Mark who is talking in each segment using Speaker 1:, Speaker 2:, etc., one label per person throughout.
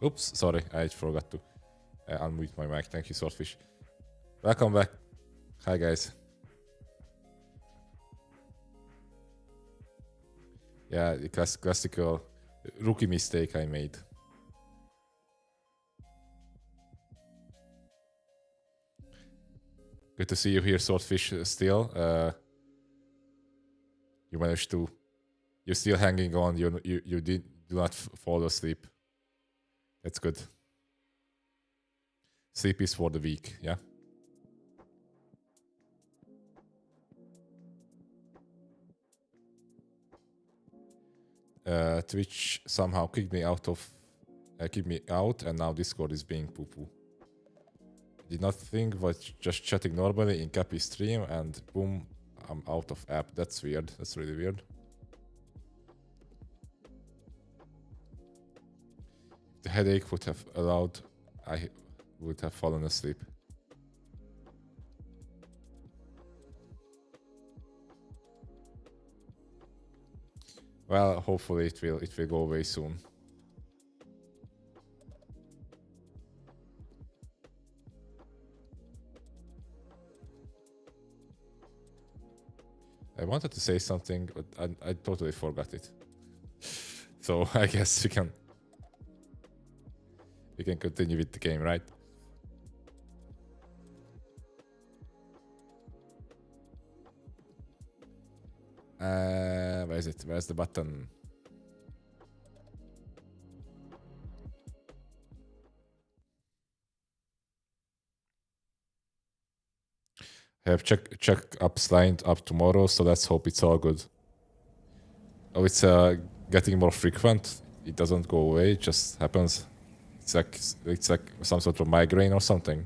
Speaker 1: Oops, sorry, I forgot to unmute my mic. Thank you, Swordfish. Welcome back. Hi, guys. Yeah, the classical rookie mistake I made. Good to see you here, Swordfish, still. You managed to... You're still hanging on. You do not fall asleep. That's good. Sleep is for the weak, yeah? Twitch somehow kicked me out, and now Discord is being poo-poo. Did not think, was just chatting normally in Cappy stream, and boom, I'm out of app. That's weird. That's really weird. If the headache would have allowed, I would have fallen asleep. Well, hopefully it will go away soon. I wanted to say something, but I totally forgot it. So I guess we can continue with the game, right? Where is it? Where's the button? I have check-ups lined up tomorrow, so let's hope it's all good. Oh, it's getting more frequent. It doesn't go away. It just happens. It's like some sort of migraine or something.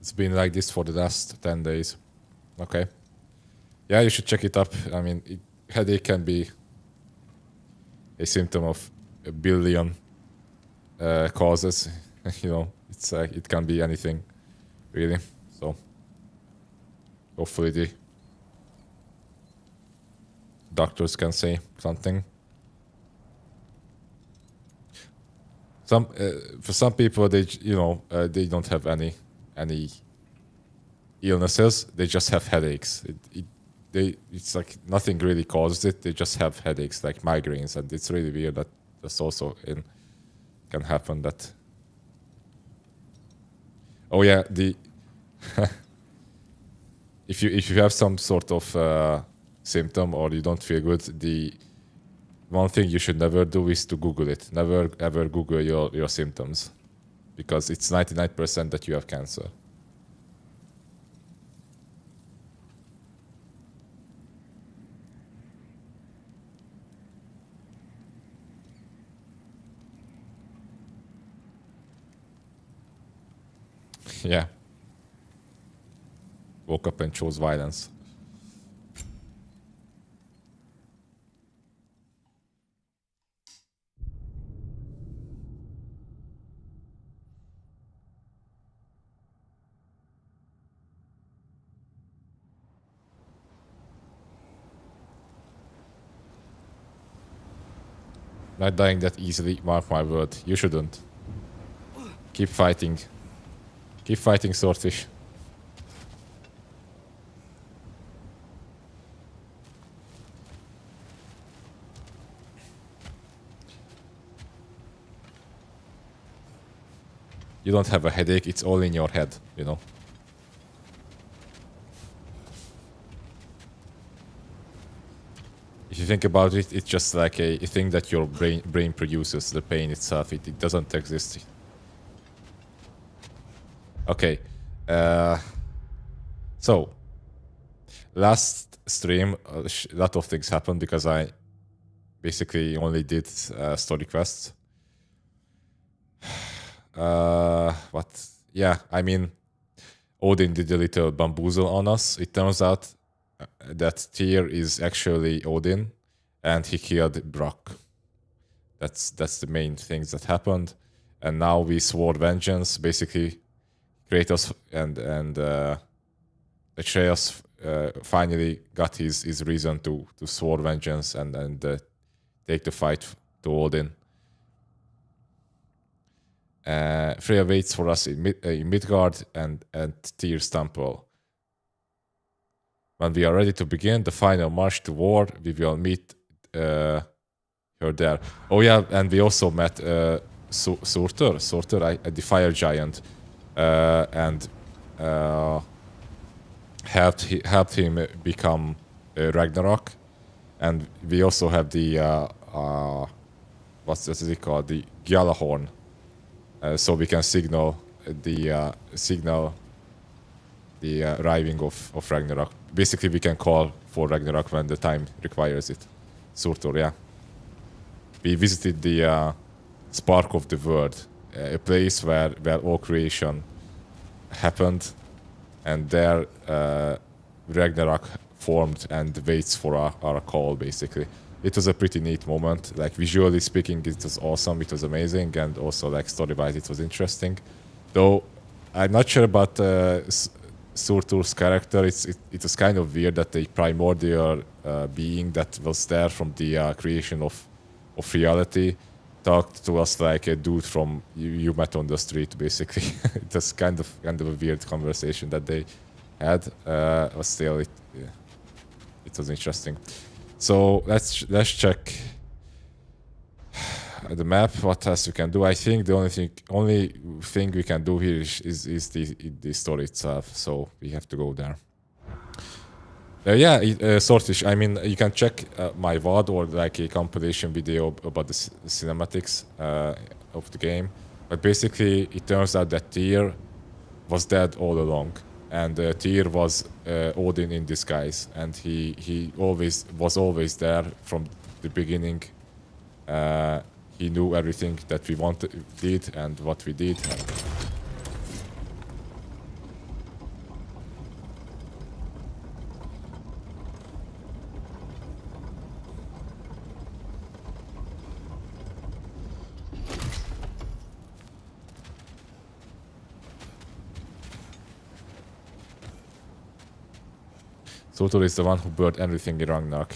Speaker 1: It's been like this for the last 10 days. Okay. Yeah, you should check it up. I mean, headache can be a symptom of a billion causes. You know, it's it can be anything, really. So hopefully the doctors can say something. For some people, they don't have any illnesses. They just have headaches. It's like nothing really causes it. They just have headaches, like migraines, and it's really weird that that's also can happen. That. Oh yeah, if you have some sort of symptom or you don't feel good, the one thing you should never do is to Google it. Never ever Google your symptoms, because it's 99% that you have cancer. Yeah. Woke up and chose violence. Not dying that easily, mark my word. You shouldn't. Keep fighting. Keep fighting, Swordfish. You don't have a headache, it's all in your head, you know. If you think about it, it's just like a thing that your brain produces, the pain itself. It doesn't exist. Okay. So, last stream, a lot of things happened because I basically only did story quests. What? Yeah, I mean, Odin did a little bamboozle on us. It turns out that Tyr is actually Odin, and he killed Brock. That's the main things that happened, and now we swore vengeance. Basically, Kratos and Atreus finally got his reason to swore vengeance and take the fight to Odin. Freya waits for us in Midgard and Tyr's temple. When we are ready to begin the final march to war, we will meet her there. Oh yeah, and we also met Surtur, the fire giant, and helped him become Ragnarok. And we also have the what's it called? The Gjallarhorn. So we can signal the arriving of Ragnarok. Basically, we can call for Ragnarok when the time requires it. Surtur, yeah. We visited the Spark of the World, a place where all creation happened, and there Ragnarok formed and waits for our call, basically. It was a pretty neat moment. Like, visually speaking, it was awesome, it was amazing, and also, like, story-wise, it was interesting. Though, I'm not sure about Surtur's character. It was kind of weird that a primordial being that was there from the creation of reality talked to us like a dude from you met on the street, basically. It was kind of a weird conversation that they had, but still, it was interesting. So let's check the map. What else we can do? I think the only thing we can do here is the story itself. So we have to go there. Swordfish. I mean, you can check my VOD or like a compilation video about the cinematics of the game. But basically, it turns out that Tyr was dead all along, and Tyr was Odin in disguise, and he was always there from the beginning. He knew everything that we did and what we did. Surtur is the one who burned everything in Ragnarok.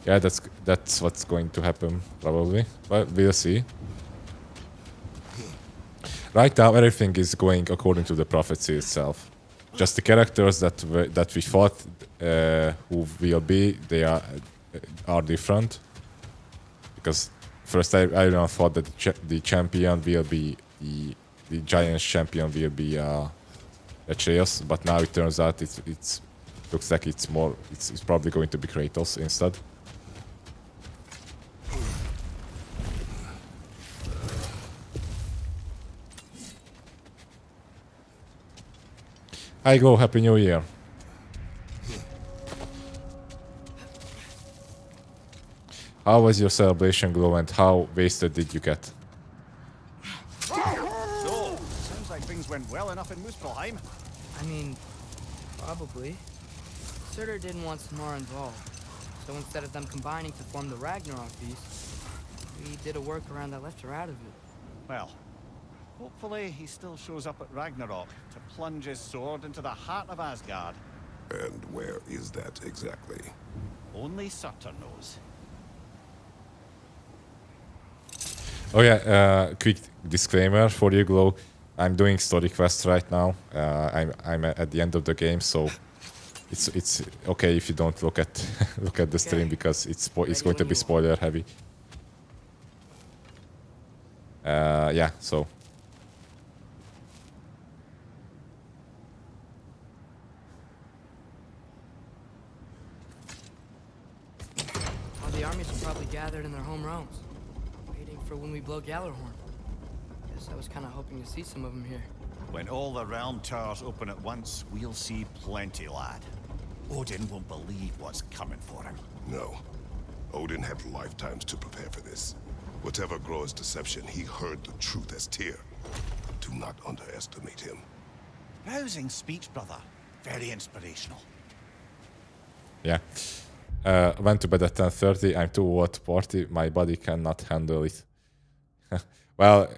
Speaker 1: Yeah, that's what's going to happen, probably. But we'll see. Right now, everything is going according to the prophecy itself. Just the characters that we thought who will be, they are different. Because first I don't thought that the champion will be the Giants champion will be Atreus, but now it turns out it's looks like it's probably going to be Kratos instead. Hi Go, Happy New Year. How was your celebration, Glow, and how wasted did you get?
Speaker 2: So, sounds like things went well enough in Muspelheim.
Speaker 3: I mean, probably. Surtur didn't want some more involved, so instead of them combining to form the Ragnarok beast, we did a workaround that left her out of it.
Speaker 2: Well, hopefully he still shows up at Ragnarok to plunge his sword into the heart of Asgard.
Speaker 4: And where is that exactly?
Speaker 2: Only Surtur knows.
Speaker 1: Oh yeah, quick disclaimer for you, Glow. I'm doing story quests right now. I'm at the end of the game, so it's okay if you don't look at the stream because it's going to be spoiler heavy. Yeah, so.
Speaker 3: All the armies are probably gathered in their home realms, waiting for when we blow Gjallarhorn. Guess I was kind of hoping to see some of them here.
Speaker 2: When all the realm towers open at once, we'll see plenty, lad. Odin won't believe what's coming for him.
Speaker 4: No. Odin had lifetimes to prepare for this. Whatever Groa's deception, he heard the truth as Tyr. Do not underestimate him.
Speaker 2: Rousing speech, brother. Very inspirational.
Speaker 1: Yeah. Went to bed at 10:30. I'm too old to party. My body cannot handle it. Well,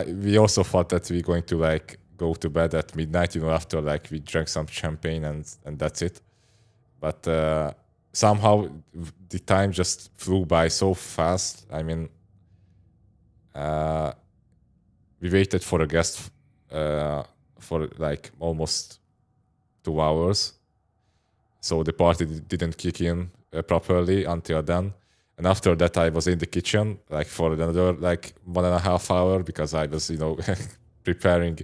Speaker 1: we also thought that we're going to like go to bed at midnight, after like we drank some champagne and that's it. But somehow the time just flew by so fast. I mean, we waited for a guest for like almost 2 hours. So the party didn't kick in properly until then. And after that, I was in the kitchen like for another like 1.5 hour because I was, preparing,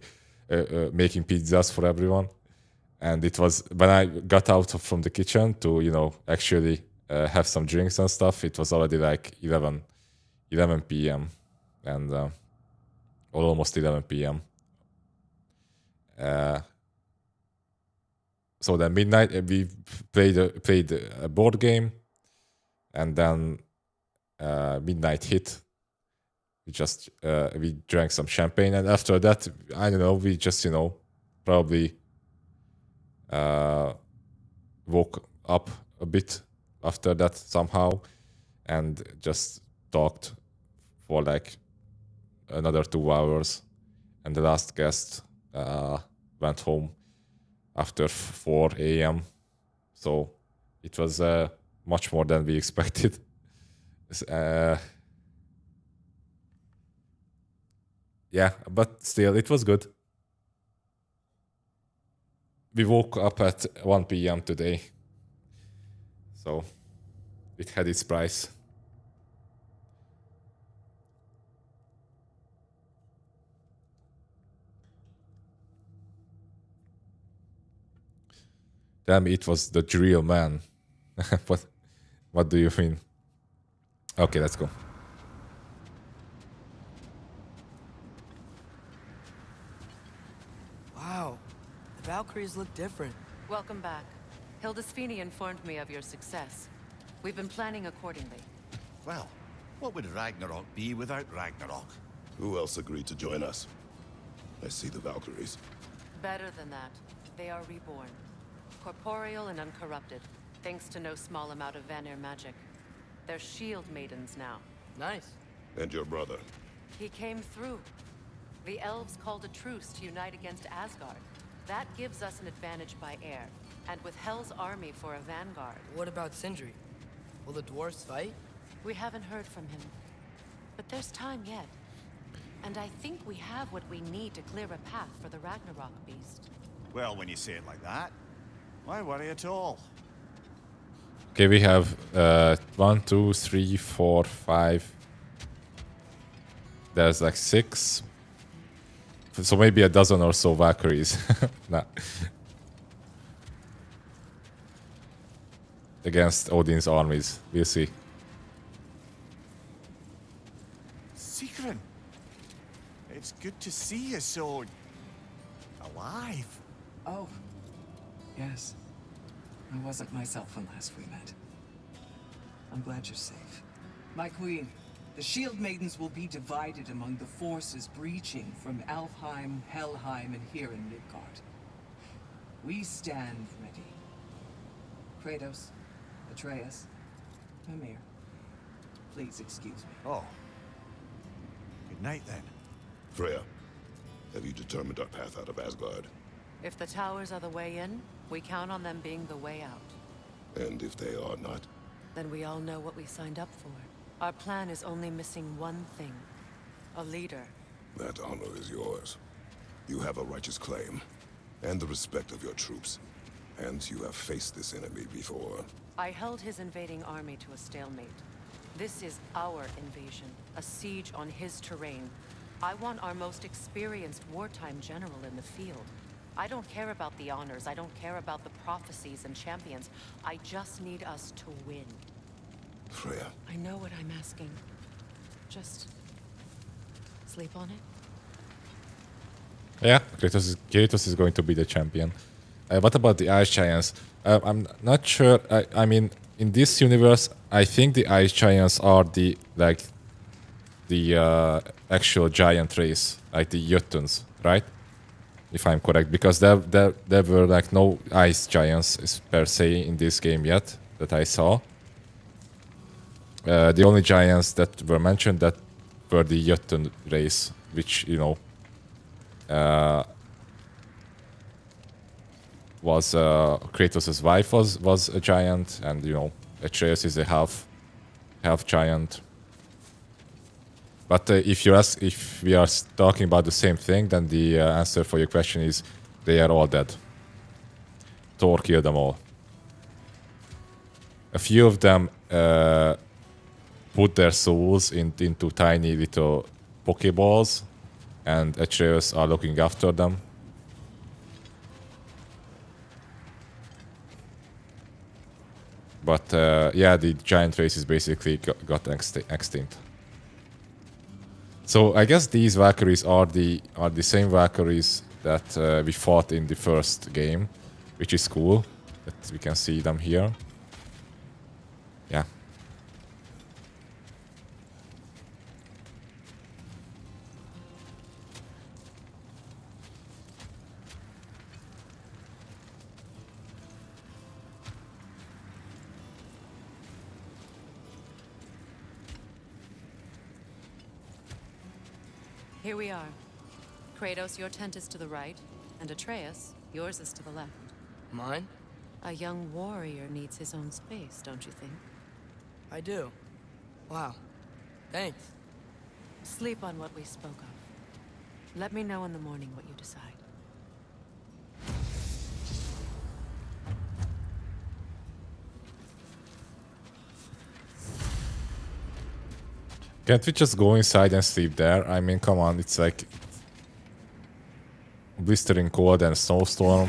Speaker 1: making pizzas for everyone. And it was when I got out from the kitchen to, actually have some drinks and stuff. It was already like 11 p.m. and or almost 11 p.m. So then midnight we played a board game, and then midnight hit. We drank some champagne, and after that, I don't know, we just probably woke up a bit after that somehow, and just talked for like another 2 hours, and the last guest went home after 4 a.m. So it was much more than we expected. Yeah, but still, it was good. We woke up at 1 p.m. today. So it had its price. Damn, it was the real man. What do you mean? Okay, let's go.
Speaker 3: Wow, the Valkyries look different.
Speaker 5: Welcome back. Hildesfini informed me of your success. We've been planning accordingly.
Speaker 2: Well, what would Ragnarok be without Ragnarok?
Speaker 4: Who else agreed to join us? I see the Valkyries.
Speaker 5: Better than that, they are reborn. Corporeal and uncorrupted, thanks to no small amount of Vanir magic. They're shield maidens now.
Speaker 3: Nice.
Speaker 4: And your brother.
Speaker 5: He came through. The elves called a truce to unite against Asgard. That gives us an advantage by air, and with Hell's army for a vanguard.
Speaker 3: What about Sindri? Will the dwarves fight?
Speaker 5: We haven't heard from him. But there's time yet. And I think we have what we need to clear a path for the Ragnarok beast.
Speaker 2: Well, when you say it like that, why worry at all?
Speaker 1: Okay, we have 1, 2, 3, 4, 5. There's like 6. So maybe a dozen or so Valkyries. Nah. Against Odin's armies. We'll see.
Speaker 2: Sigrun, it's good to see you so alive.
Speaker 6: Oh, yes. I wasn't myself when last we met. I'm glad you're safe. My queen, the Shield Maidens will be divided among the forces breaching from Alfheim, Helheim, and here in Midgard. We stand ready. Kratos, Atreus, Mimir, please excuse me.
Speaker 2: Oh. Good night then.
Speaker 4: Freya, have you determined our path out of Asgard?
Speaker 5: If the towers are the way in, we count on them being the way out.
Speaker 4: And if they are not?
Speaker 5: Then we all know what we signed up for. Our plan is only missing one thing. A leader.
Speaker 4: That honor is yours. You have a righteous claim, and the respect of your troops. And you have faced this enemy before.
Speaker 5: I held his invading army to a stalemate. This is our invasion, a siege on his terrain. I want our most experienced wartime general in the field. I don't care about the honors, I don't care about the prophecies and champions. I just need us to win.
Speaker 4: Freya.
Speaker 5: I know what I'm asking. Just sleep on it.
Speaker 1: Yeah, Kratos is going to be the champion. What about the Ice Giants? I'm not sure. I mean, in this universe, I think the Ice Giants are the actual giant race, like the Jotuns, right? if I'm correct, because there were like no ice giants per se in this game yet that I saw. The only giants that were mentioned that were the Jotun race, which was Kratos' wife was a giant, and Atreus is a half giant. But if we are talking about the same thing, then the answer for your question is they are all dead. Thor killed them all. A few of them put their souls into tiny little Pokeballs, and Atreus are looking after them. But yeah, the giant races basically got extinct. So I guess these Valkyries are the same Valkyries that we fought in the first game, which is cool that we can see them here. Yeah.
Speaker 5: Here we are. Kratos, your tent is to the right, and Atreus, yours is to the left.
Speaker 3: Mine?
Speaker 5: A young warrior needs his own space, don't you think?
Speaker 3: I do. Wow. Thanks.
Speaker 5: Sleep on what we spoke of. Let me know in the morning what you decide.
Speaker 1: Can't we just go inside and sleep there? I mean, come on, it's like blistering cold and snowstorm.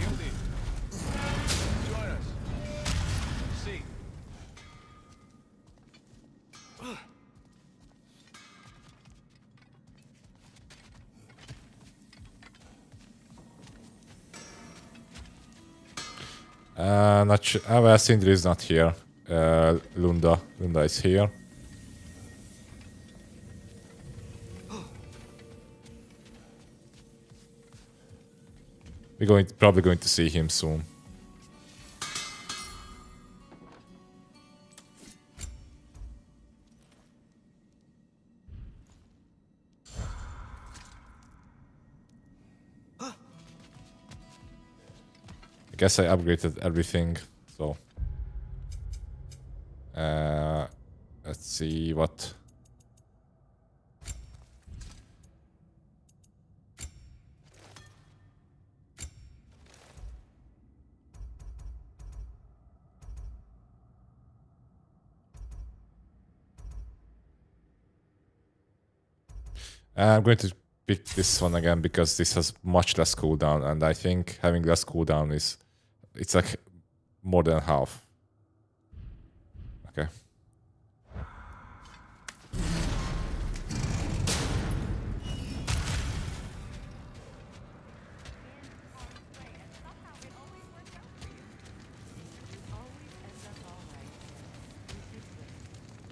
Speaker 1: Not sure. Well, Sindri is not here. Lunda is here. We're probably going to see him soon. I guess I upgraded everything, so let's see what. I'm going to pick this one again because this has much less cooldown, and I think having less cooldown it's like more than half. Okay.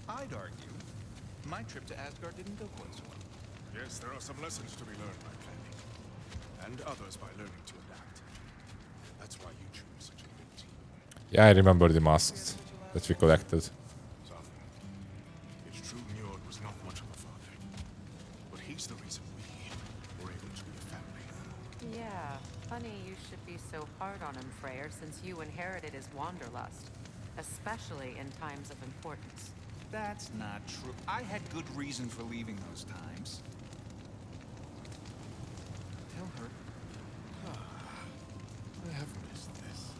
Speaker 7: I'd argue my trip to Asgard didn't go quite so well.
Speaker 4: Yes, there are some lessons to be learned by planning, and others by learning to adapt. That's why you choose such a big team.
Speaker 1: Yeah, I remember the masks that we collected.
Speaker 4: Son, it's true Njord was not much of a father, but he's the reason we were able to be a family.
Speaker 5: Yeah, funny you should be so hard on him, Freyr, since you inherited his wanderlust, especially in times of importance.
Speaker 7: That's not true. I had good reason for leaving those times. Tell her.
Speaker 4: I have missed this.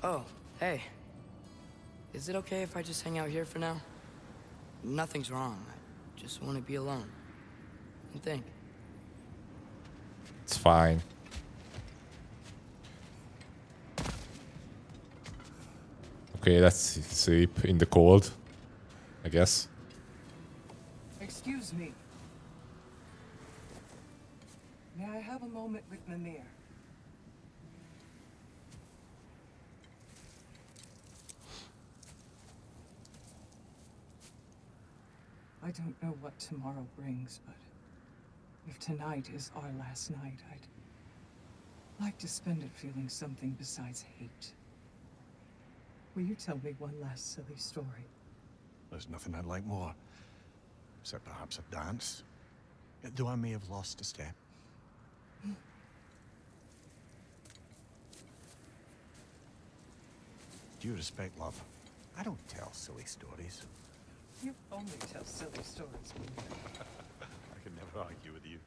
Speaker 3: Oh, hey. Is it okay if I just hang out here for now? Nothing's wrong. I just want to be alone. And think.
Speaker 1: It's fine. Okay, let's sleep in the cold, I guess.
Speaker 6: Excuse me. May I have a moment with Mimir? I don't know what tomorrow brings, but if tonight is our last night, I'd like to spend it feeling something besides hate. Will you tell me one last silly story?
Speaker 2: There's nothing I'd like more. Except perhaps a dance. Though I may have lost a step. Due respect, love. I don't tell silly stories.
Speaker 6: You only tell silly stories, William.
Speaker 2: I can never argue with you.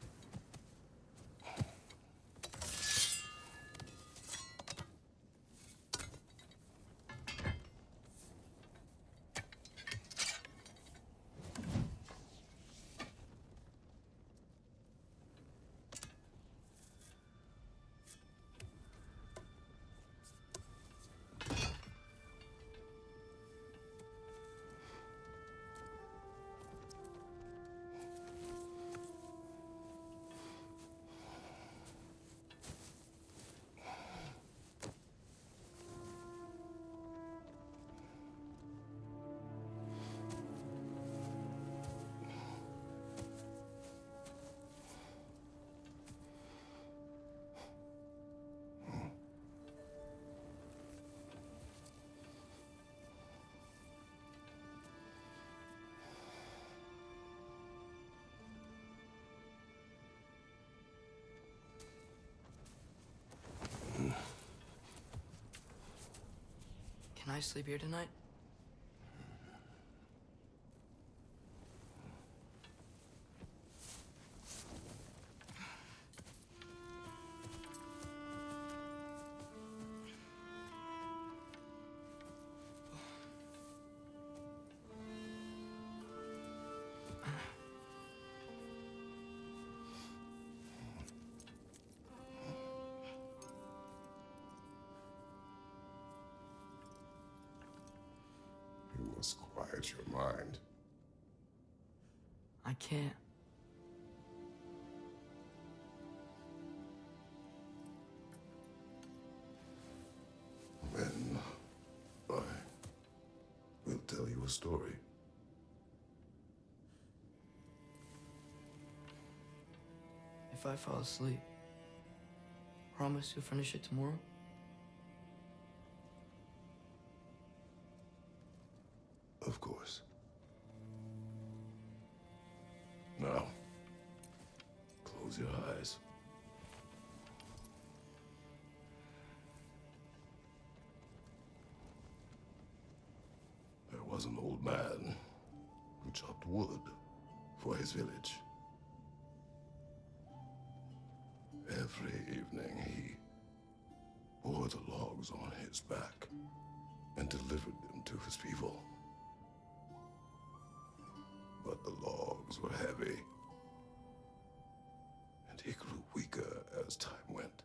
Speaker 3: Can I sleep here tonight?
Speaker 4: You must quiet your mind.
Speaker 3: I can't.
Speaker 4: Then I will tell you a story.
Speaker 3: If I fall asleep, promise you'll finish it tomorrow?
Speaker 4: Of course. Now, close your eyes. There was an old man who chopped wood for his village. Every evening he bore the logs on his back and delivered them to his people. But the logs were heavy, and he grew weaker as time went.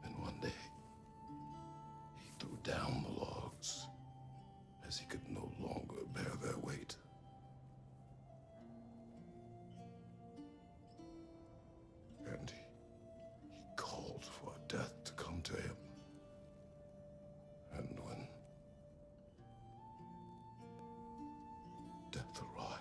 Speaker 4: And one day, he threw down the logs as he could no longer bear their weight. And he called for death to come to him. And when death arrived,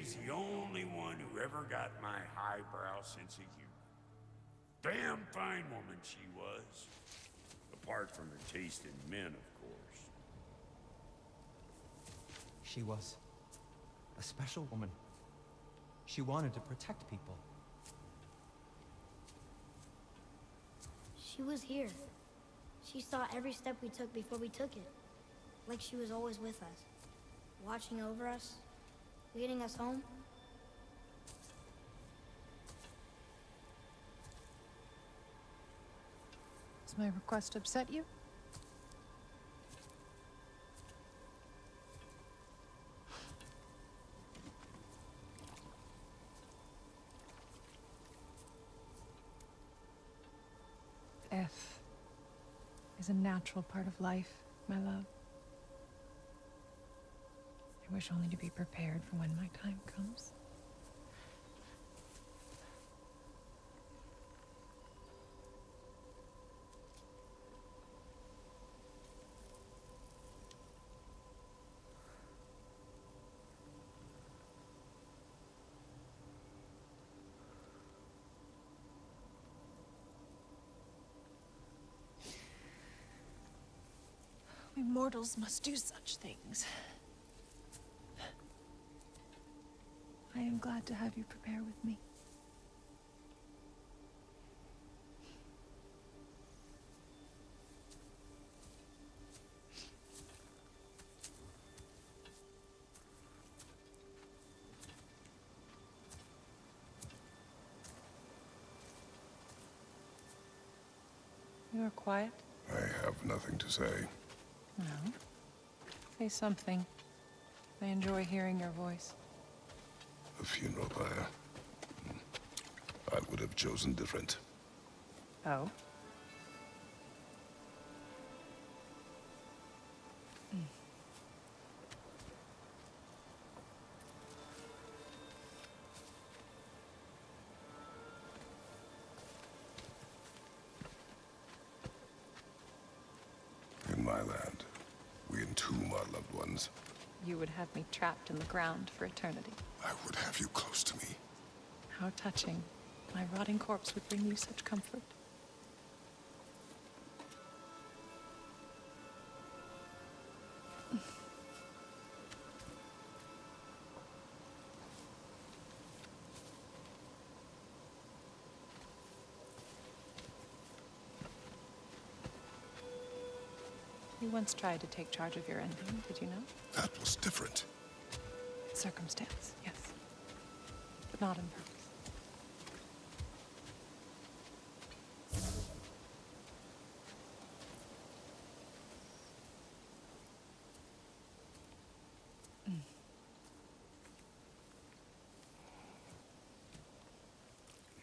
Speaker 8: he's the only one who ever got my highbrow sense of humor. Damn fine woman she was. Apart from her taste in men, of course.
Speaker 9: She was a special woman. She wanted to protect people.
Speaker 10: She was here. She saw every step we took before we took it. Like she was always with us. Watching over us. Leading us home.
Speaker 11: Does my request upset you? Death is a natural part of life, my love. I wish only to be prepared for when my time comes. We mortals must do such things. I am glad to have you prepare with me. You are quiet?
Speaker 4: I have nothing to say.
Speaker 11: No. Say something. I enjoy hearing your voice.
Speaker 4: A funeral pyre. I would have chosen different.
Speaker 11: Oh?
Speaker 4: In my land, we entomb our loved ones.
Speaker 11: You would have me trapped in the ground for eternity.
Speaker 4: I would have you close to me.
Speaker 11: How touching. My rotting corpse would bring you such comfort. You once tried to take charge of your ending, did you know?
Speaker 4: That was different.
Speaker 11: Circumstance, yes. But not in purpose.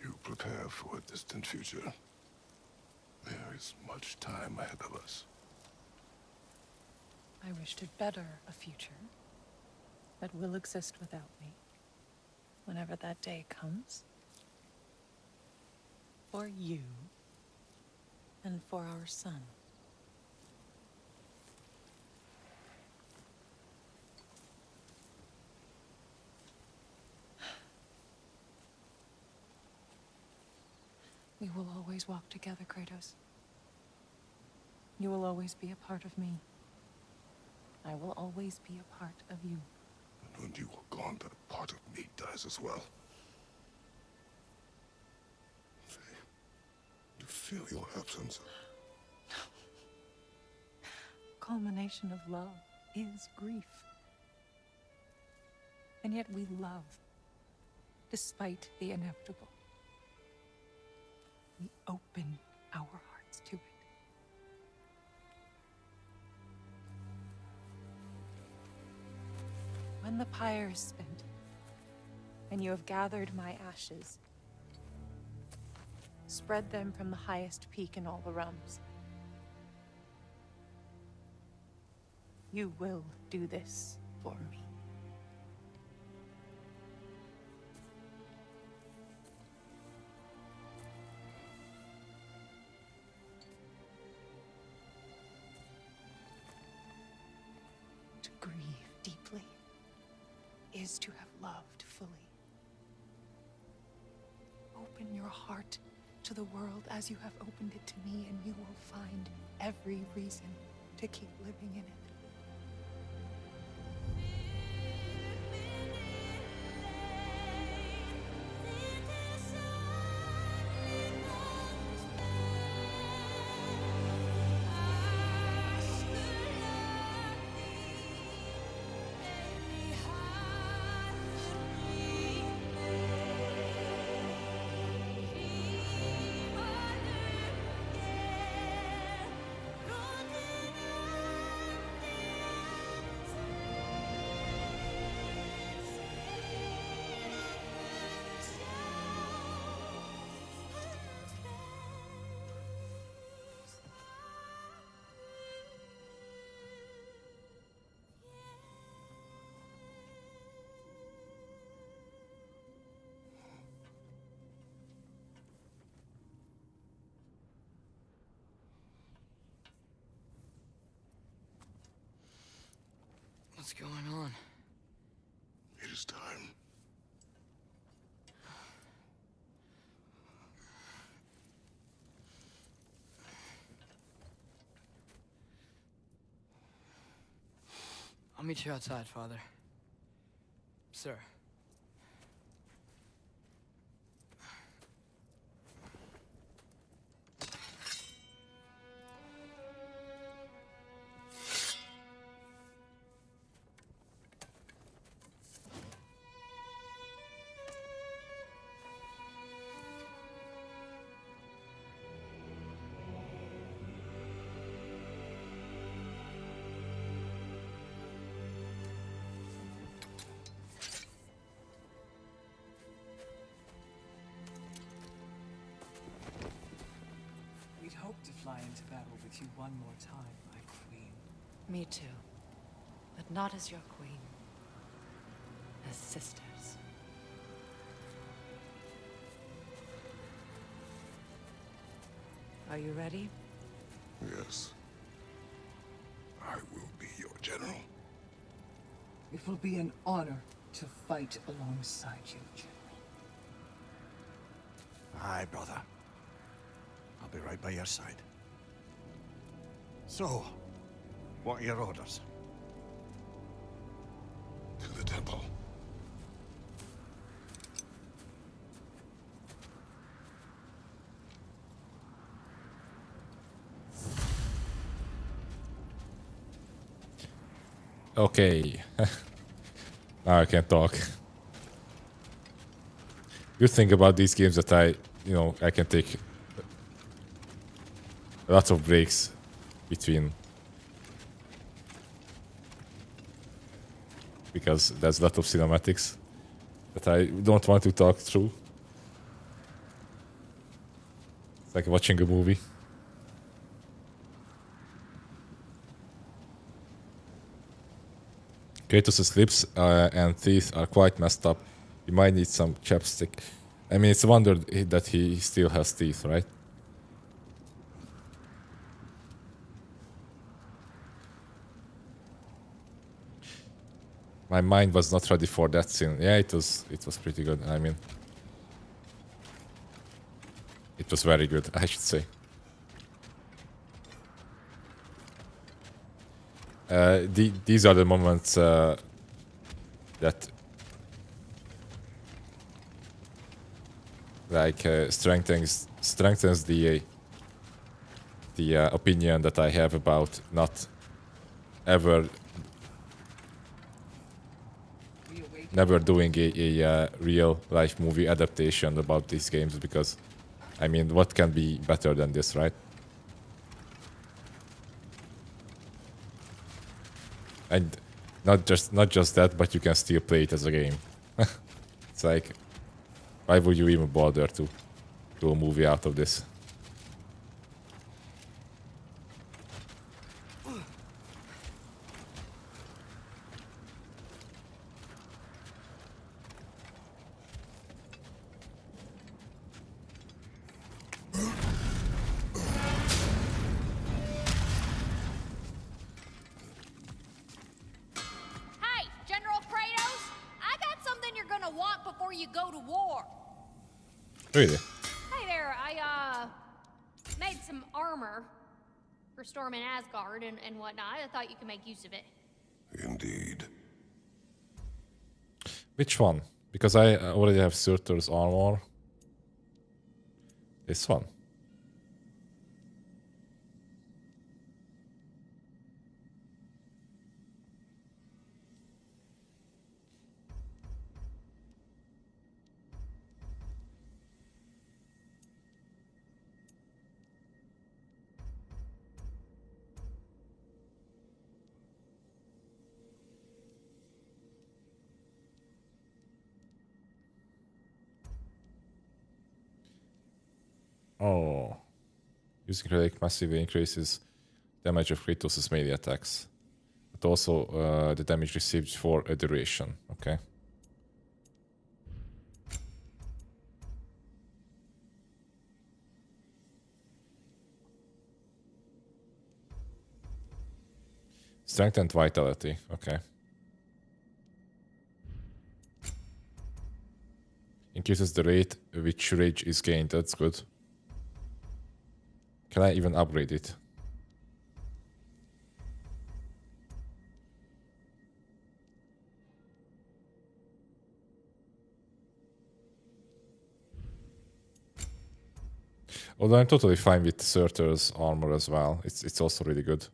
Speaker 4: You prepare for a distant future. There is much time ahead of us.
Speaker 11: I wish to better a future that will exist without me, whenever that day comes. For you, and for our son. We will always walk together, Kratos. You will always be a part of me. I will always be a part of you.
Speaker 4: And when you are gone, that part of me dies as well. You feel your absence.
Speaker 11: Culmination of love is grief. And yet we love, despite the inevitable. We open our hearts to it. When the pyre is spent, and you have gathered my ashes, spread them from the highest peak in all the realms. You will do this for me. To grieve deeply is to have loved fully. Open your heart to the world as you have opened it to me, and you will find every reason to keep living in it.
Speaker 3: What's going on?
Speaker 4: It is time.
Speaker 3: I'll meet you outside, Father. Sir.
Speaker 6: We'd hoped to fly into battle with you one more time, my queen.
Speaker 5: Me too. But not as your queen. As sisters. Are you ready?
Speaker 4: Yes. I will be your general.
Speaker 6: It will be an honor to fight alongside you, General.
Speaker 2: Aye, brother. I'll be right by your side. So, what are your orders?
Speaker 4: To the temple.
Speaker 1: Okay. Now I can talk. Good thing about these games that I can take lots of breaks between, because there's a lot of cinematics that I don't want to talk through. It's like watching a movie. Kratos' lips and teeth are quite messed up. He might need some chapstick. I mean, it's a wonder that he still has teeth, right? My mind was not ready for that scene. Yeah, it was pretty good. I mean, it was very good, I should say. These are the moments that strengthens the opinion that I have about not never doing a real life movie adaptation about these games, because I mean, what can be better than this, right? And not just that, but you can still play it as a game. It's like, why would you even bother to do a movie out of this?
Speaker 12: Hey, General Kratos! I before you go to war.
Speaker 1: Really?
Speaker 12: Hey there, I made some armor for storming Asgard and whatnot. I thought you could make use of it.
Speaker 4: Indeed.
Speaker 1: Which one? Because I already have Surtur's armor. This one. Oh. Using relic massively increases damage of Kratos' melee attacks. But also the damage received for a duration. Okay. Strength and vitality. Okay. Increases the rate which rage is gained. That's good. Can I even upgrade it? Although I'm totally fine with Surtur's armor as well. It's also really good.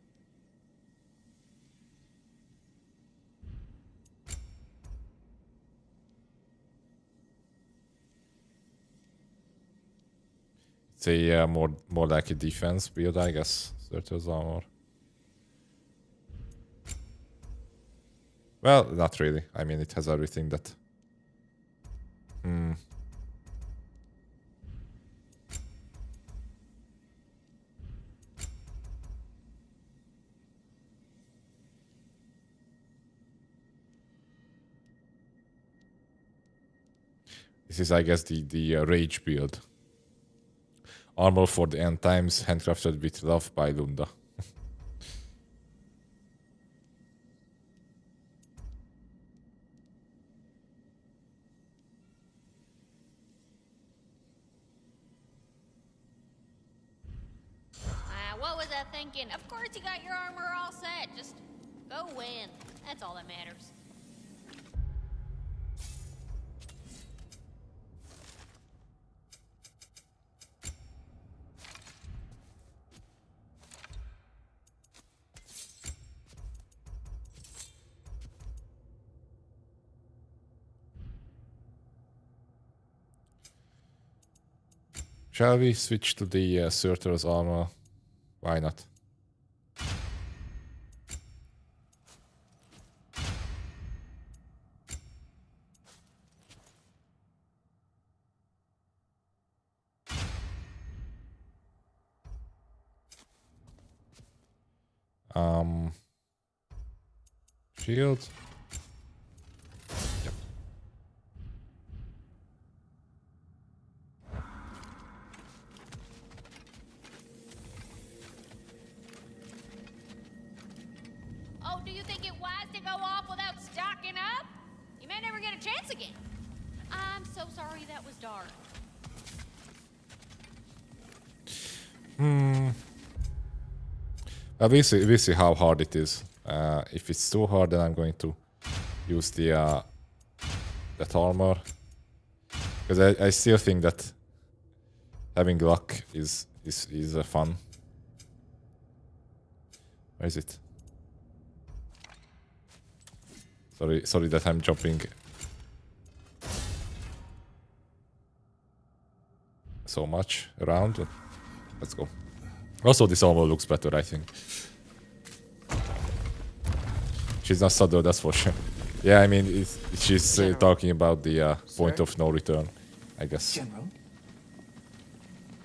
Speaker 1: It's a more like a defense build, I guess. Surtur's armor. Well, not really. I mean, it has everything that. This is, I guess, the rage build. Armor for the end times, handcrafted with love by Lunda.
Speaker 12: What was I thinking? Of course you got your armor all set. Just go win. That's all that matters.
Speaker 1: Shall we switch to the Surtur's armor? Why not? Shield. Yep.
Speaker 12: Oh, do you think it wise to go off without stocking up? You may never get a chance again. I'm so sorry that was dark.
Speaker 1: We'll see how hard it is. If it's too hard, then I'm going to use the that armor, because I still think that having luck is fun. Where is it? Sorry that I'm jumping so much around. Let's go. Also, this armor looks better, I think. She's not subtle, that's for sure. Yeah, I mean, she's talking about the point of no return, I guess.
Speaker 6: General?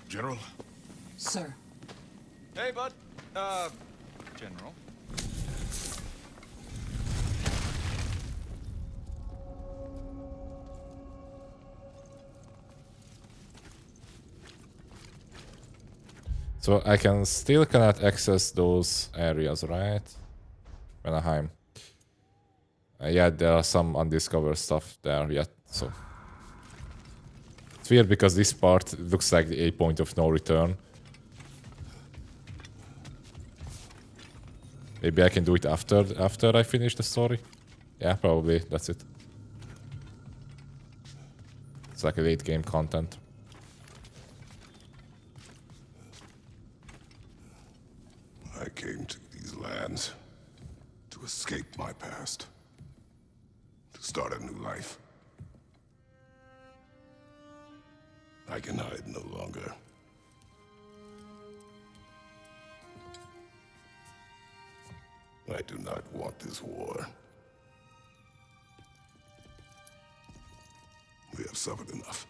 Speaker 7: General?
Speaker 6: Sir.
Speaker 7: Hey, bud. General.
Speaker 1: So I still cannot access those areas, right? Vanaheim. Yeah, there are some undiscovered stuff there yet, so It's weird because this part looks like a point of no return. Maybe I can do it after I finish the story. Yeah, probably. That's it. It's like a late game content.
Speaker 4: I came to these lands to escape my past, to start a new life. I can hide no longer. I do not want this war. We have suffered enough.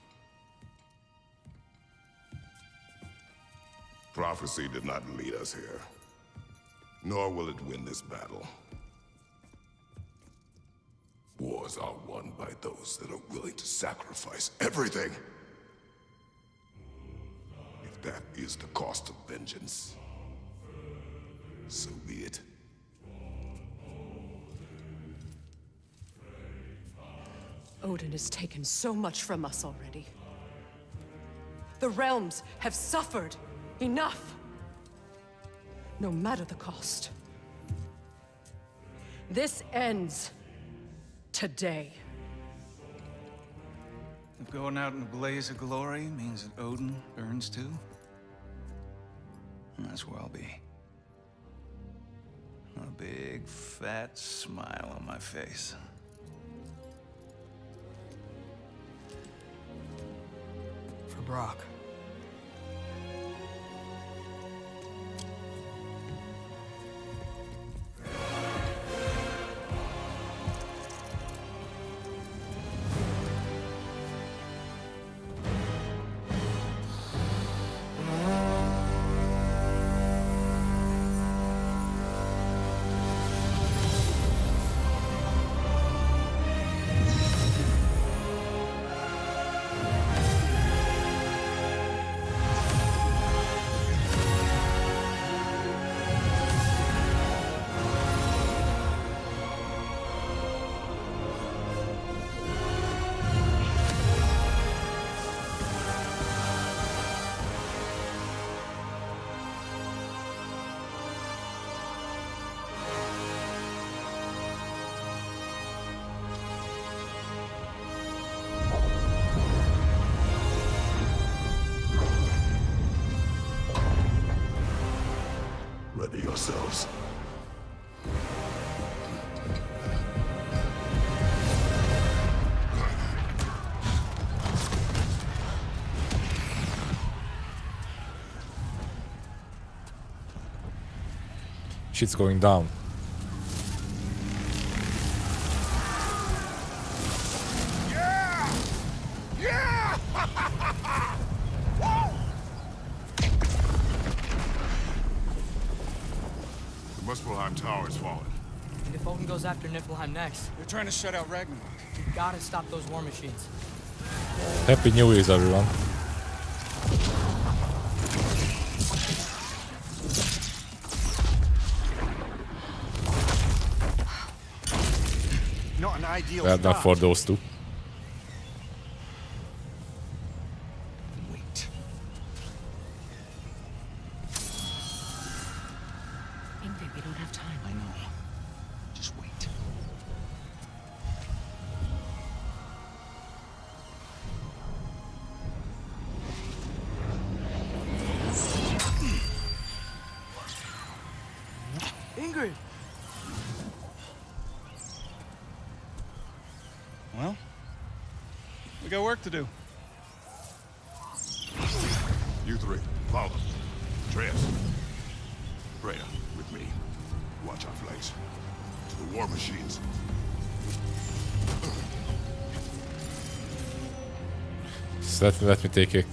Speaker 4: Prophecy did not lead us here, nor will it win this battle. Wars are won by those that are willing to sacrifice everything. If that is the cost of vengeance, so be it.
Speaker 5: Odin has taken so much from us already. The realms have suffered enough. No matter the cost. This ends today.
Speaker 7: If going out in a blaze of glory means that Odin burns too, that's where I'll be. A big, fat smile on my face.
Speaker 3: For Brock.
Speaker 4: Ready yourselves.
Speaker 1: Shit's going down.
Speaker 4: The Muspelheim Tower has fallen.
Speaker 3: And if Odin goes after Niflheim next,
Speaker 7: They're trying to shut out Ragnarok.
Speaker 3: we gotta stop those war machines.
Speaker 1: Happy New Year's, everyone.
Speaker 2: Not an ideal
Speaker 1: Well, not
Speaker 2: start.
Speaker 1: for those two.
Speaker 7: Wait.
Speaker 5: Ingrid, we don't have time.
Speaker 7: I know. Just wait.
Speaker 3: Ingrid!
Speaker 7: Well, we got work to do.
Speaker 4: You three, follow. Atreus. Freya, with me. Watch our flanks. To the war machines.
Speaker 1: So let me take a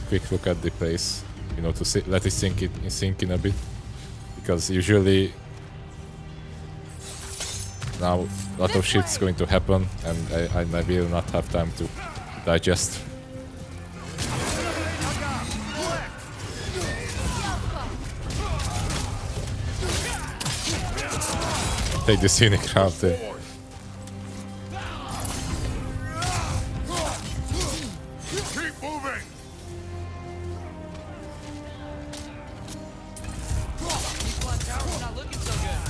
Speaker 1: quick look at the place, you know, to let it sink in a bit, because usually now a lot of shit's going to happen, and I will not have time to digest. Take the scenic route there.
Speaker 4: Keep Moving!
Speaker 3: People on tower's not looking so good.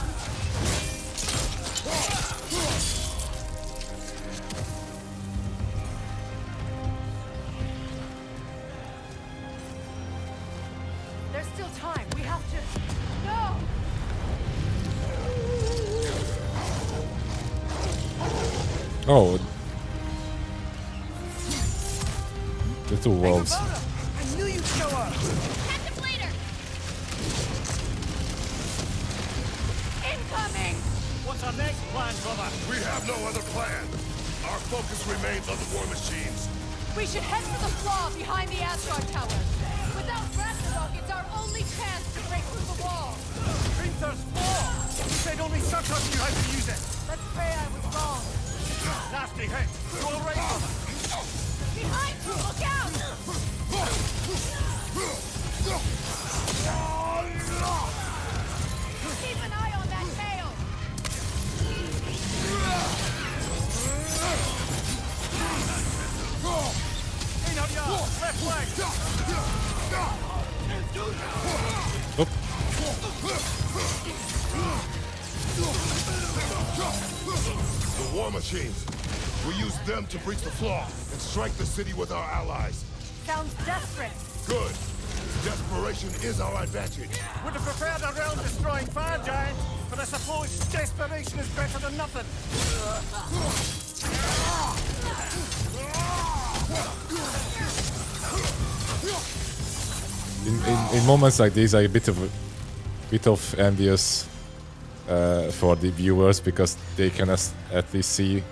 Speaker 5: There's still time. We have to... No!
Speaker 1: Oh. The two wolves.
Speaker 3: I knew you'd show up.
Speaker 12: Captain Bleeder!
Speaker 5: Incoming!
Speaker 2: What's our next plan, brother?
Speaker 4: We have no other plan. Our focus remains on the war machines.
Speaker 5: We should head for the flaw behind the Asgard Tower. Without Ragnarok, it's our only chance to break through the wall.
Speaker 2: Hrinthur's flaw! You said only Surtur knew how to use it.
Speaker 5: Let's pray I was wrong.
Speaker 2: Nasty hit. You all right, brother?
Speaker 5: Behind you, look out! Keep an eye on that tail!
Speaker 2: In on your left leg.
Speaker 1: Oop.
Speaker 4: The war machines. We use them to breach the flaw and strike the city with our allies.
Speaker 5: Sounds desperate.
Speaker 4: Good. Desperation is our advantage.
Speaker 2: Would have preferred a realm-destroying fire giant, but I suppose desperation is better than nothing.
Speaker 1: In moments like these, I'm a bit of envious for the viewers because they can at least see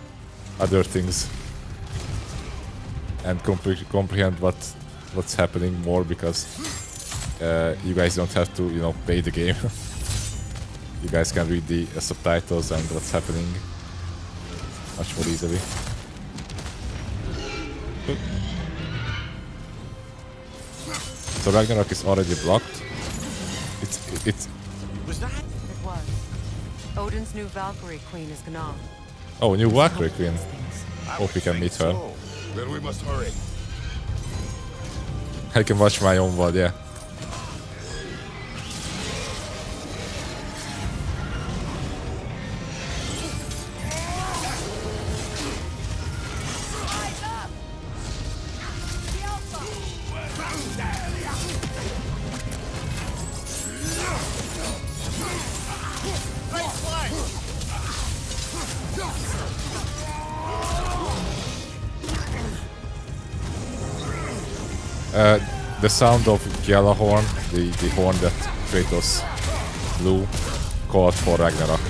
Speaker 1: other things and comprehend what's happening more because you guys don't have to, play the game. You guys can read the subtitles and what's happening much more easily. So Ragnarok is already blocked. It's.
Speaker 2: Was that?
Speaker 5: It was. Odin's new Valkyrie queen is Gná.
Speaker 1: Oh, new Valkyrie queen. Hope we can meet her.
Speaker 4: Then we must hurry.
Speaker 1: I can watch my own VOD, yeah.
Speaker 5: Rise up! The Alpha!
Speaker 2: Right flank!
Speaker 1: The sound of Gjallarhorn, the horn that Kratos blew, called for Ragnarok.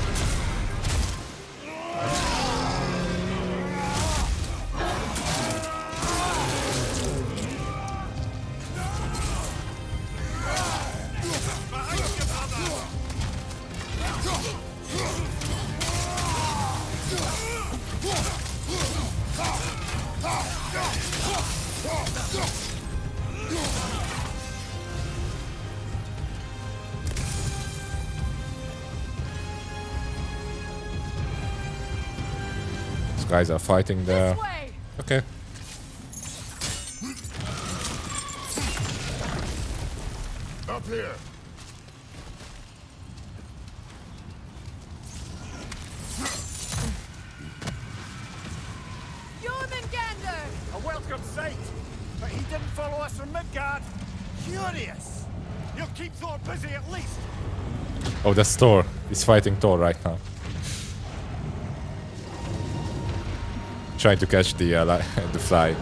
Speaker 1: These guys are fighting there. Okay.
Speaker 4: Up here.
Speaker 5: Jormungandr!
Speaker 2: A welcome sight, but he didn't follow us from Midgard. Curious. You'll keep Thor busy at least.
Speaker 1: Oh, that's Thor. He's fighting Thor right now. Trying to catch the the fly.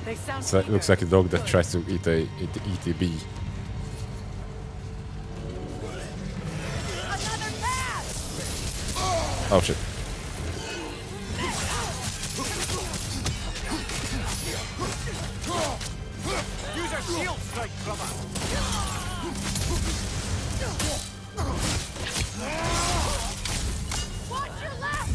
Speaker 5: They sound
Speaker 1: So it looks like a dog that tries to eat a bee.
Speaker 5: Another pass!
Speaker 1: Oh shit.
Speaker 2: Use a shield strike, brother.
Speaker 5: Watch your left!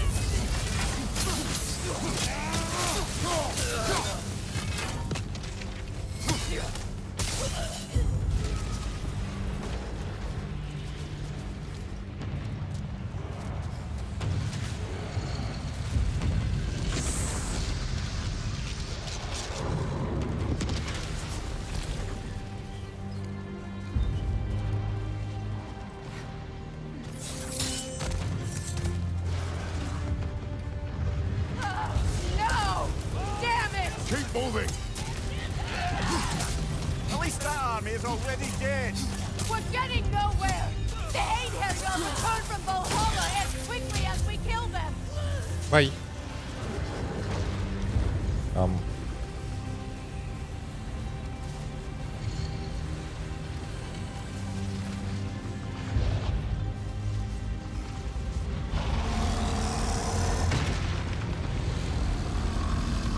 Speaker 4: Keep moving!
Speaker 2: At least that army is already dead.
Speaker 12: We're getting nowhere. The Einherjar return from Valhalla as quickly as we kill them.
Speaker 1: Bye.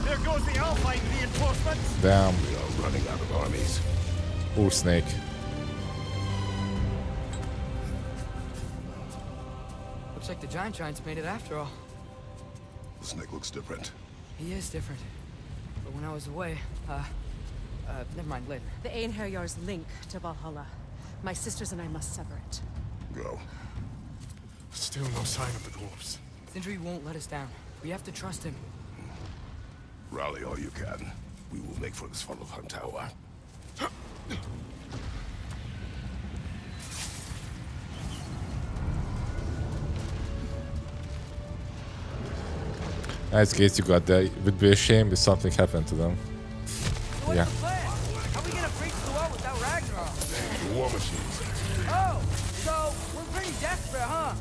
Speaker 2: There goes the Alpine reinforcements.
Speaker 1: Damn.
Speaker 4: We are running out of armies.
Speaker 1: Ooh, snake.
Speaker 3: Looks like the Giants made it after all.
Speaker 4: The snake looks different.
Speaker 3: He is different. But when I was away, never mind, later.
Speaker 5: The Einherjar's link to Valhalla. My sisters and I must sever it.
Speaker 4: Go.
Speaker 13: Still no sign of the dwarves.
Speaker 3: Sindri won't let us down. We have to trust him.
Speaker 4: Rally all you can. We will make for this funnel hunt tower.
Speaker 1: Nice case you got there. It would be a shame if something happened to them.
Speaker 3: So
Speaker 1: Yeah.
Speaker 3: what's the plan? How are we gonna breach the wall without Ragnarok?
Speaker 4: The war machines.
Speaker 3: Oh, so we're pretty desperate, huh?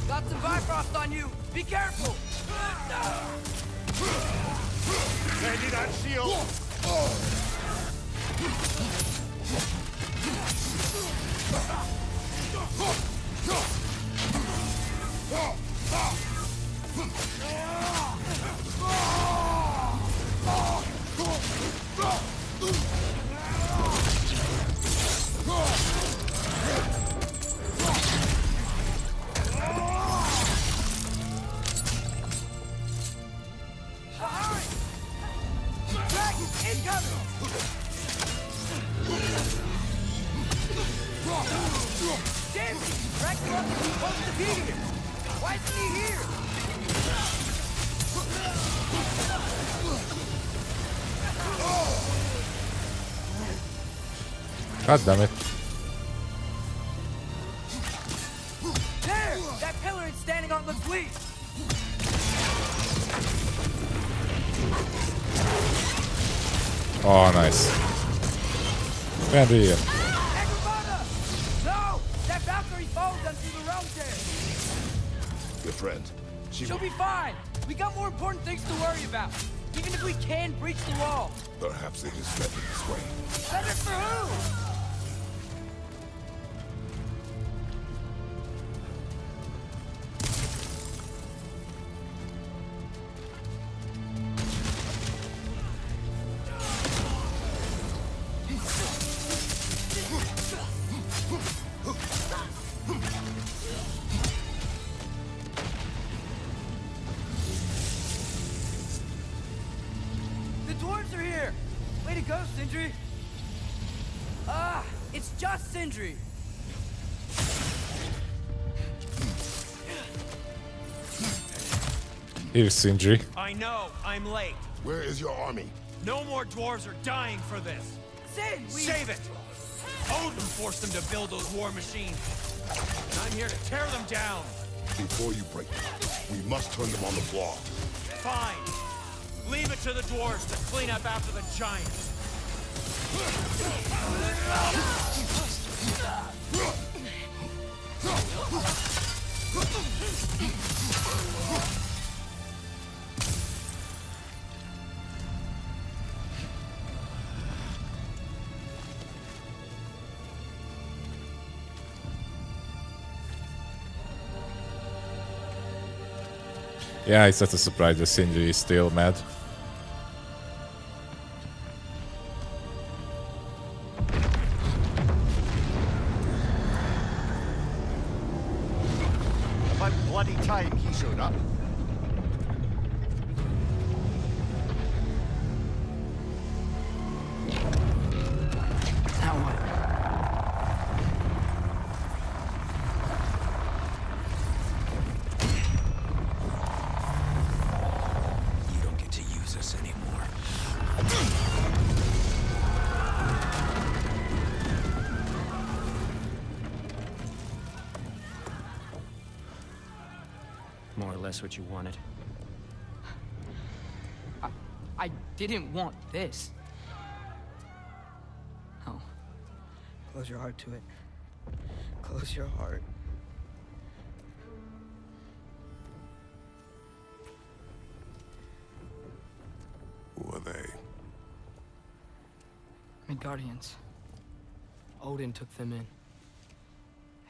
Speaker 3: Got some Bifrost on you. Be careful.
Speaker 2: Ready that shield.
Speaker 3: Why isn't he here?
Speaker 1: God damn it.
Speaker 3: There! That pillar it's standing on looks weak.
Speaker 1: Oh, nice. Very here.
Speaker 3: Agrabah! No! That Valkyrie falls onto the realm tear.
Speaker 4: Good friend.
Speaker 3: She'll be fine. We got more important things to worry about. Even if we can breach the wall.
Speaker 4: Perhaps it is better this way.
Speaker 3: Better for who? The dwarves are here! Way to go, Sindri! Ah, it's just Sindri!
Speaker 1: Here's Sindri.
Speaker 7: I know, I'm late.
Speaker 4: Where is your army?
Speaker 7: No more dwarves are dying for this.
Speaker 3: Sin,
Speaker 7: Save it! Odin forced them to build those war machines. And I'm here to tear them down.
Speaker 4: Before you break them, we must turn them on the floor.
Speaker 7: Fine. Leave it to the dwarves to clean up after the giants.
Speaker 1: Yeah, it's not a surprise that Sindri is still mad.
Speaker 2: About bloody time he showed up.
Speaker 3: Now what?
Speaker 13: You don't get to use us anymore.
Speaker 9: more or less what you wanted.
Speaker 3: I didn't want this. No. Close your heart to it. Close your heart.
Speaker 4: Who are they?
Speaker 3: Midgardians. Odin took them in.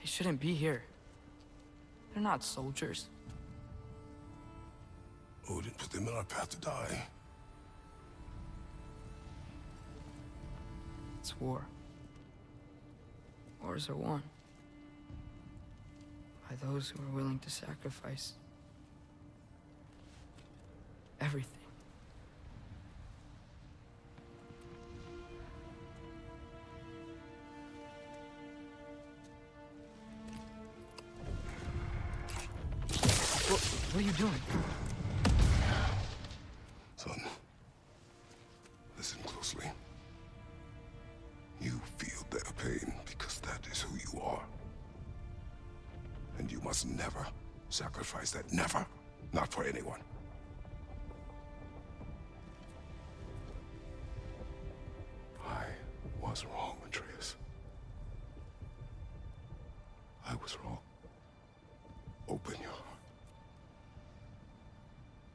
Speaker 3: They shouldn't be here. They're not soldiers.
Speaker 4: Odin put them in our path to die.
Speaker 3: It's war. Wars are won by those who are willing to sacrifice everything. What are you doing?
Speaker 4: Son, listen closely. You feel their pain because that is who you are. And you must never sacrifice that. Never. Not for anyone. I was wrong, Atreus. I was wrong. Open your heart.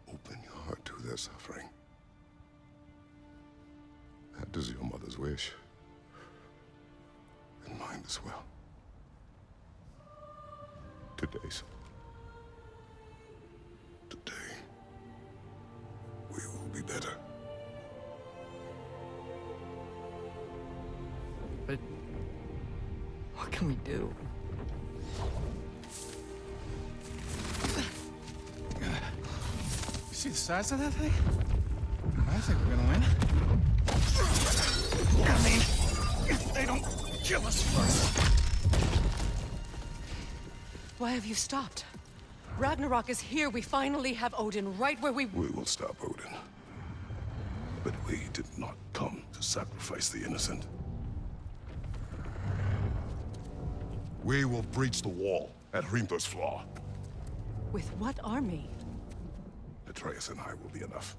Speaker 4: Open your heart to their suffering. That is your mother's wish. And mine as well. Today, son. Today, we will be better.
Speaker 3: But what can we do?
Speaker 14: You see the size of that thing? I think we're gonna win. I mean, if they don't kill us first.
Speaker 5: Why have you stopped? Ragnarok is here. We finally have Odin right where we...
Speaker 4: We will stop Odin. But we did not come to sacrifice the innocent. We will breach the wall at Hrimthor's Flaw.
Speaker 5: With what army?
Speaker 4: Atreus and I will be enough.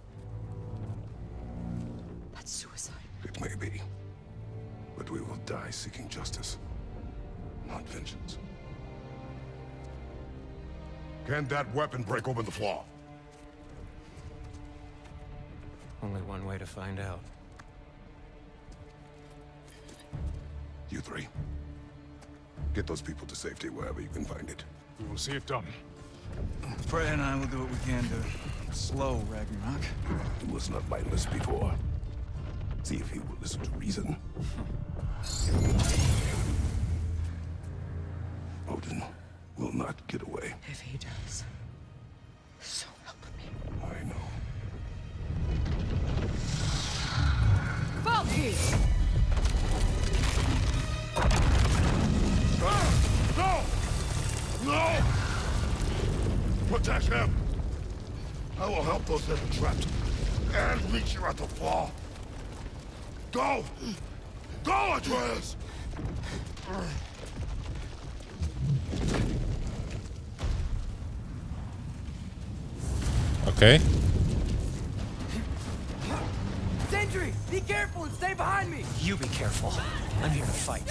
Speaker 5: That's suicide.
Speaker 4: It may be. But we will die seeking justice, not vengeance. Can that weapon break open the flaw?
Speaker 9: Only one way to find out.
Speaker 4: You three. Get those people to safety wherever you can find it.
Speaker 14: We will see it done. Freya and I will do what we can to slow Ragnarok.
Speaker 4: He was not mindless before. See if he will listen to reason. Odin will not get away.
Speaker 5: If he does, so help me.
Speaker 4: I know.
Speaker 5: Valky!
Speaker 4: No! No! Protect him! I will help those that are trapped. And meet you at the fall. Go! Go, Atreus!
Speaker 1: Okay.
Speaker 3: Sentry, be careful and stay behind me!
Speaker 9: You be careful. I'm here to fight.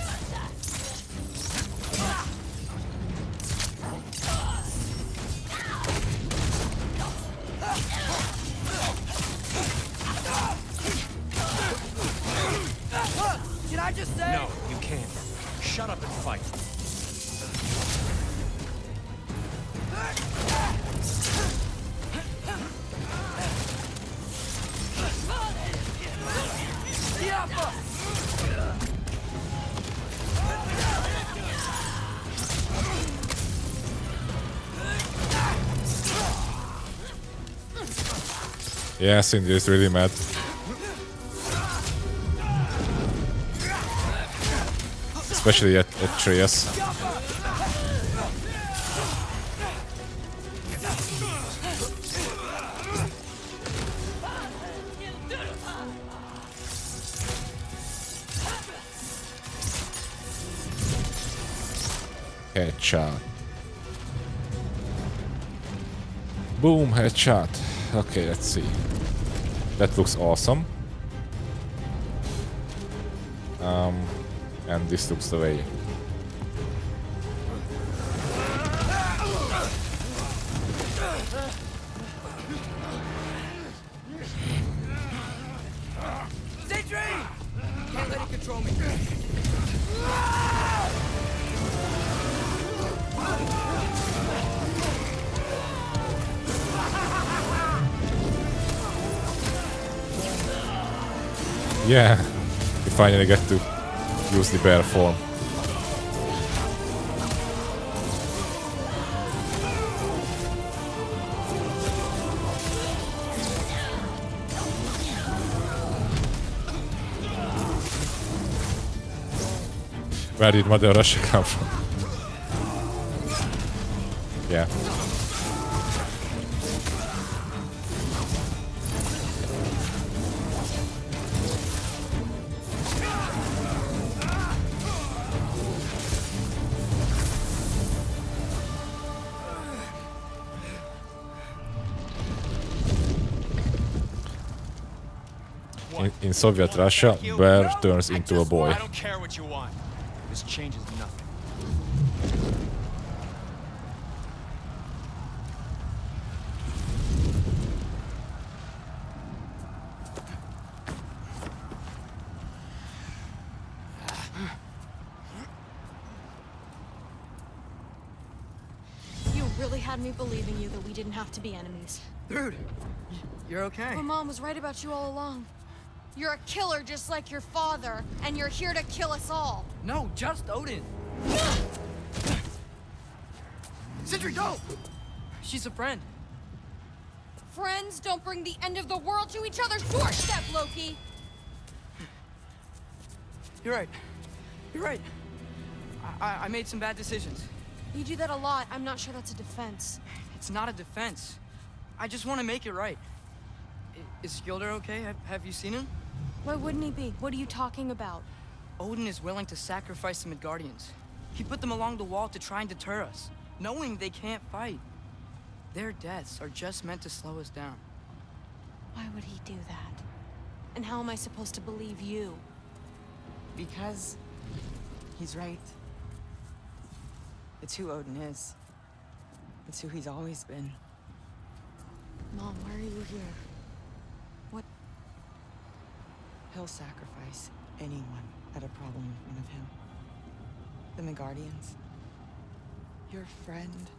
Speaker 3: Can I just say?
Speaker 9: No, you can't. Shut up and fight.
Speaker 1: Yeah, Cindy is really mad. Especially at Atreus. Headshot. Boom, headshot. Okay, let's see. That looks awesome. And this looks the way.
Speaker 3: Can't let it control me.
Speaker 1: Yeah, we finally get to use the bear form. Where did Mother Russia come from? Yeah. In Soviet Russia, bear turns into a boy.
Speaker 7: I don't care what you want. This changes nothing.
Speaker 15: You really had me believing you that we didn't have to be enemies.
Speaker 3: Dude, you're okay.
Speaker 15: But Mom was right about you all along. You're a killer just like your father, and you're here to kill us all.
Speaker 3: No, just Odin. Sentry, go! She's a friend.
Speaker 15: Friends don't bring the end of the world to each other's doorstep, Loki!
Speaker 3: You're right. You're right. I made some bad decisions.
Speaker 15: You do that a lot. I'm not sure that's a defense.
Speaker 3: It's not a defense. I just want to make it right. Is Skilder okay? Have you seen him?
Speaker 15: Why wouldn't he be? What are you talking about?
Speaker 3: Odin is willing to sacrifice the Midgardians. He put them along the wall to try and deter us, knowing they can't fight. Their deaths are just meant to slow us down.
Speaker 15: Why would he do that? And how am I supposed to believe you?
Speaker 6: Because he's right. It's who Odin is. It's who he's always been.
Speaker 15: Mom, why are you here? What?
Speaker 6: He'll sacrifice anyone at a problem in front of him. The Midgardians. Your friend.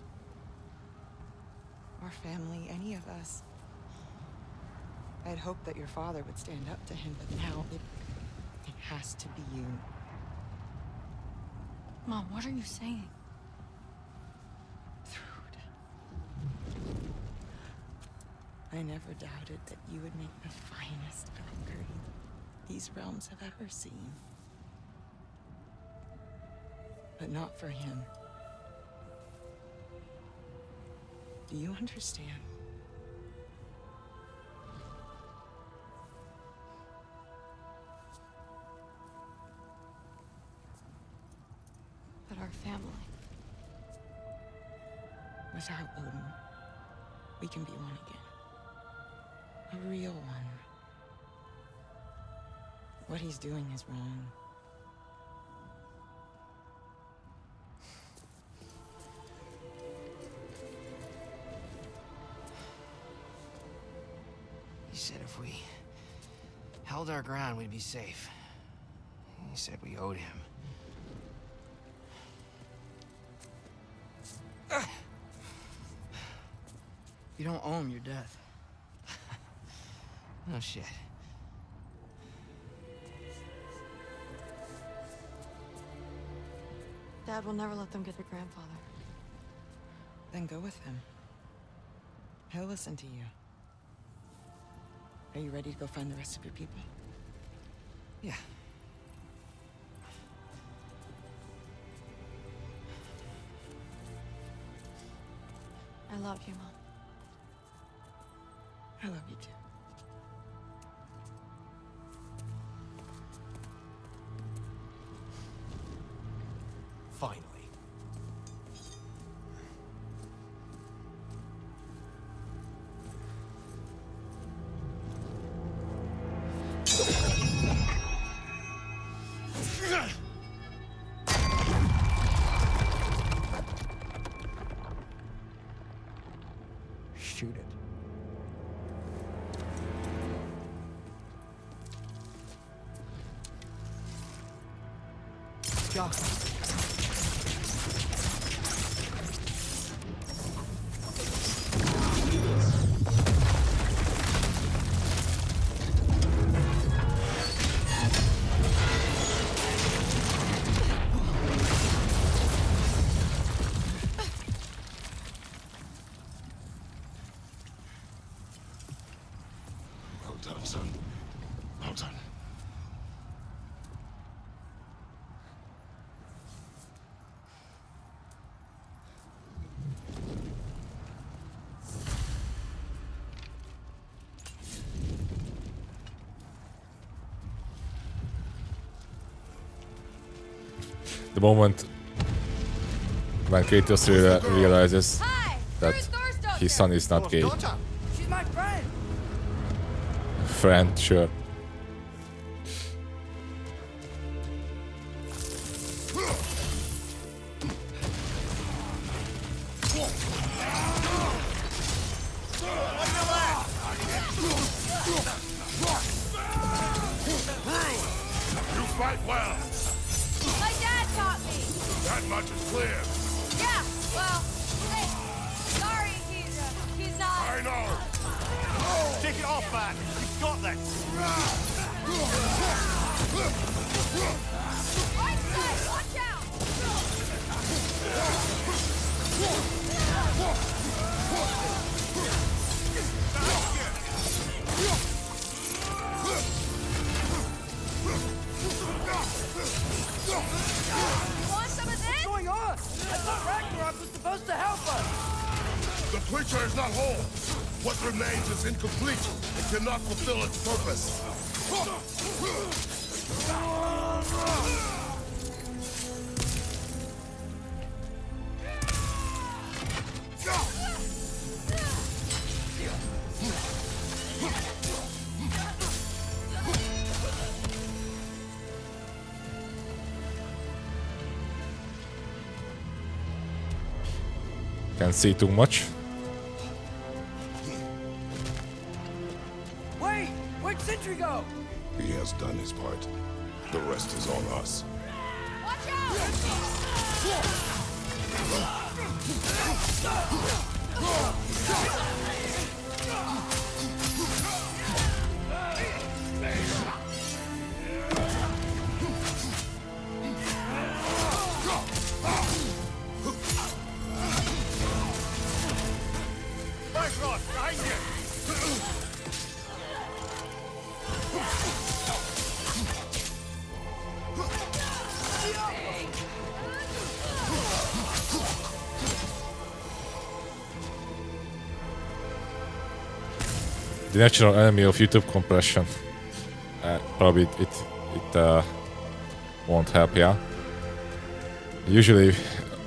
Speaker 6: Our family, any of us. I'd hoped that your father would stand up to him, but now it has to be you.
Speaker 15: Mom, what are you saying?
Speaker 6: I never doubted that you would make the finest Valkyrie these realms have ever seen. But not for him. Do you understand?
Speaker 15: But our family.
Speaker 6: Without Odin, we can be one again. A real one. What he's doing is wrong.
Speaker 7: He said if we held our ground, we'd be safe. He said we owed him.
Speaker 3: You don't owe him your death.
Speaker 7: No shit.
Speaker 15: Dad will never let them get their grandfather.
Speaker 6: Then go with him. He'll listen to you. Are you ready to go find the rest of your people?
Speaker 7: Yeah.
Speaker 15: I love you, Mom.
Speaker 6: I love you too.
Speaker 7: Finally.
Speaker 9: shoot it.
Speaker 3: Josh.
Speaker 4: Well done, son. Well done.
Speaker 1: The moment when Kratos realizes that his son is not gay.
Speaker 3: She's my friend.
Speaker 1: Friend, sure.
Speaker 4: You fight well.
Speaker 15: My dad taught me.
Speaker 4: That much is clear.
Speaker 15: Yeah, well, hey, sorry, he's not.
Speaker 4: I know.
Speaker 2: Take it off, man. You've got this.
Speaker 15: Right side, watch out. You want some of this?
Speaker 3: What's going on? I thought Ragnarok was supposed to help us.
Speaker 4: The creature is not whole. What remains is incomplete. It cannot fulfill its purpose.
Speaker 1: Can't see too much.
Speaker 3: Wait, where'd Sentry go?
Speaker 4: He has done his part. The rest is on us.
Speaker 15: Watch
Speaker 2: Bifrost, behind you.
Speaker 1: The natural enemy of YouTube compression. Probably it won't help, yeah. Usually,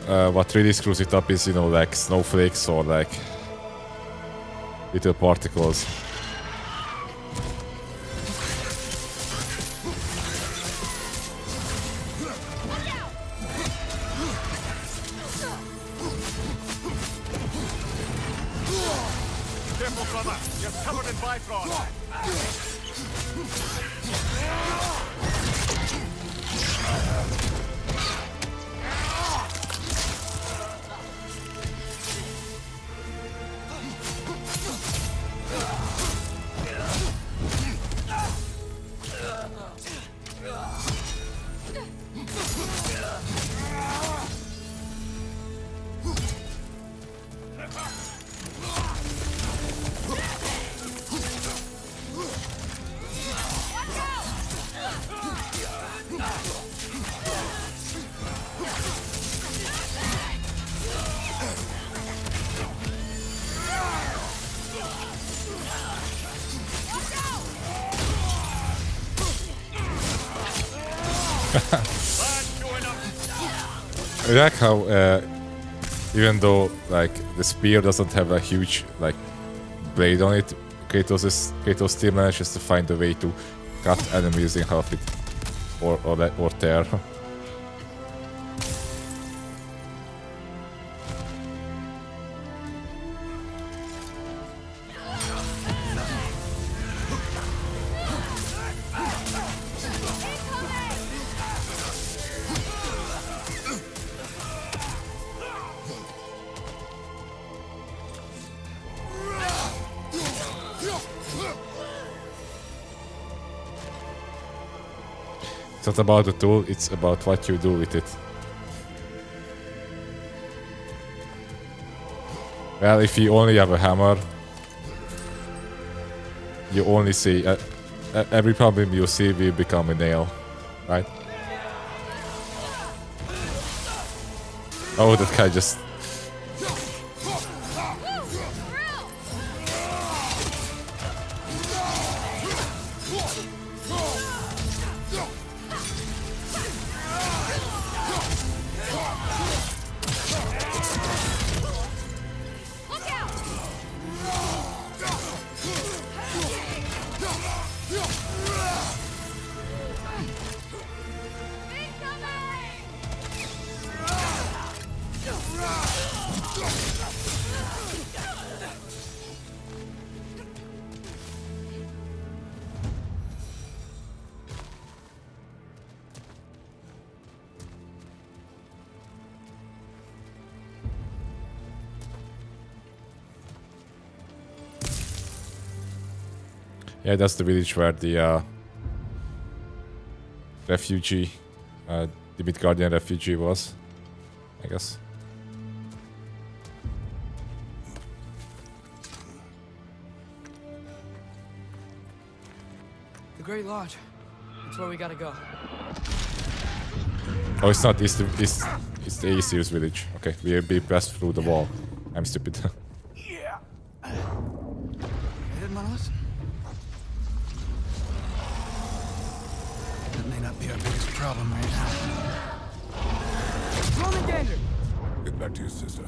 Speaker 1: what really screws it up is, you know, like snowflakes or like little particles.
Speaker 2: Careful, brother. You're covered in Bifrost.
Speaker 1: I like how even though like the spear doesn't have a huge like blade on it, Kratos still manages to find a way to cut enemies in half it or tear. It's not about the tool, it's about what you do with it. Well, if you only have a hammer, you only see... every problem you see will become a nail, right? Oh, that guy just... Yeah, that's the village where the refugee, the Midgardian refugee was, I guess.
Speaker 3: The Great Lodge. It's where we gotta go.
Speaker 1: Oh, it's not. It's the Aesir's village. Okay, we'll be pressed through the wall. I'm stupid.
Speaker 14: Yeah. You didn't want to listen? That may not be our biggest problem right now.
Speaker 3: Roman
Speaker 4: Get back to your sister.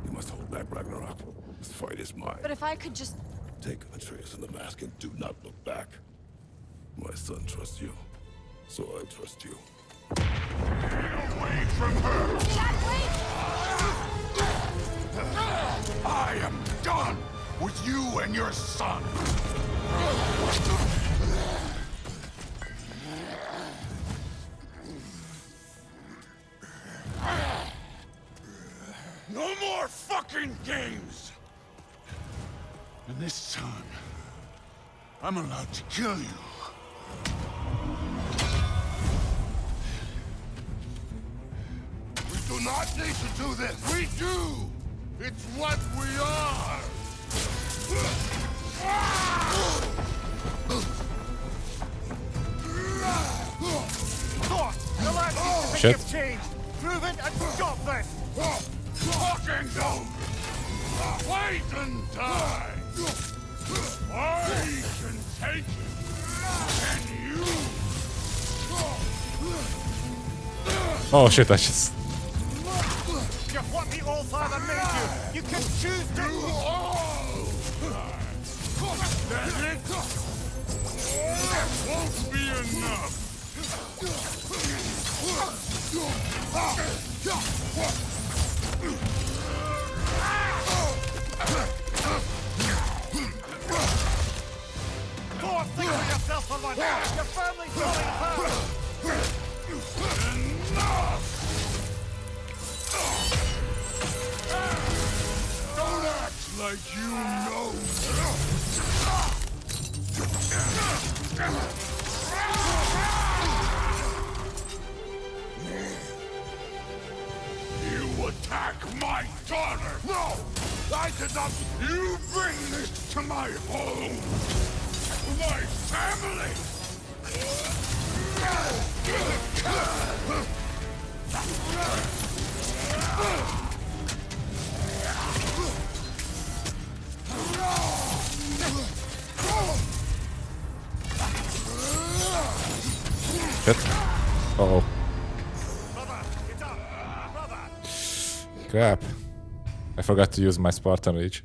Speaker 4: You must hold back Ragnarok. This fight is mine.
Speaker 15: But if I could just...
Speaker 4: Take Atreus and the mask and do not look back. My son trusts you, so I trust you.
Speaker 8: Away from her! I am done with you and your son! No more fucking games! And this time, I'm allowed to kill you. We do not need to do this. We do. It's what we are.
Speaker 2: The last piece of
Speaker 1: Shit.
Speaker 2: have changed. Prove it and stop this.
Speaker 8: Fucking don't. Wait and die. I can take it. Can you?
Speaker 2: Oh shit, I just... You're what the All-Father made you! You can choose to...
Speaker 8: That's it? That won't be enough!
Speaker 2: Thor, think for yourself for once! Your family's falling apart!
Speaker 8: Enough! Don't act like you know! You attack my daughter! No! I did not! You bring this to my home! My family!
Speaker 1: Shit. Uh-oh. Crap. I forgot to use my Spartan Reach.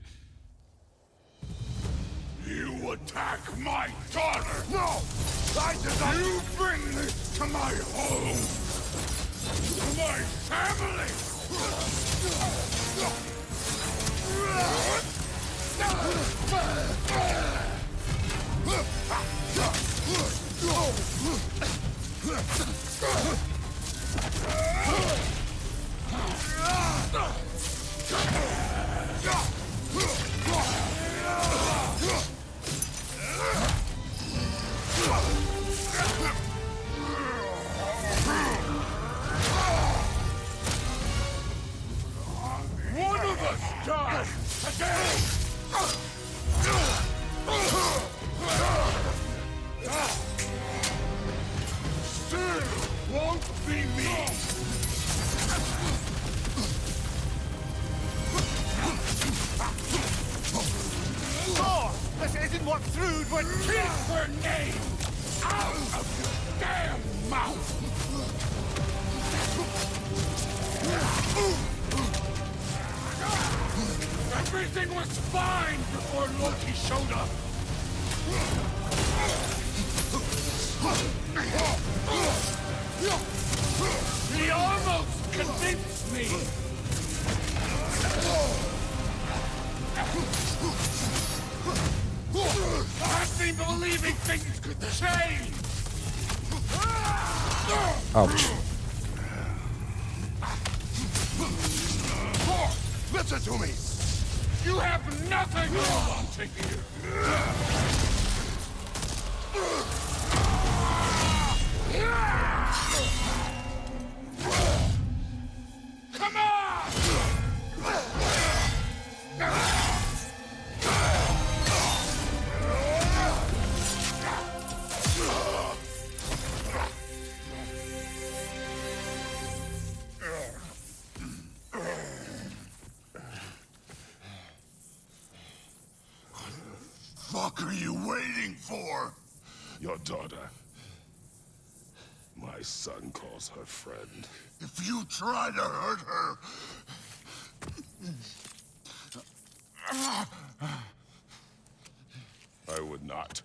Speaker 8: You attack my daughter! No! I did not! You bring this to my home! To my family! Still won't be me!
Speaker 2: Thor! This isn't what Thrud would
Speaker 8: Keep her name out of your damn mouth! Everything was fine before Loki showed up! He almost convinced me! I've been believing things could change!
Speaker 1: Ouch.
Speaker 8: Thor, listen to me! You have nothing I want to hear! Come on!
Speaker 4: What the fuck are you waiting for? Your daughter. My son calls her friend. If you try to hurt her... I would not.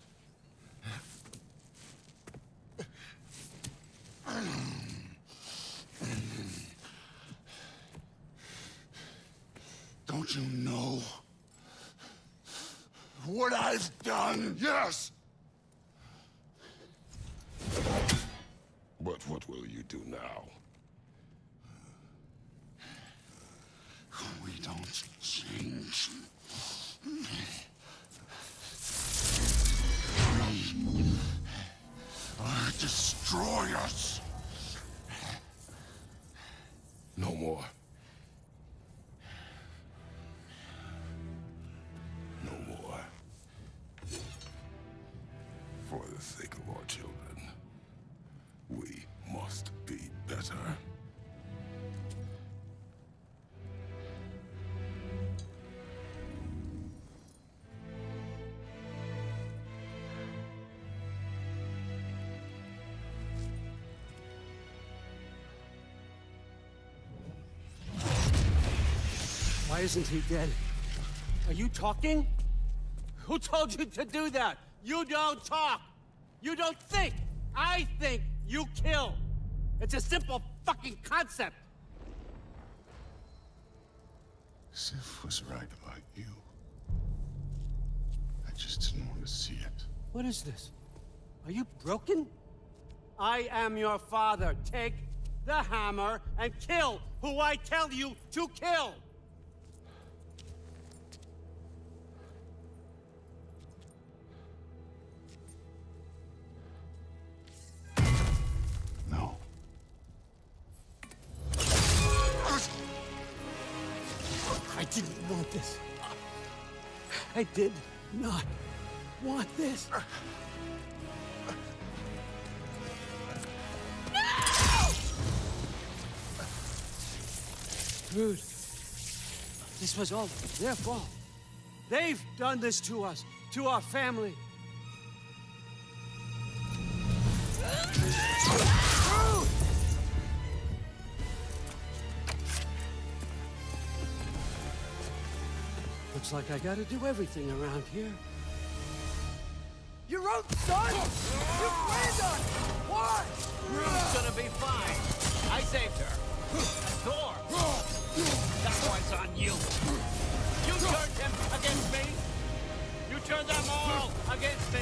Speaker 4: Don't you know what I've done? Yes! But what will you do now? We don't change. We are destroyers. No more. No more. For the sake of our children, we must be better.
Speaker 16: Why isn't he dead? Are you talking? Who told you to do that? You don't talk! You don't think! I think, you kill! It's a simple fucking concept!
Speaker 4: Sif was right about you. I just didn't want to see it.
Speaker 16: What is this? Are you broken? I am your father. Take the hammer and kill who I tell you to kill!
Speaker 4: No.
Speaker 16: I didn't want this. I did not want this. Dude, this was all their fault. They've done this to us, to our family. Looks like I gotta do everything around here.
Speaker 17: Your own son? You planned on it! Why?
Speaker 18: Rune's gonna be fine. I saved her. And Thor. That one's on you. You turned him against me. You turned them all against me.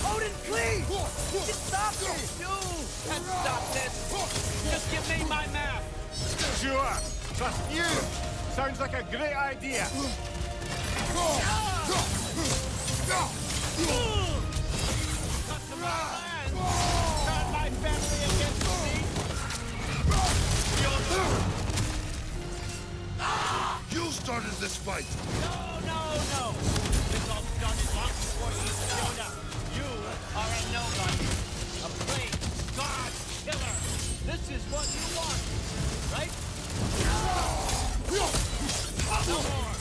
Speaker 17: Odin, please! You can stop this!
Speaker 18: You can stop this! Just give me my map!
Speaker 2: Sure. Trust you. Sounds like a great idea.
Speaker 18: Turn my family against me.
Speaker 4: You started this fight!
Speaker 18: No. This all started long before you showed up. You are a nobody. A plague god killer. This is what you want, right? No more.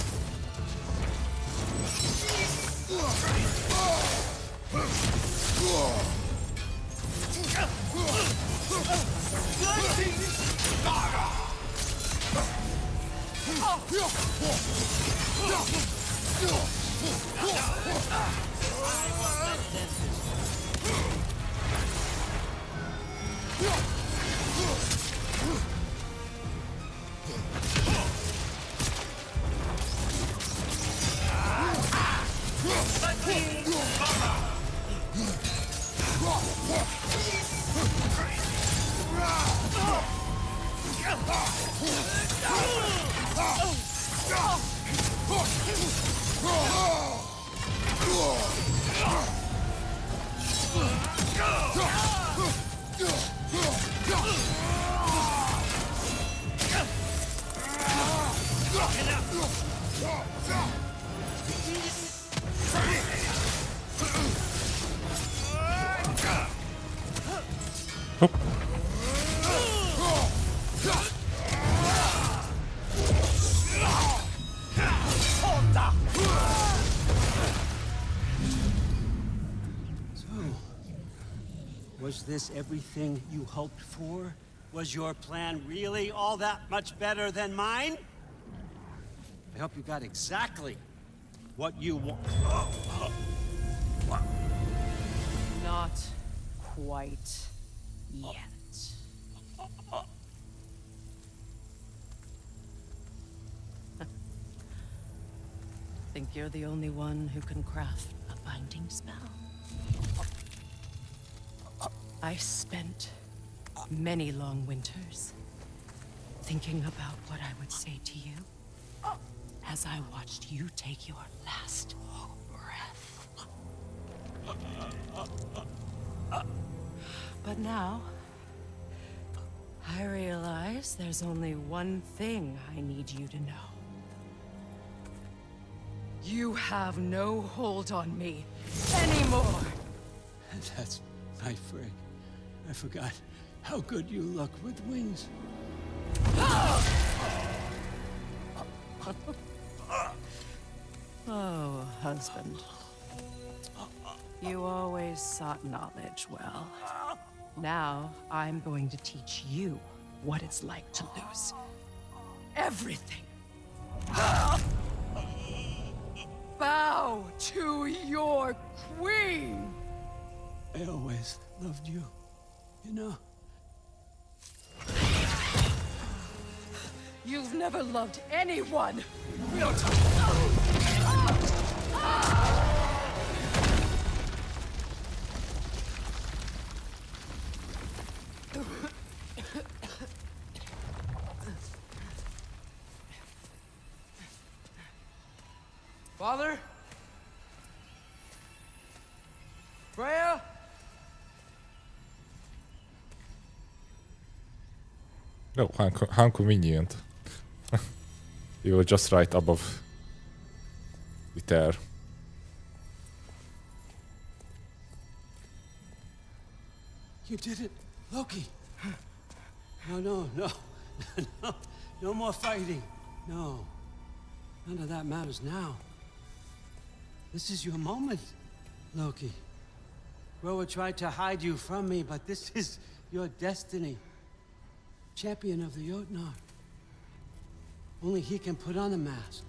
Speaker 16: Was this everything you hoped for? Was your plan really all that much better than mine? I hope you got exactly what you want.
Speaker 5: Not quite yet. Think you're the only one who can craft a binding spell? I spent many long winters thinking about what I would say to you as I watched you take your last breath. But now, I realize there's only one thing I need you to know. You have no hold on me anymore.
Speaker 16: That's my frig. I forgot how good you look with wings.
Speaker 5: Oh, husband. You always sought knowledge well. Now, I'm going to teach you what it's like to lose everything. Bow to your queen!
Speaker 16: I always loved you, you know?
Speaker 5: You've never loved anyone!
Speaker 16: No time!
Speaker 3: Father? Freya?
Speaker 1: Oh, how convenient. You were just right above the tear.
Speaker 16: You did it, Loki. No. No more fighting. No. None of that matters now. This is your moment, Loki. Groa tried to hide you from me, but this is your destiny. Champion of the Jotnar. Only he can put on the mask.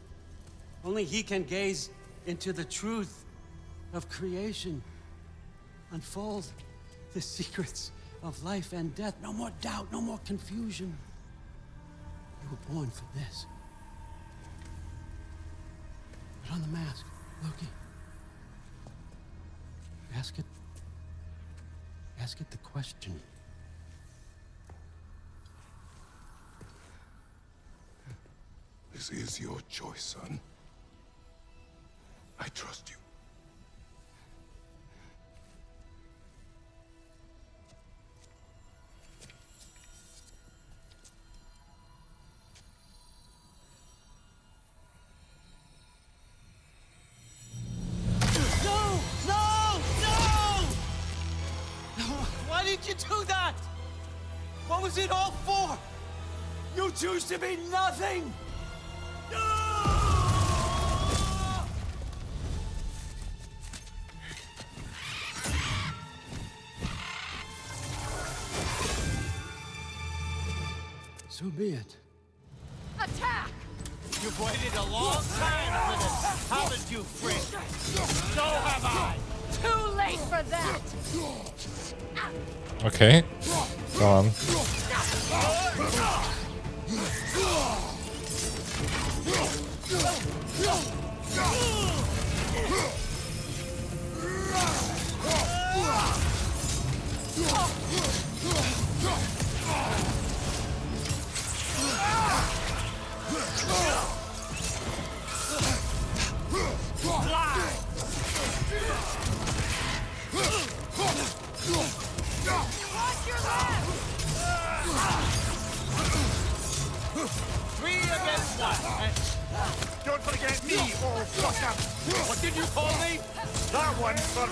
Speaker 16: Only he can gaze into the truth of creation. Unfold the secrets of life and death. No more doubt, no more confusion. You were born for this. Put on the mask, Loki. Ask it the question.
Speaker 4: This is your choice, son. I trust you.
Speaker 16: No! No! No! Why did you do that? What was it all for? You choose to be nothing! So be it.
Speaker 12: Attack!
Speaker 18: You've waited a long time for this, haven't you, Frick? So have I!
Speaker 12: Too late for that!
Speaker 1: Okay. Go on.
Speaker 18: Three against one. And don't forget me, old fucker. What did you call me? That one's for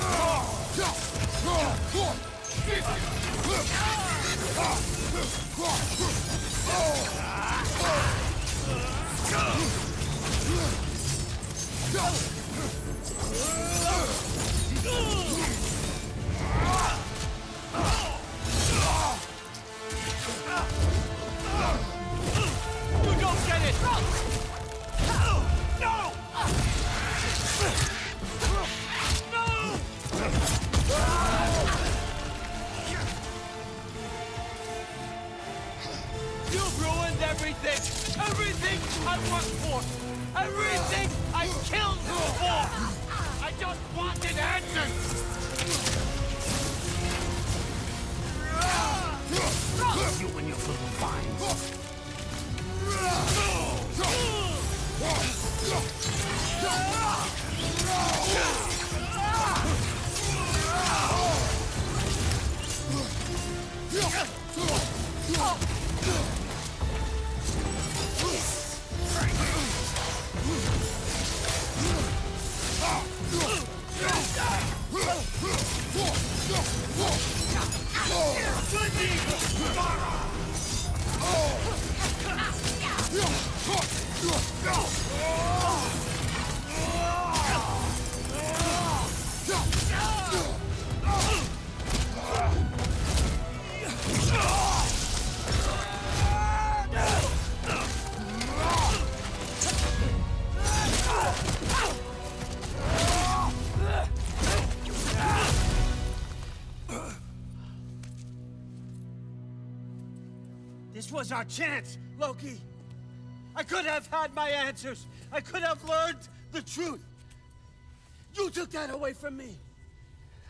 Speaker 18: You don't get it! No! No! You've ruined everything! Everything I worked for! Everything I killed for! I just wanted answers! You and your little vines!
Speaker 16: This was our chance, Loki. I could have had my answers. I could have learned the truth. You took that away from me.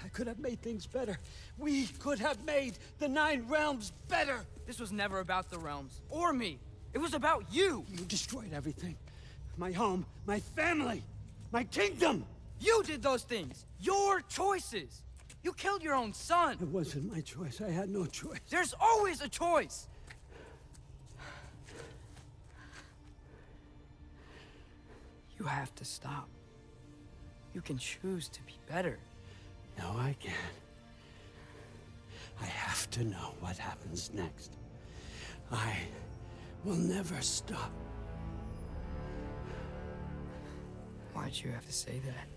Speaker 16: I could have made things better. We could have made the Nine Realms better.
Speaker 3: This was never about the realms, or me. It was about you!
Speaker 16: You destroyed everything. My home, my family, my kingdom!
Speaker 3: You did those things! Your choices! You killed your own son!
Speaker 16: It wasn't my choice. I had no choice.
Speaker 3: There's always a choice! You have to stop. You can choose to be better.
Speaker 16: No, I can't. I have to know what happens next. I will never stop.
Speaker 3: Why'd you have to say that?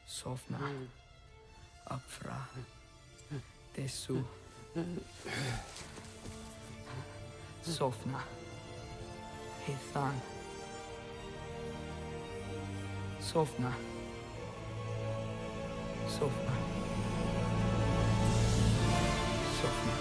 Speaker 3: Sofna. Apfra. Desu. Sofna. Hithan. Sofna. Sofna. Sofna.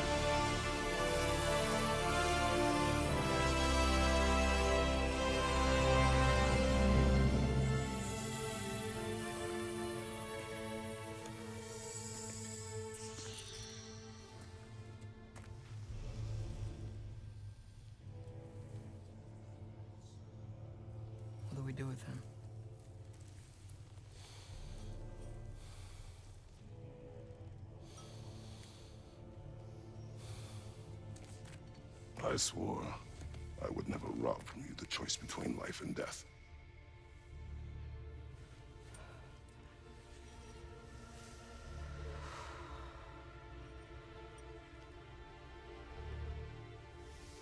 Speaker 3: we do with him?
Speaker 4: I swore I would never rob from you the choice between life and death.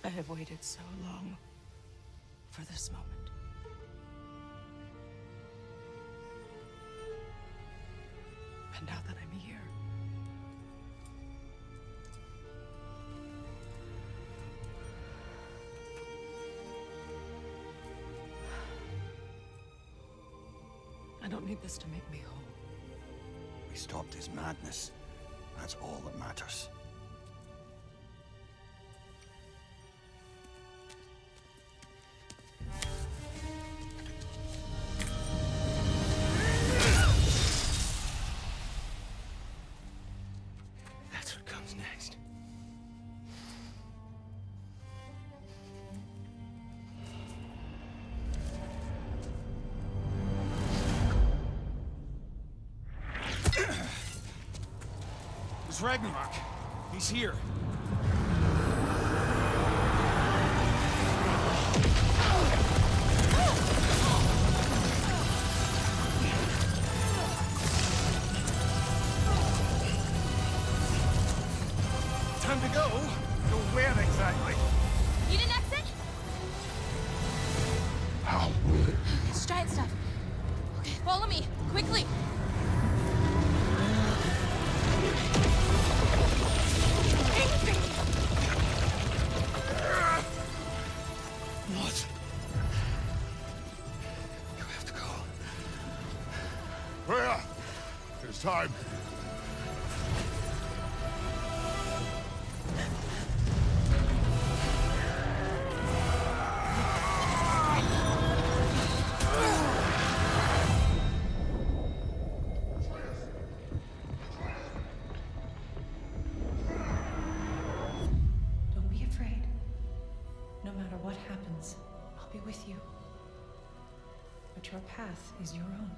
Speaker 11: I have waited so long for this moment. And now that I'm here, I don't need this to make me whole.
Speaker 2: We stopped his madness. That's all that matters.
Speaker 7: That's what comes next.
Speaker 14: It's Ragnarok. He's here. Time to go. Go where exactly?
Speaker 15: Need an exit?
Speaker 4: How?
Speaker 15: It's giant stuff. Okay, follow me, quickly.
Speaker 4: What? You have to go. Freya! It's time.
Speaker 11: don't be afraid. No matter what happens, I'll be with you. But your path is your own.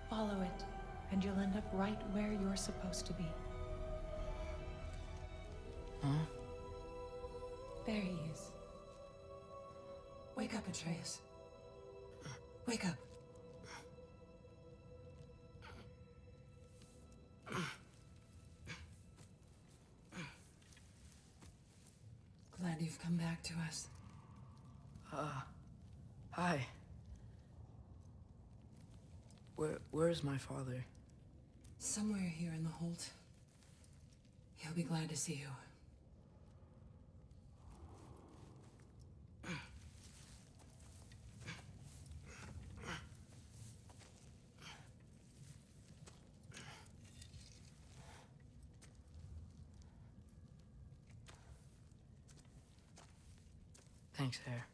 Speaker 11: Follow it, and you'll end up right where you're supposed to be.
Speaker 3: Huh?
Speaker 11: There he is. Wake up, Atreus. Wake up. Glad you've come back to us.
Speaker 3: Hi. Where's my father?
Speaker 11: Somewhere here in the hold. He'll be glad to see you.
Speaker 3: Thanks, Hare.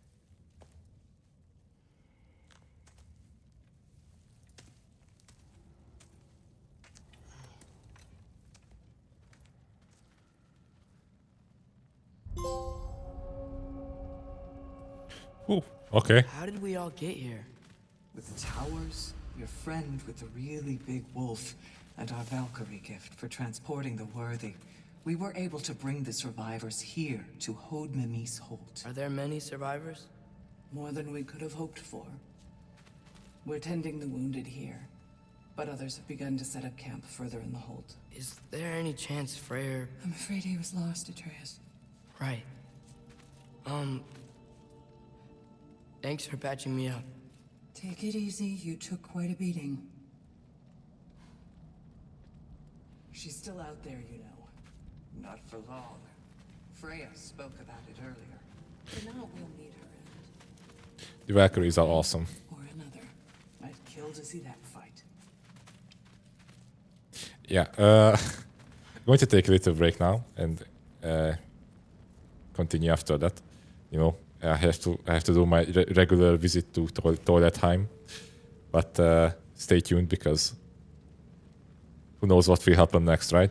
Speaker 1: Ooh, okay.
Speaker 3: How did we all get here?
Speaker 6: With the towers, your friend with the really big wolf, and our Valkyrie gift for transporting the worthy, we were able to bring the survivors here to Hod Mimi's Holt.
Speaker 3: Are there many survivors?
Speaker 6: More than we could have hoped for. We're tending the wounded here, but others have begun to set up camp further in the Holt.
Speaker 3: Is there any chance Freyr...
Speaker 11: I'm afraid he was lost, Atreus.
Speaker 3: Right. Thanks for patching me up.
Speaker 11: Take it easy, you took quite a beating.
Speaker 6: She's still out there, you know. Not for long. Freya spoke about it earlier.
Speaker 11: For now, we'll need her end.
Speaker 1: The Valkyries are awesome.
Speaker 11: Or another.
Speaker 6: I'd kill to see that fight.
Speaker 1: Yeah, going to take a little break now and continue after that. You know, I have to do my regular visit to toilet time, but stay tuned because who knows what will happen next, right?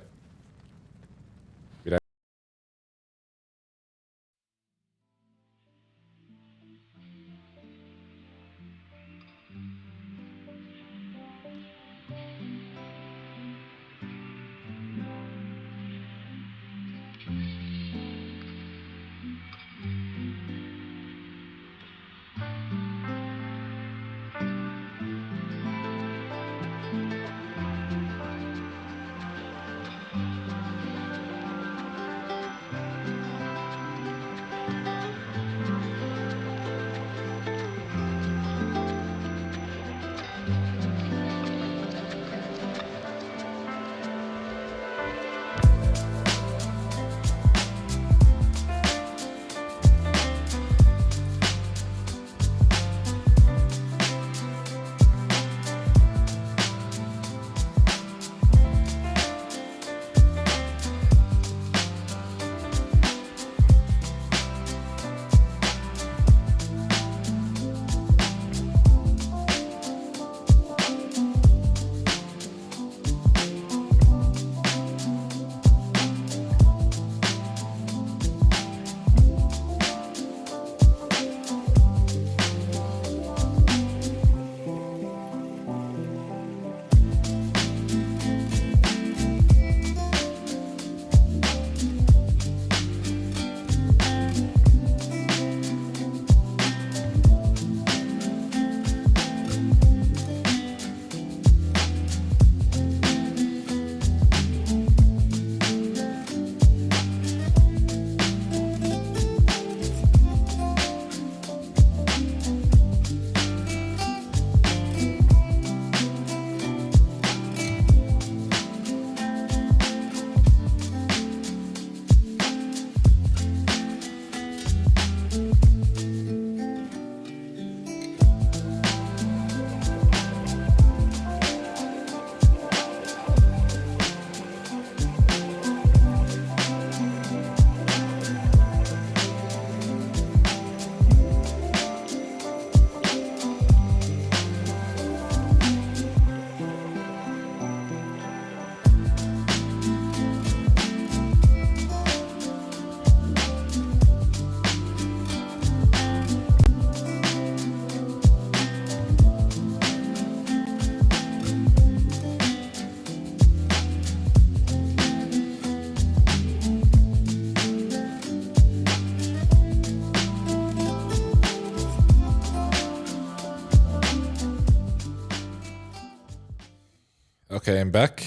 Speaker 1: Okay, I'm back.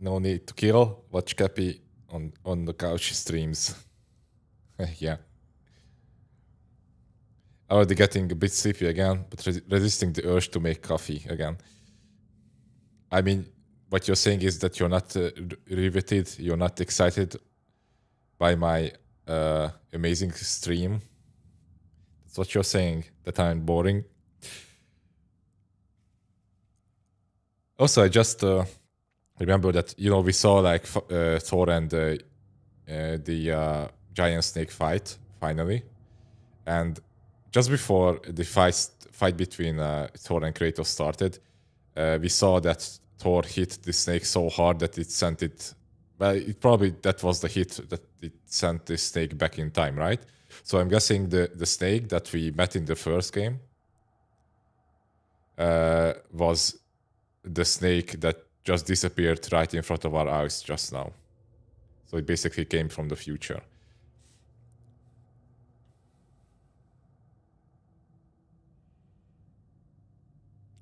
Speaker 1: No need to kill. Watch Cappy on the couch streams. Yeah. Already getting a bit sleepy again, but resisting the urge to make coffee again. I mean, what you're saying is that you're not riveted, you're not excited by my amazing stream. That's what you're saying, that I'm boring. Also, I just remember that, you know, we saw like Thor and the giant snake fight, finally. And just before the fight between Thor and Kratos started, we saw that Thor hit the snake so hard that it sent it. Well, it probably that was the hit that it sent the snake back in time, right? So I'm guessing the snake that we met in the first game was the snake that just disappeared right in front of our eyes just now. So it basically came from the future.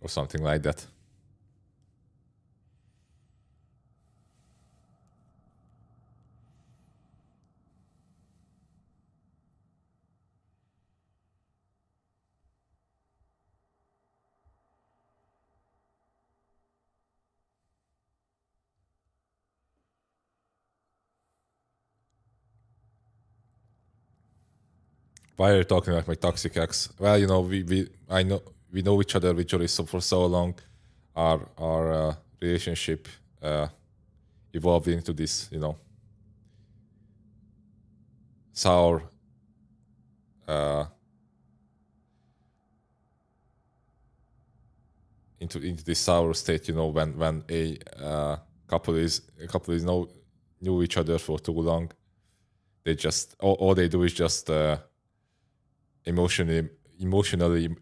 Speaker 1: Or something like that. Why are you talking like my toxic ex? Well, you know, we know each other literally so for so long. Our relationship evolved into this, you know, sour into this sour state, you know, when a couple is knew each other for too long. They just all they do is just emotionally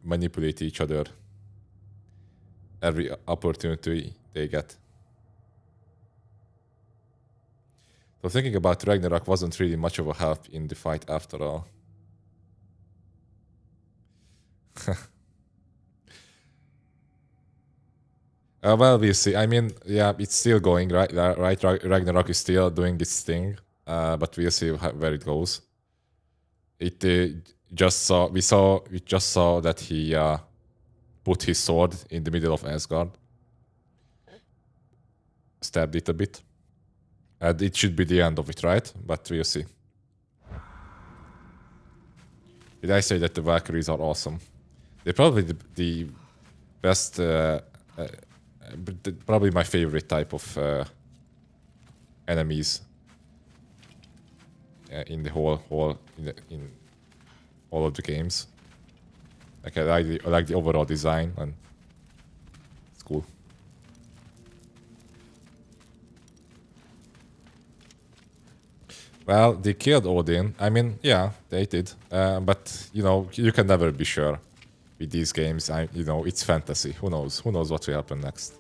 Speaker 1: manipulate each other every opportunity they get. So thinking about Ragnarok wasn't really much of a help in the fight after all. Well, we'll see. I mean, yeah, it's still going, right? Right, Ragnarok is still doing its thing, but we'll see where it goes. It we just saw that he put his sword in the middle of Asgard, stabbed it a bit, and it should be the end of it, right? But we'll see. Did I say that the Valkyries are awesome? They're probably the best. Probably my favorite type of enemies in the whole in all of the games. Like I like the overall design, and it's cool. Well, they killed Odin. I mean, yeah, they did. But you know, you can never be sure with these games. You know, it's fantasy. Who knows? Who knows what will happen next?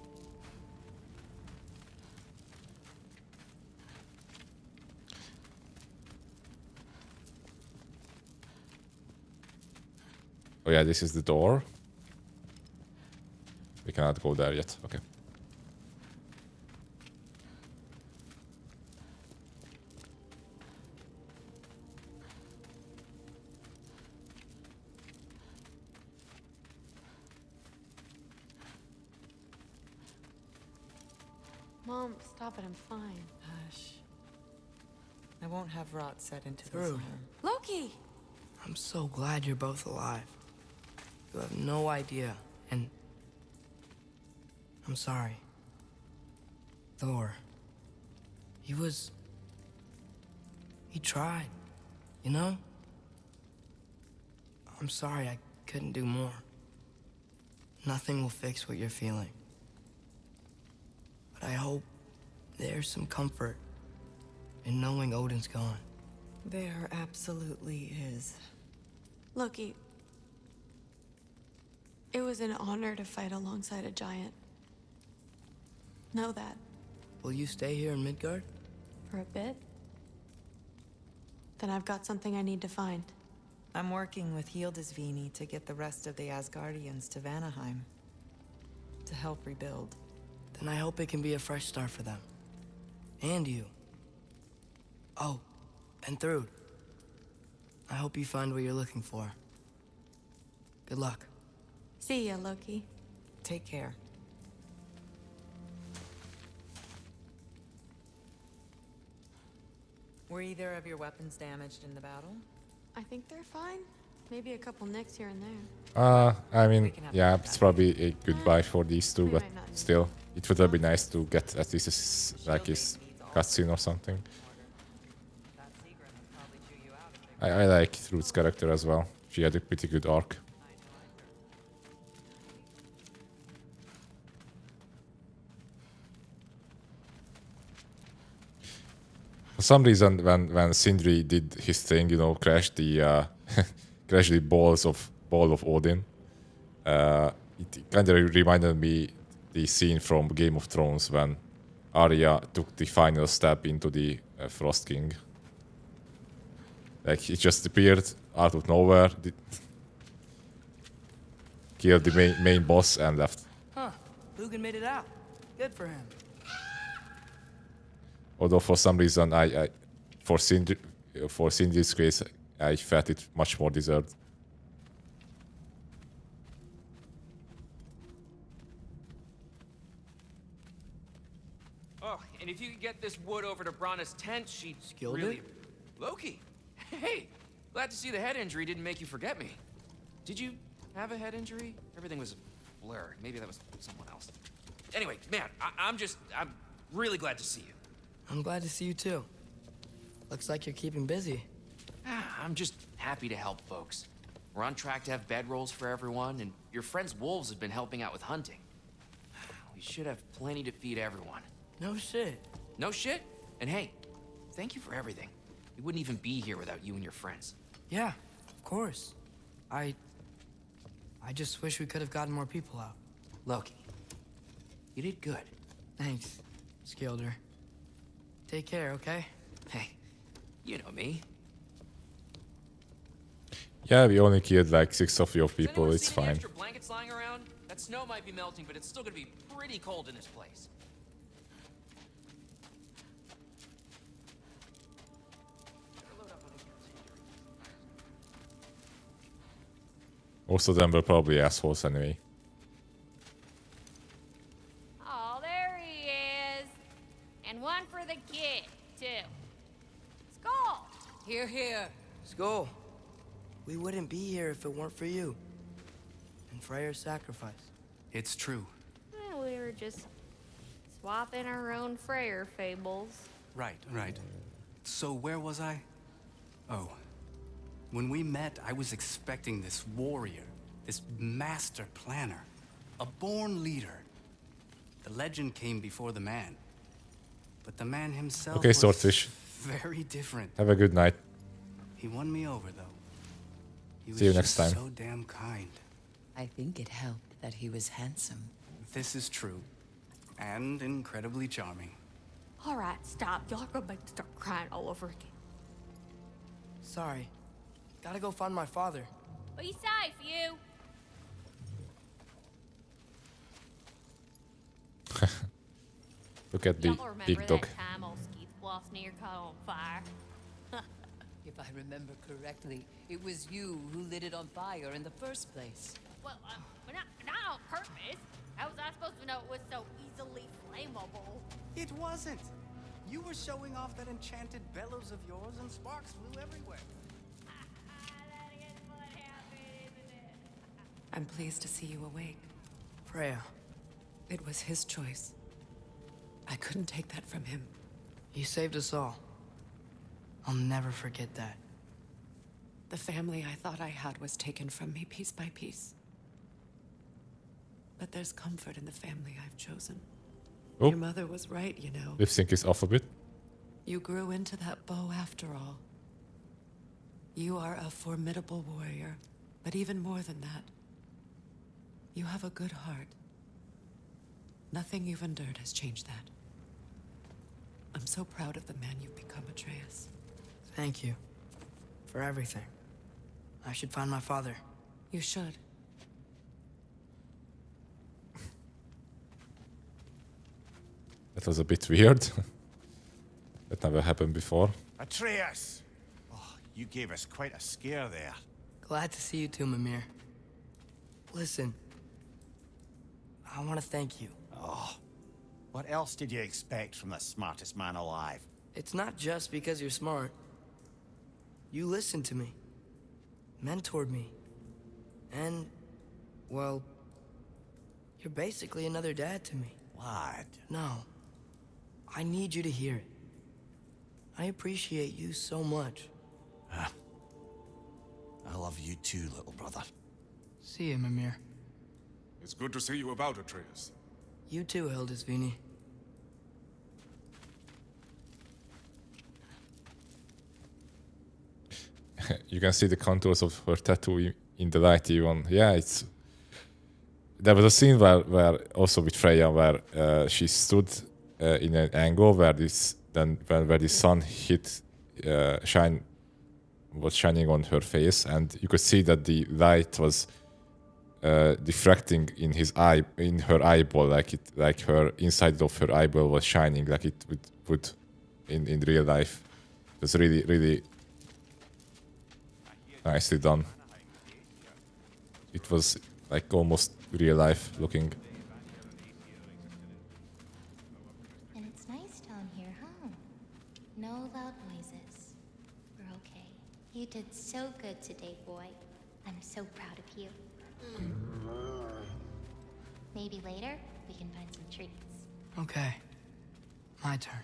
Speaker 1: Oh yeah, this is the door. We cannot go there yet. Okay.
Speaker 11: Mom, stop it. I'm fine.
Speaker 6: Hush. I won't have rot set into this
Speaker 3: Through.
Speaker 6: home.
Speaker 11: Loki!
Speaker 3: I'm so glad you're both alive. You have no idea, and I'm sorry. Thor. He tried, you know? I'm sorry I couldn't do more. Nothing will fix what you're feeling. But I hope there's some comfort in knowing Odin's gone.
Speaker 6: There absolutely is.
Speaker 15: Loki, it was an honor to fight alongside a giant. Know that.
Speaker 3: Will you stay here in Midgard?
Speaker 15: For a bit? Then I've got something I need to find.
Speaker 6: I'm working with Hildisvini to get the rest of the Asgardians to Vanaheim.
Speaker 11: to help rebuild.
Speaker 3: Then I hope it can be a fresh start for them. And you. Oh, and Thrud. I hope you find what you're looking for. Good luck.
Speaker 11: See ya, Loki. Take care. Were either of your weapons damaged in the battle?
Speaker 15: I think they're fine. Maybe a couple nicks here and there.
Speaker 1: I mean, yeah, it's probably a goodbye for these two, but still, it would have been nice to get at least like his cutscene or something. I like Thrud's character as well. She had a pretty good arc. For some reason, when Sindri did his thing, you know, crash the ball of Odin, it kind of reminded me the scene from Game of Thrones when Arya took the final step into the Frost King. Like, he just appeared out of nowhere, killed the main boss and left.
Speaker 3: Huh. Lugan made it out. Good for him.
Speaker 1: Although for some reason, for Sindri's case, I felt it much more deserved.
Speaker 7: Oh, and if you could get this wood over to Brana's tent, she'd
Speaker 3: Skilled
Speaker 7: really...
Speaker 3: it?
Speaker 7: Loki! Hey! Glad to see the head injury didn't make you forget me. Did you have a head injury? Everything was a blur. Maybe that was someone else. Anyway, man, I'm really glad to see you.
Speaker 3: I'm glad to see you too. Looks like you're keeping busy.
Speaker 7: I'm just happy to help folks. We're on track to have bedrolls for everyone, and your friend's wolves have been helping out with hunting. We should have plenty to feed everyone.
Speaker 3: No shit.
Speaker 7: No shit? And hey, thank you for everything. We wouldn't even be here without you and your friends.
Speaker 3: Yeah, of course. I just wish we could have gotten more people out.
Speaker 7: Loki, you did good.
Speaker 3: Thanks, Skilder. Take care, okay?
Speaker 7: Hey, you know me.
Speaker 1: Yeah, we only killed like 6 of your people, it's fine.
Speaker 7: Extra blankets lying around? That snow might be melting, but it's still gonna be pretty cold in this place.
Speaker 1: Most of them were probably assholes anyway.
Speaker 12: Oh, there he is. And one for the kid, too. Skull!
Speaker 11: Here, here.
Speaker 3: Skull. We wouldn't be here if it weren't for you. And Freyr's sacrifice.
Speaker 9: It's true.
Speaker 12: Well, we were just swapping our own Freyr fables.
Speaker 9: Right. So where was I? Oh. When we met, I was expecting this warrior, this master planner, a born leader. The legend came before the man. But the man himself
Speaker 1: Okay,
Speaker 9: was
Speaker 1: Swordfish.
Speaker 9: very different.
Speaker 1: Have a good night.
Speaker 9: He won me over, though. He was
Speaker 1: See you next
Speaker 9: just
Speaker 1: time.
Speaker 9: so damn kind.
Speaker 11: I think it helped that he was handsome.
Speaker 9: This is true. And incredibly charming.
Speaker 12: All right, stop. Y'all are gonna make me start crying all over again.
Speaker 3: Sorry. Gotta go find my father.
Speaker 12: Be safe, you.
Speaker 1: Look at the
Speaker 12: Y'all remember
Speaker 1: big dog.
Speaker 12: that time old Skeeth Bluff near caught on fire?
Speaker 11: If I remember correctly, it was you who lit it on fire in the first place.
Speaker 12: Well, not on purpose. How was I supposed to know it was so easily flammable?
Speaker 9: It wasn't. You were showing off that enchanted bellows of yours and sparks flew everywhere.
Speaker 11: I'm pleased to see you awake.
Speaker 3: Freya.
Speaker 11: It was his choice. I couldn't take that from him.
Speaker 3: He saved us all. I'll never forget that.
Speaker 11: The family I thought I had was taken from me piece by piece. But there's comfort in the family I've chosen.
Speaker 1: Oh.
Speaker 11: Your mother was right, you know.
Speaker 1: Lip sync is off a bit.
Speaker 11: You grew into that bow after all. You are a formidable warrior, but even more than that, you have a good heart. Nothing you've endured has changed that. I'm so proud of the man you've become, Atreus.
Speaker 3: Thank you. For everything. I should find my father.
Speaker 11: You should.
Speaker 1: That was a bit weird. That never happened before.
Speaker 2: Atreus! Oh, you gave us quite a scare there.
Speaker 3: Glad to see you too, Mimir. Listen, I want to thank you.
Speaker 2: Oh, what else did you expect from the smartest man alive?
Speaker 3: It's not just because you're smart. You listened to me, mentored me, and, well, you're basically another dad to me.
Speaker 2: What?
Speaker 3: No, I need you to hear it. I appreciate you so much.
Speaker 2: I love you too, little brother.
Speaker 3: See you, Mimir.
Speaker 19: It's good to see you about, Atreus.
Speaker 3: You too, Hildisvini.
Speaker 1: You can see the contours of her tattoo in the light even. Yeah, it's... There was a scene where also with Freya, where she stood in an angle where where the sun hit, was shining on her face, and you could see that the light was diffracting in her eyeball, like her inside of her eyeball was shining, like it would in real life. It was really nicely done. It was like almost real life looking.
Speaker 20: And it's nice down here, huh? No loud noises. We're okay. You did so good today, boy. I'm so proud of you. Maybe later, we can find some treats.
Speaker 3: Okay, my turn.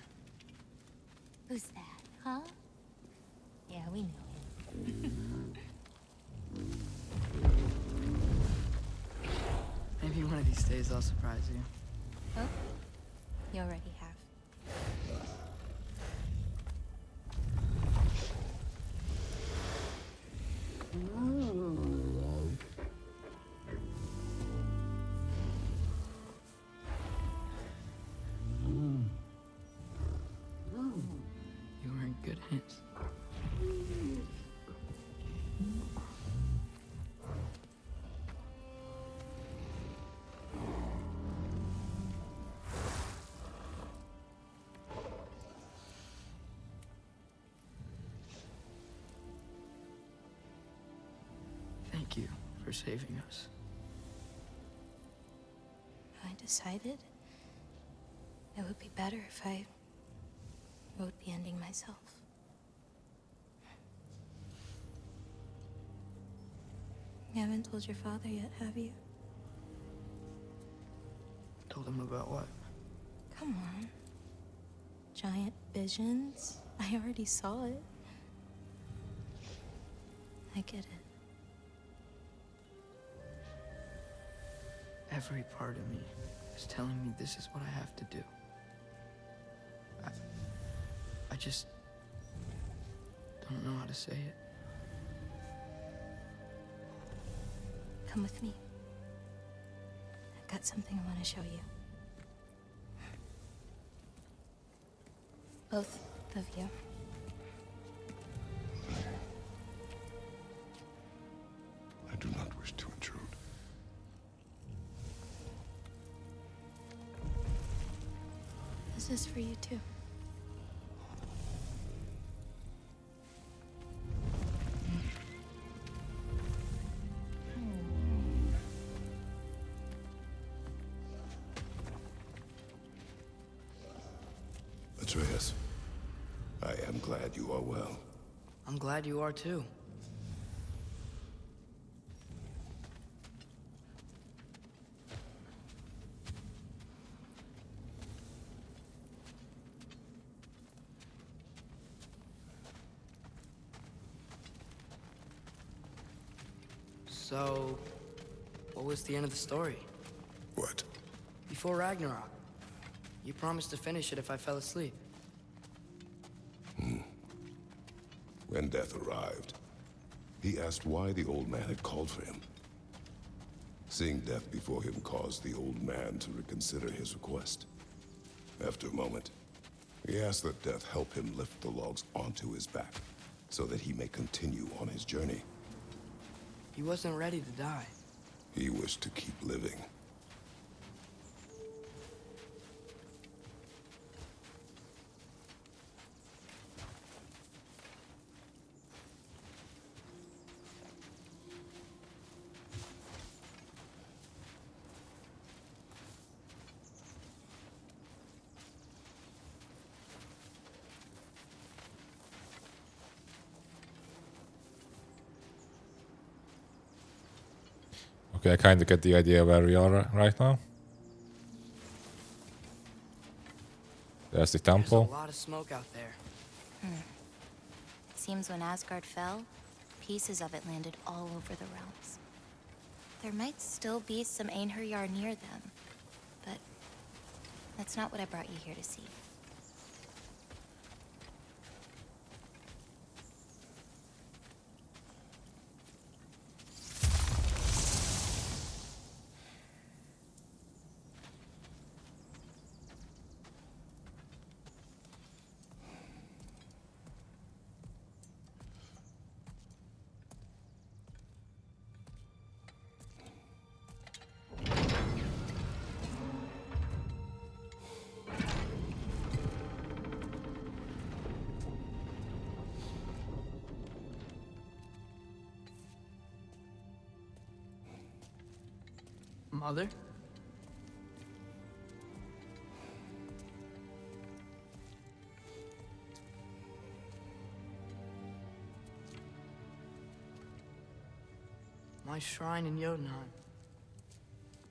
Speaker 20: Who's that, huh? Yeah, we know him.
Speaker 3: Maybe one of these days I'll surprise you.
Speaker 20: Oh, you already have.
Speaker 3: You were in good hands. Thank you for saving us.
Speaker 20: I decided it would be better if I wrote the ending myself. You haven't told your father yet, have you?
Speaker 3: Told him about what?
Speaker 20: Come on. Giant visions? I already saw it. I get it.
Speaker 3: Every part of me is telling me this is what I have to do. I just don't know how to say it.
Speaker 20: Come with me. I've got something I want to show you. Both of you.
Speaker 4: I do not wish to intrude.
Speaker 20: This is for you too.
Speaker 4: Atreus, I am glad you are well.
Speaker 3: I'm glad you are too. So, what was the end of the story?
Speaker 4: What?
Speaker 3: Before Ragnarok, you promised to finish it if I fell asleep.
Speaker 4: When death arrived, he asked why the old man had called for him. Seeing death before him caused the old man to reconsider his request. After a moment, he asked that death help him lift the logs onto his back, so that he may continue on his journey.
Speaker 3: He wasn't ready to die.
Speaker 4: He wished to keep living.
Speaker 1: Okay, I kind of get the idea where we are right now. There's the
Speaker 3: There's a
Speaker 1: temple.
Speaker 3: lot of smoke out there.
Speaker 20: Seems when Asgard fell, pieces of it landed all over the realms. There might still be some Einherjar near them, but that's not what I brought you here to see.
Speaker 3: Mother? My shrine in Jotunheim.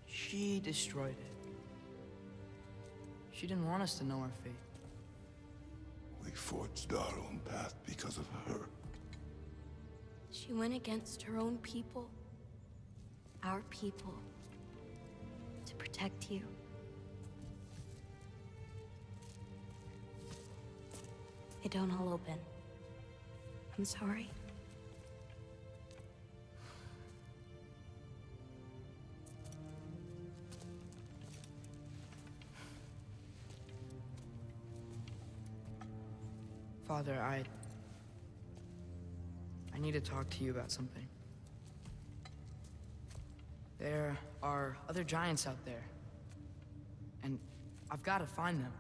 Speaker 3: She destroyed it. She didn't want us to know our fate.
Speaker 4: We forged our own path because of her.
Speaker 10: She went against her own people. Our people. To protect you. It don't all open. I'm sorry.
Speaker 3: Father, I need to talk to you about something. There are other giants out there, and I've got to find them.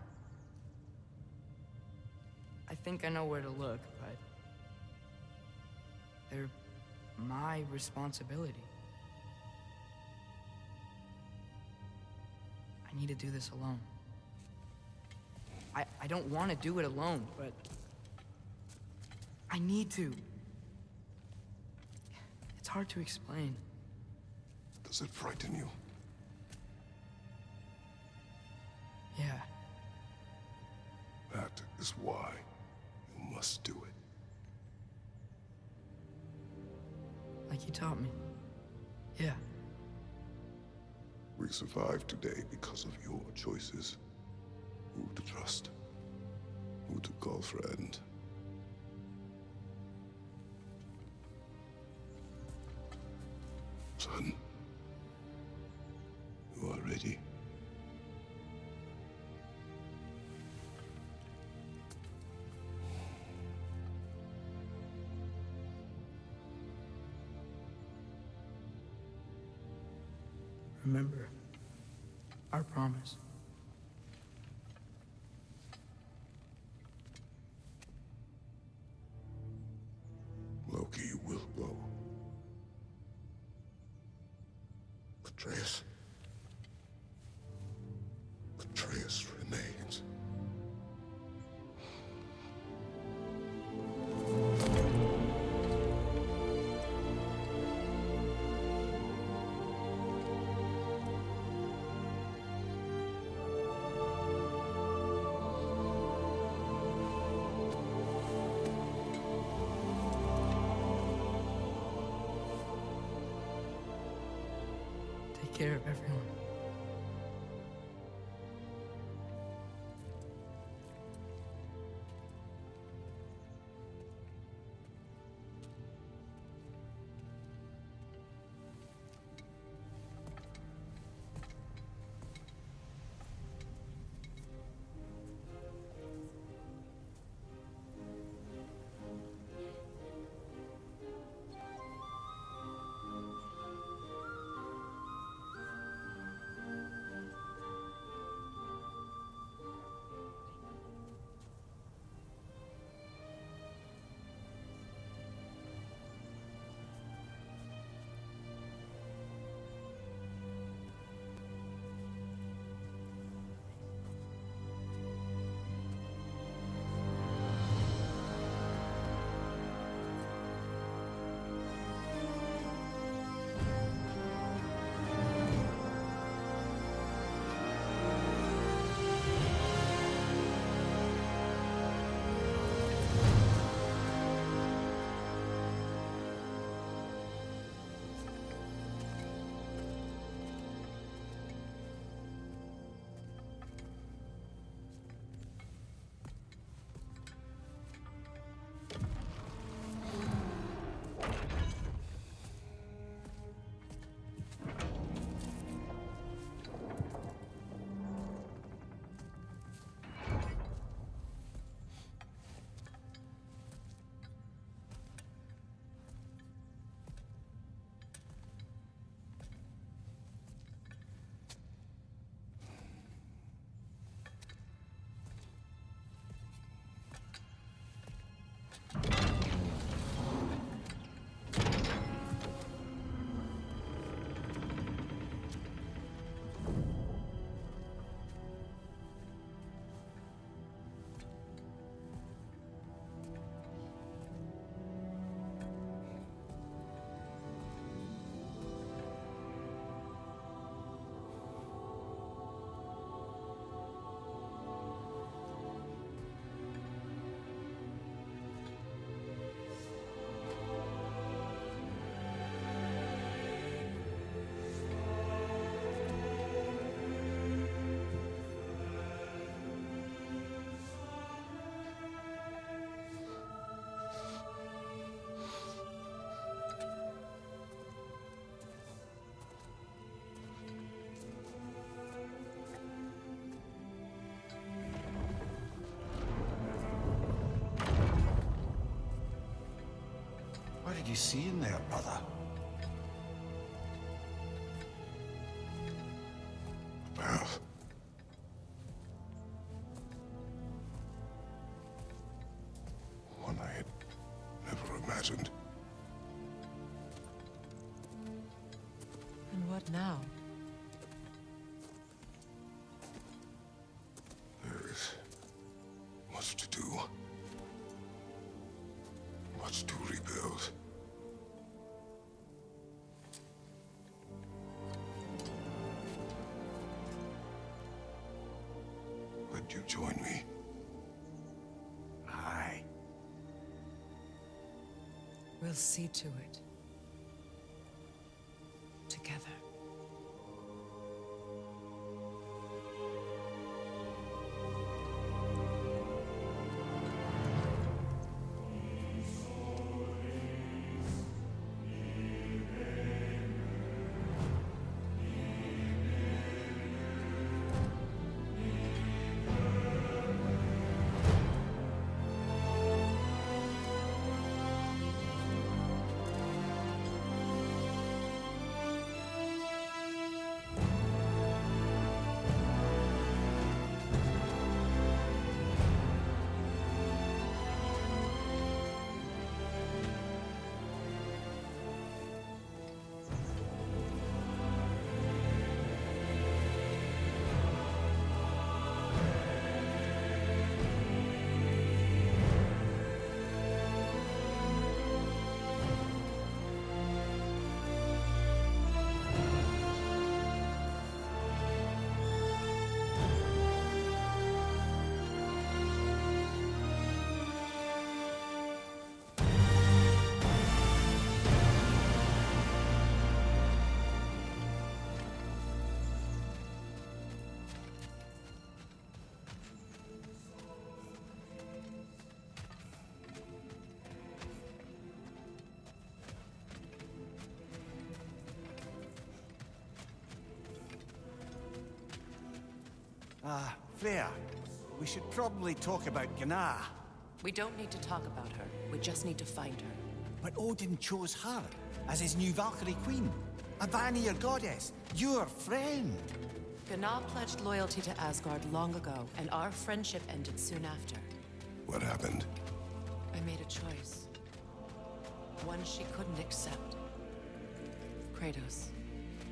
Speaker 3: I think I know where to look, but they're my responsibility. I need to do this alone. I don't want to do it alone, but I need to. It's hard to explain.
Speaker 4: Does it frighten you?
Speaker 3: Yeah.
Speaker 4: That is why you must do it.
Speaker 3: Like you taught me. Yeah.
Speaker 4: We survived today because of your choices. Who to trust, who to call friend. Son, you are ready.
Speaker 3: Remember our promise.
Speaker 4: Loki will go. Atreus. Atreus remains.
Speaker 3: Take care of everyone.
Speaker 2: you seeing there, brother?
Speaker 4: Path. One I had never imagined.
Speaker 11: And what now?
Speaker 4: There is much to do. Much to rebuild. Would you join me?
Speaker 2: Aye.
Speaker 11: We'll see to it. Together.
Speaker 2: Freya, we should probably talk about Gná.
Speaker 5: We don't need to talk about her. We just need to find her.
Speaker 2: But Odin chose her as his new Valkyrie queen. A Vanir goddess, your friend.
Speaker 5: Gná pledged loyalty to Asgard long ago, and our friendship ended soon after.
Speaker 4: What happened?
Speaker 5: I made a choice. One she couldn't accept. Kratos.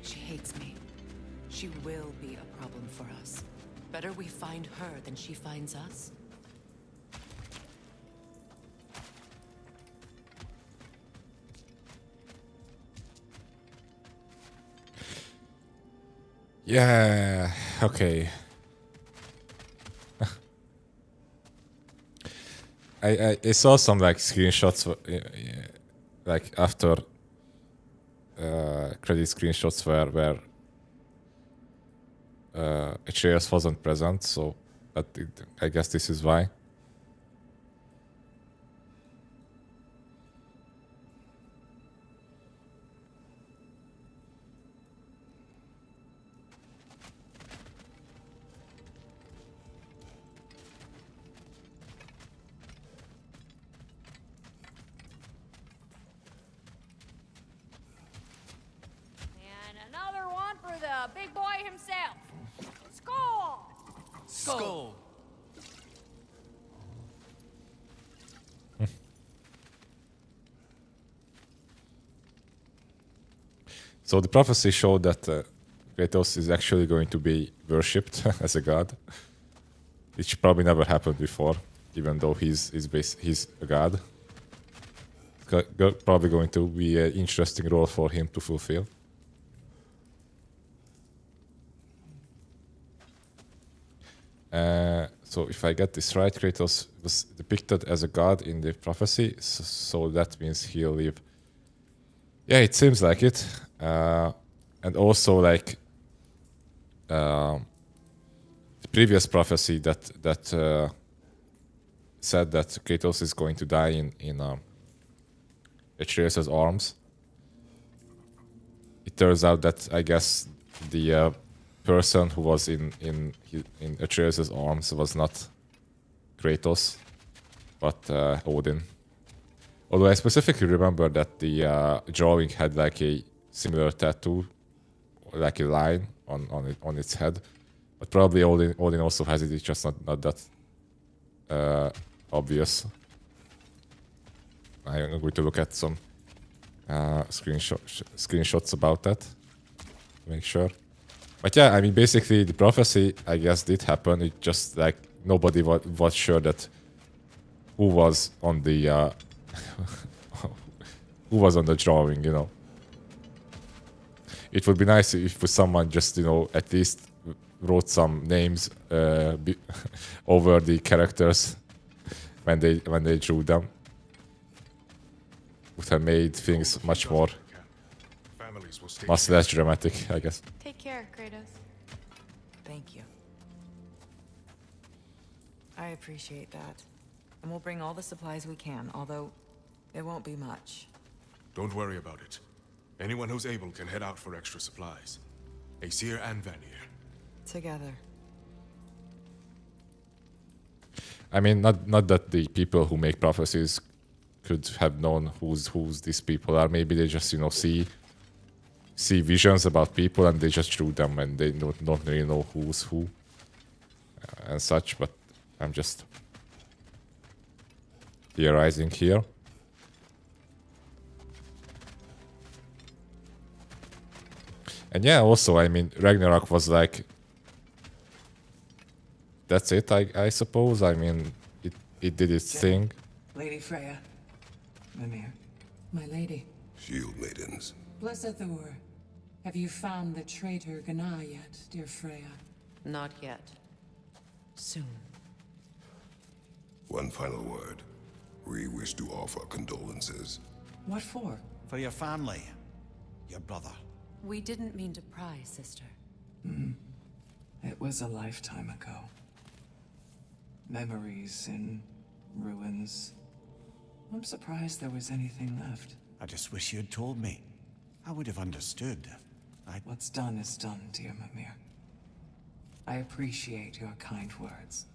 Speaker 5: She hates me. She will be a problem for us. Better we find her than she finds us.
Speaker 1: Yeah, okay. I saw some like screenshots, like after credit screenshots where Atreus wasn't present, so I guess this is why.
Speaker 12: And another one for the big boy himself. Skull!
Speaker 9: Skull.
Speaker 1: So the prophecy showed that Kratos is actually going to be worshipped as a god, which probably never happened before, even though he's a god. It's probably going to be an interesting role for him to fulfill. So if I get this right, Kratos was depicted as a god in the prophecy, so that means he'll live. Yeah, it seems like it. And also like the previous prophecy that said that Kratos is going to die in Atreus' arms. It turns out that I guess the person who was in Atreus' arms was not Kratos, but Odin. Although I specifically remember that the drawing had like a similar tattoo, like a line on its head, but probably Odin also has it. It's just not that obvious. I'm going to look at some screenshots about that to make sure. But yeah, I mean, basically the prophecy, I guess, did happen. It just like nobody was sure that who was on the who was on the drawing, you know. It would be nice if someone just, you know, at least wrote some names over the characters when they drew them. Would have made things much less dramatic, I guess.
Speaker 11: Take care, Kratos.
Speaker 21: Thank you. I appreciate that. And we'll bring all the supplies we can, although it won't be much.
Speaker 19: Don't worry about it. Anyone who's able can head out for extra supplies. Aesir and Vanir.
Speaker 21: Together.
Speaker 1: I mean, not that the people who make prophecies could have known who's these people are. Maybe they just, you know, see visions about people and they just drew them and they don't really know who's who and such. But I'm just theorizing here. And yeah, also, I mean, Ragnarok was like, that's it, I suppose. I mean, it did its thing.
Speaker 6: Lady Freya. Mimir.
Speaker 11: My lady.
Speaker 4: Shield maidens.
Speaker 11: Blessed Thor. Have you found the traitor Gná yet, dear Freya?
Speaker 5: Not yet. Soon.
Speaker 4: One final word. We wish to offer condolences.
Speaker 11: What for?
Speaker 2: For your family. Your brother.
Speaker 5: We didn't mean to pry, sister.
Speaker 6: It was a lifetime ago. Memories in ruins. I'm surprised there was anything left.
Speaker 2: I just wish you'd told me. I would have understood.
Speaker 6: What's done is done, dear Mimir. I appreciate your kind words.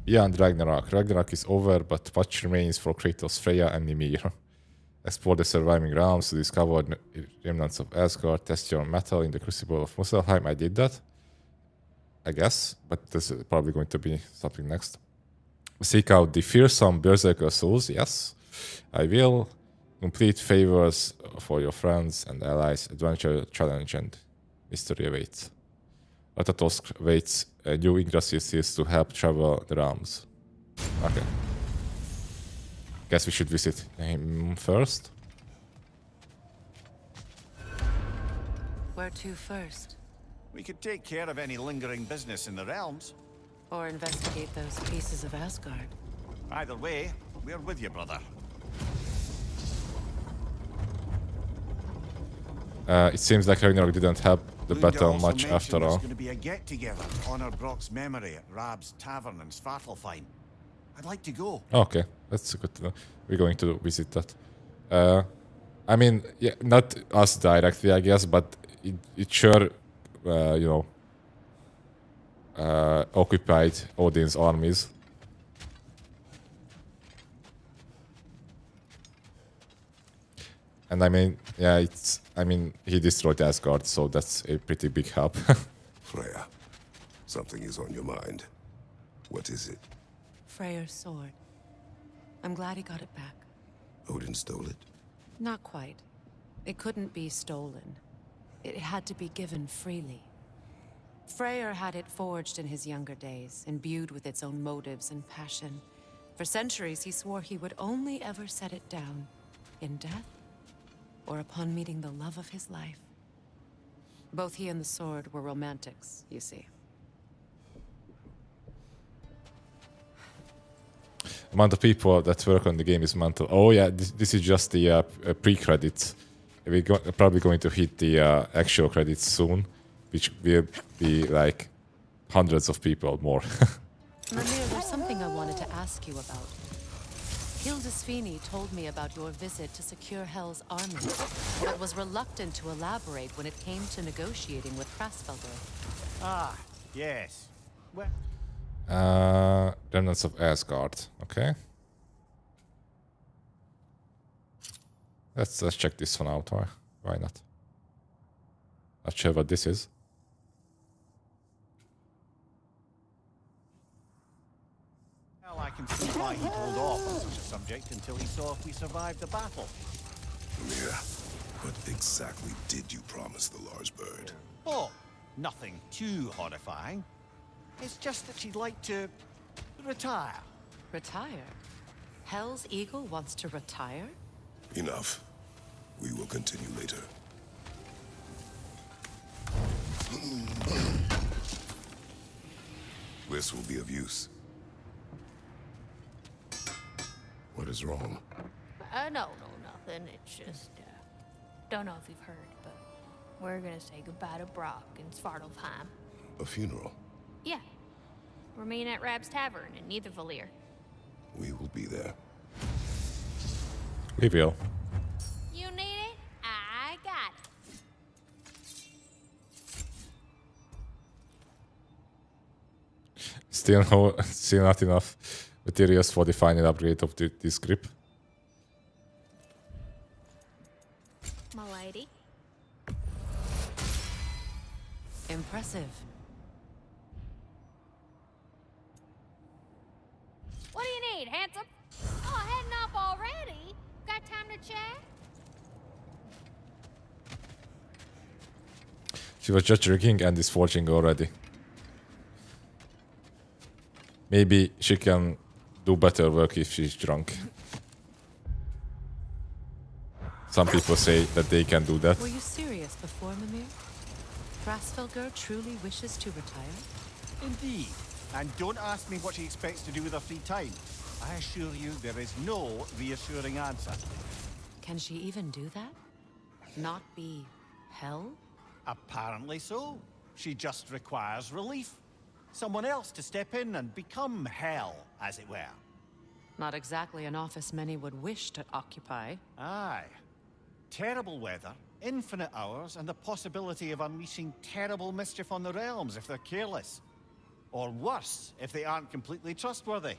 Speaker 1: Beyond Ragnarok. Ragnarok is over, but much remains for Kratos, Freya, and Mimir. Explore the surviving realms to discover remnants of Asgard. Test your metal in the crucible of Muspelheim. I did that, I guess, but this is probably going to be something next. Seek out the fearsome Berserker souls. Yes, I will. Complete favors for your friends and allies. Adventure, challenge, and mystery awaits. Atatosk waits new Yggdrasil to help travel the realms. Okay. Guess we should visit him first.
Speaker 5: Where to first?
Speaker 2: We could take care of any lingering business in the realms.
Speaker 5: Or investigate those pieces of Asgard.
Speaker 2: Either way, we're with you, brother.
Speaker 1: It seems like Ragnarok didn't help the battle much after all.
Speaker 2: There's going to be a get-together to honor Brock's memory at Rab's Tavern in Svartalfheim. I'd like to go.
Speaker 1: Okay, that's good to know. We're going to visit that. I mean, yeah, not us directly, I guess, but it sure, you know, occupied Odin's armies. And I mean, yeah, he destroyed Asgard, so that's a pretty big help.
Speaker 4: Freya, something is on your mind. What is it?
Speaker 5: Freyr's sword. I'm glad he got it back.
Speaker 4: Odin stole it?
Speaker 5: Not quite. It couldn't be stolen. It had to be given freely. Freyr had it forged in his younger days, imbued with its own motives and passion. For centuries, he swore he would only ever set it down in death or upon meeting the love of his life. Both he and the sword were romantics, you see.
Speaker 1: Amount of people that work on the game is mental. Oh yeah, this is just the pre-credits probably going to hit the actual credits soon, which will be like hundreds of people more.
Speaker 5: Mimir, there's something I wanted to ask you about. Hildisvini told me about your visit to secure Hell's army, but was reluctant to elaborate when it came to negotiating with Krasfelder.
Speaker 2: Ah, yes. Well,
Speaker 1: Remnants of Asgard. Okay. Let's check this one out. Why not? Not sure what this is.
Speaker 2: well, I can see why he'd hold off on such a subject until he saw if we survived the battle.
Speaker 4: Mimir, what exactly did you promise the large bird?
Speaker 2: Oh, nothing too horrifying. It's just that she'd like to retire.
Speaker 5: Retire? Hell's Eagle wants to retire?
Speaker 4: Enough. We will continue later. This will be of use. What is wrong?
Speaker 12: No, nothing. It's just, don't know if you've heard, but we're gonna say goodbye to Brock in Svartalfheim.
Speaker 4: A funeral.
Speaker 12: Yeah. We're meeting at Rab's Tavern in Niedervalir.
Speaker 4: We will be there.
Speaker 1: We will.
Speaker 12: You need it? I got it.
Speaker 1: Still not enough materials for the final upgrade of this grip.
Speaker 12: My lady.
Speaker 5: Impressive.
Speaker 12: What do you need, handsome? Oh, heading up already? Got time to chat?
Speaker 1: She was just drinking and is forging already. Maybe she can do better work if she's drunk. Some people say that they can do that.
Speaker 5: Were you serious before, Mimir? Krasfelder truly wishes to retire?
Speaker 2: Indeed. And don't ask me what she expects to do with her free time. I assure you there is no reassuring answer.
Speaker 5: Can she even do that? Not be Hell?
Speaker 2: Apparently so. She just requires relief. Someone else to step in and become Hell, as it were.
Speaker 5: Not exactly an office many would wish to occupy.
Speaker 2: Aye. Terrible weather, infinite hours, and the possibility of unleashing terrible mischief on the realms if they're careless. Or worse, if they aren't completely trustworthy.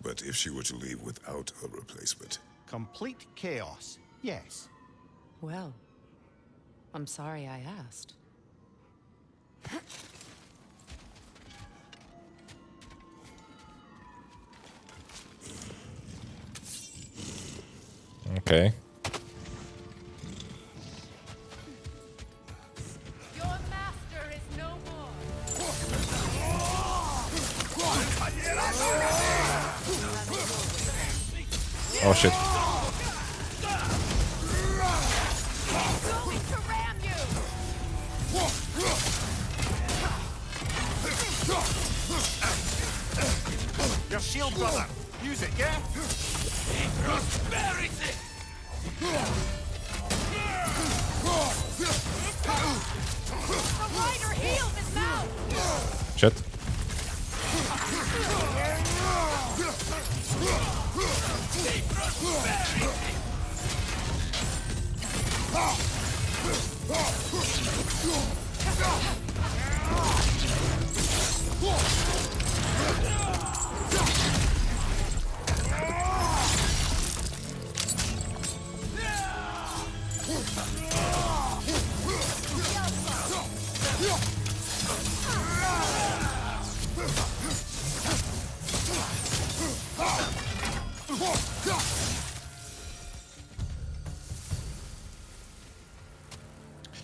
Speaker 4: But if she were to leave without a replacement?
Speaker 2: Complete chaos, yes.
Speaker 5: Well, I'm sorry I asked.
Speaker 1: Okay.
Speaker 12: Your master is no
Speaker 1: Oh shit.
Speaker 12: Going to ram
Speaker 2: Your shield, brother! Use it, yeah?
Speaker 12: Prosperity! The rider healed his mouth!
Speaker 1: Shit.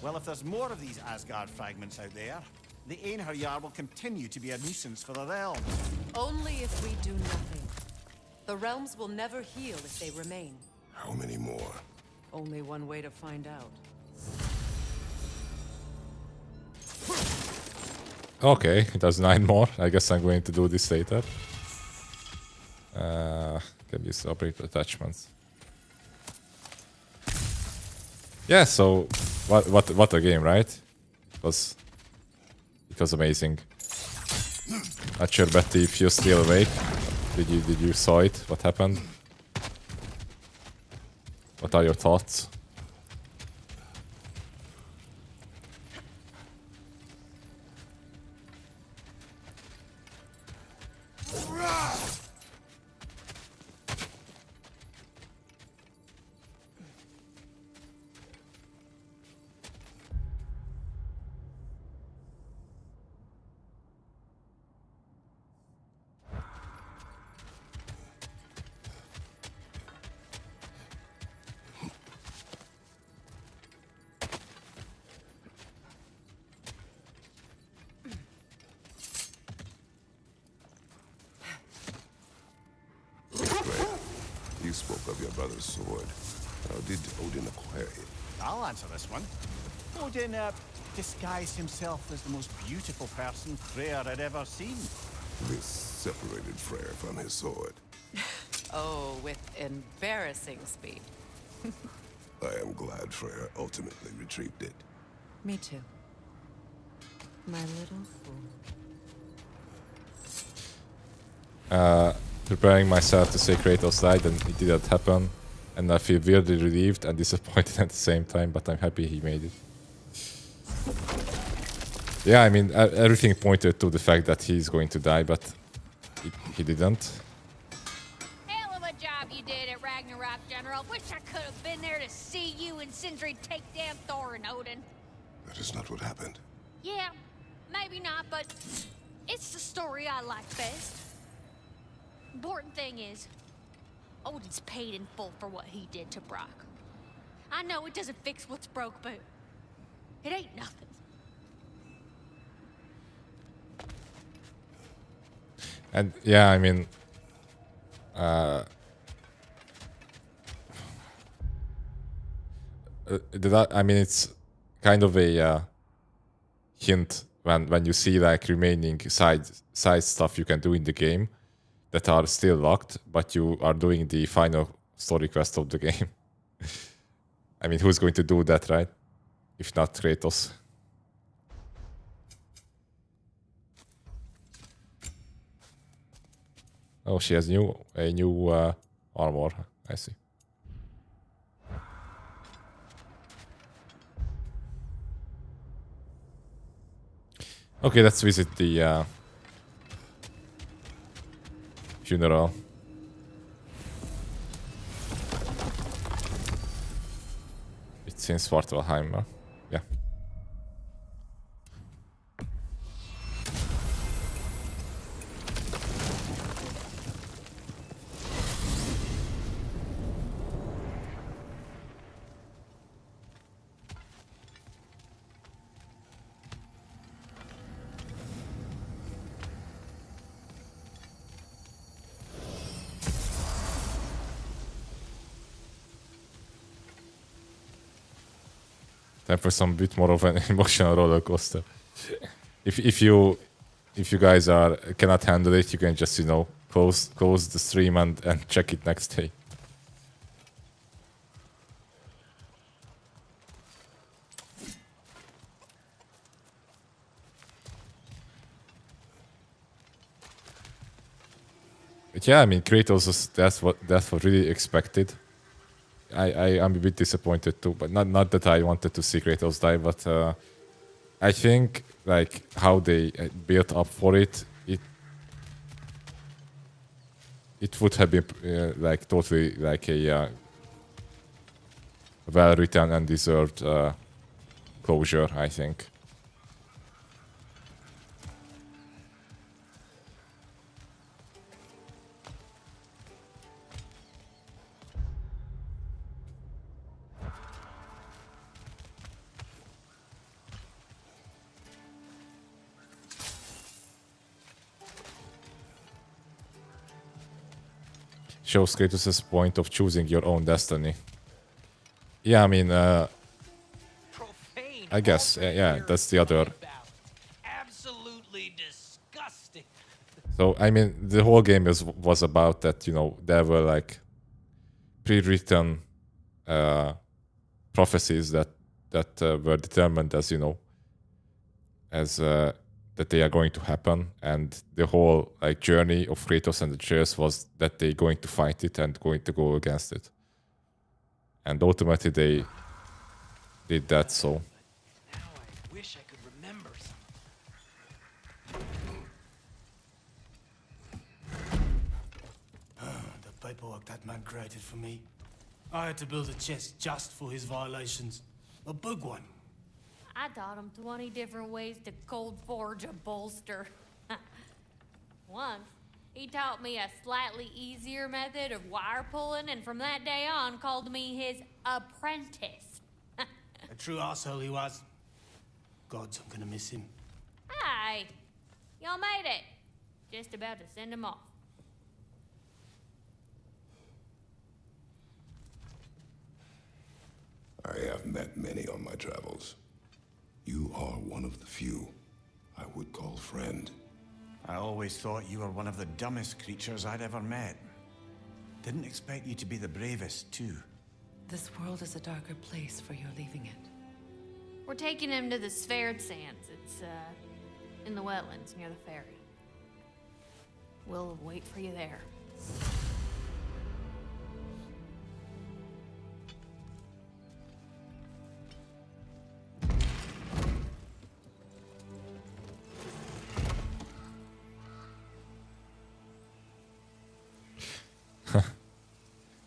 Speaker 2: Well, if there's more of these Asgard fragments out there, the Einherjar will continue to be a nuisance for the realms.
Speaker 5: Only if we do nothing. The realms will never heal if they remain.
Speaker 4: How many more?
Speaker 5: Only one way to find out.
Speaker 1: Okay, it has 9 more. I guess I'm going to do this later. Can use operate attachments. Yeah, so what a game, right? It was amazing. Not sure, Betty, if you're still awake. Did you saw it? What happened? What are your thoughts?
Speaker 4: You spoke of your brother's sword. How did Odin acquire it?
Speaker 2: I'll answer this one. Odin disguised himself as the most beautiful person Freyr had ever seen.
Speaker 4: This separated Freyr from his sword.
Speaker 11: Oh, with embarrassing speed.
Speaker 4: I am glad Freyr ultimately retrieved it.
Speaker 11: Me too. My little fool.
Speaker 1: Preparing myself to say Kratos died, and it didn't happen. And I feel weirdly relieved and disappointed at the same time, but I'm happy he made it. Yeah, I mean, everything pointed to the fact that he's going to die, but he didn't.
Speaker 12: Hell of a job you did at Ragnarok, General. Wish I could have been there to see you and Sindri take down Thor and Odin.
Speaker 4: That is not what happened.
Speaker 12: Yeah, maybe not, but it's the story I like best. Important thing is, Odin's paid in full for what he did to Brock. I know it doesn't fix what's broke, but it ain't nothing.
Speaker 1: And yeah, I mean, I mean, it's kind of a hint when you see like remaining side stuff you can do in the game that are still locked, but you are doing the final story quest of the game. I mean, who's going to do that, right? If not Kratos. Oh, she has a new armor. I see. Okay, let's visit the funeral. It's in Svartalheim. Yeah. Time for some bit more of an emotional roller coaster. If you guys cannot handle it, you can just close the stream and check it next day. But yeah, I mean, Kratos, that's what really expected. I am a bit disappointed too, but not that I wanted to see Kratos die, but I think like how they built up for it would have been like totally like a well written and deserved closure, I think. Shows Kratos' point of choosing your own destiny. Yeah, I mean, I guess, yeah, that's the other.
Speaker 18: Absolutely disgusting.
Speaker 1: So, I mean, the whole game was about that, there were like pre-written prophecies that were determined as, you know, as that they are going to happen, and the whole like journey of Kratos and the Atreus was that they're going to fight it and going to go against it, and ultimately they did that. So
Speaker 6: Now I wish I could remember
Speaker 13: The paperwork that man created for me. I had to build a chest just for his violations. A big one.
Speaker 12: I taught him 20 different ways to cold forge a bolster. Once, he taught me a slightly easier method of wire pulling, and from that day on called me his apprentice.
Speaker 13: A true arsehole he was. Gods, I'm gonna miss him.
Speaker 12: Hi, y'all made it. Just about to send him off.
Speaker 4: I have met many on my travels. You are one of the few I would call friend.
Speaker 2: I always thought you were one of the dumbest creatures I'd ever met. Didn't expect you to be the bravest, too.
Speaker 11: This world is a darker place for your leaving it.
Speaker 12: We're taking him to the Sphaired Sands. It's, in the wetlands near the ferry. We'll wait for you there.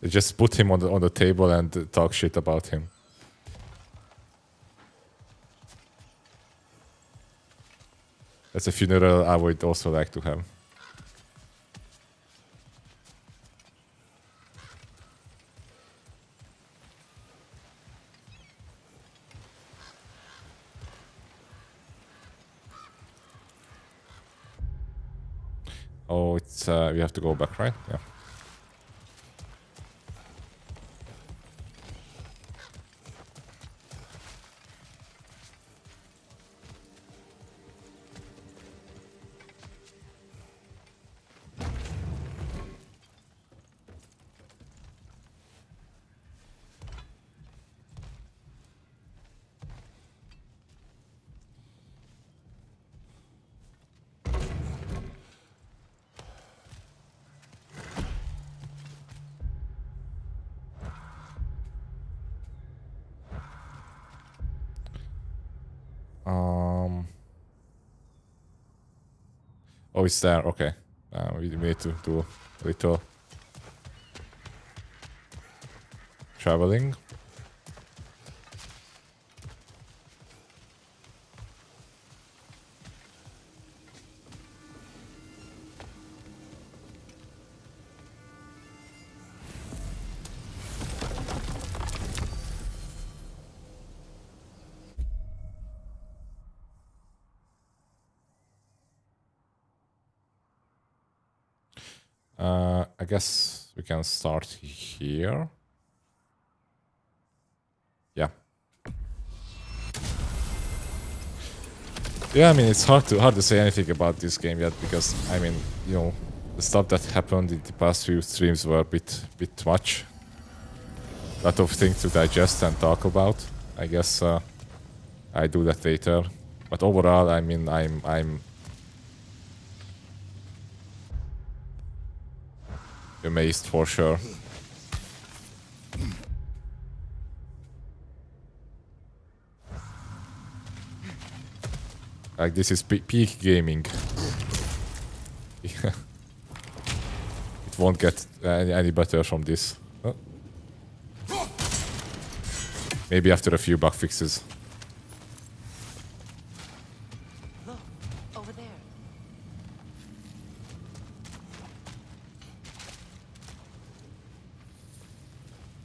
Speaker 1: they just put him on the table and talk shit about him. That's a funeral I would also like to have. Oh, it's we have to go back, right? Yeah. Oh, it's there. Okay. We need to do a little traveling. I guess we can start here. Yeah. Yeah, I mean, it's hard to say anything about this game yet because, I mean, you know, the stuff that happened in the past few streams were a bit much. A lot of things to digest and talk about. I guess I do that later. But overall, I mean, I'm amazed for sure. Like, this is peak gaming. It won't get any better from this. Oh. Maybe after a few bug fixes.
Speaker 11: Look, over there.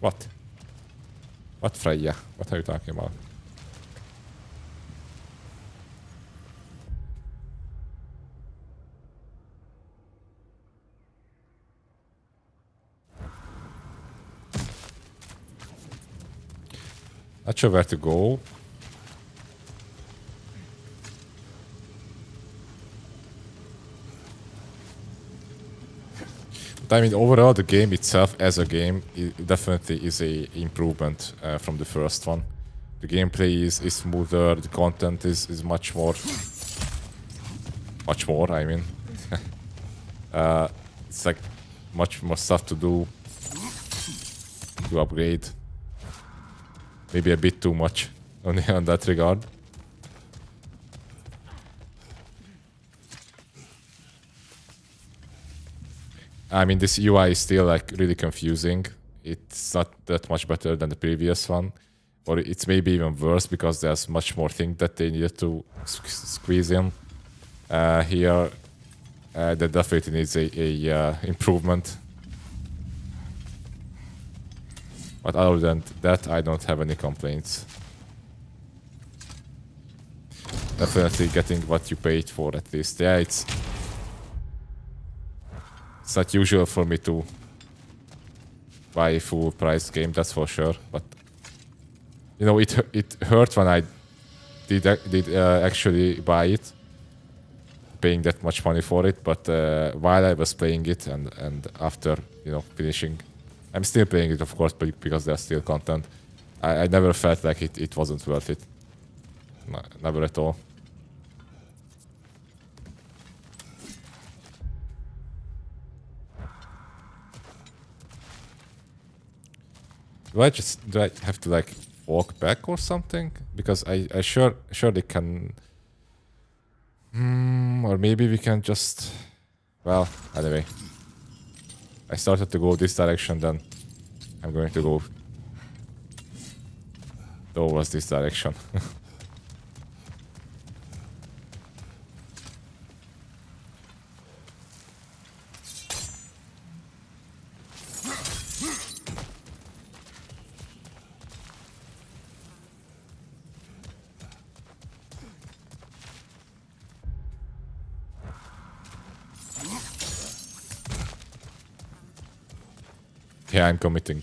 Speaker 1: What? What, Freya? What are you talking about? Not sure where to go. I mean, overall, the game itself as a game definitely is a improvement from the first one. The gameplay is smoother, the content is much more, I mean. It's like much more stuff to do, to upgrade. Maybe a bit too much on that regard. I mean, this UI is still like really confusing. It's not that much better than the previous one, or it's maybe even worse because there's much more things that they needed to squeeze in. Here, that definitely needs a improvement. But other than that, I don't have any complaints. Definitely getting what you paid for, at least. Yeah, it's not usual for me to buy a full price game, that's for sure. But you know, it hurt when I did actually buy it, paying that much money for it. But while I was playing it and after, you know, finishing, I'm still playing it, of course, because there's still content. I never felt like it wasn't worth it. No, never at all. Do I have to like walk back or something? Because I surely can. Or maybe we can just. Well, anyway. I started to go this direction, then I'm going to go towards this direction. Yeah, I'm committing.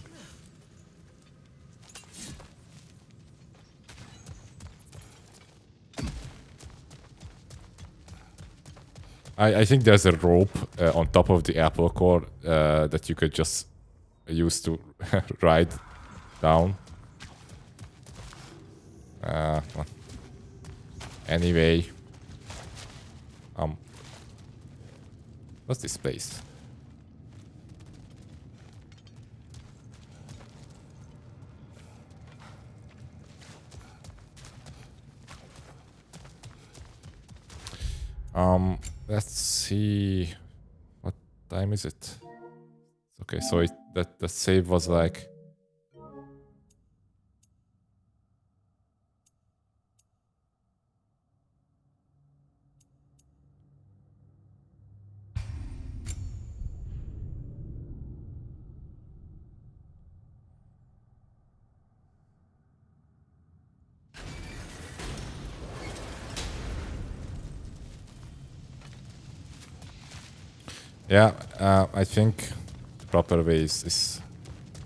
Speaker 1: I think there's a rope on top of the apple core that you could just use to ride down. Well. Anyway. What's this place? Let's see. What time is it? Okay, so that save was like. Yeah, I think the proper way is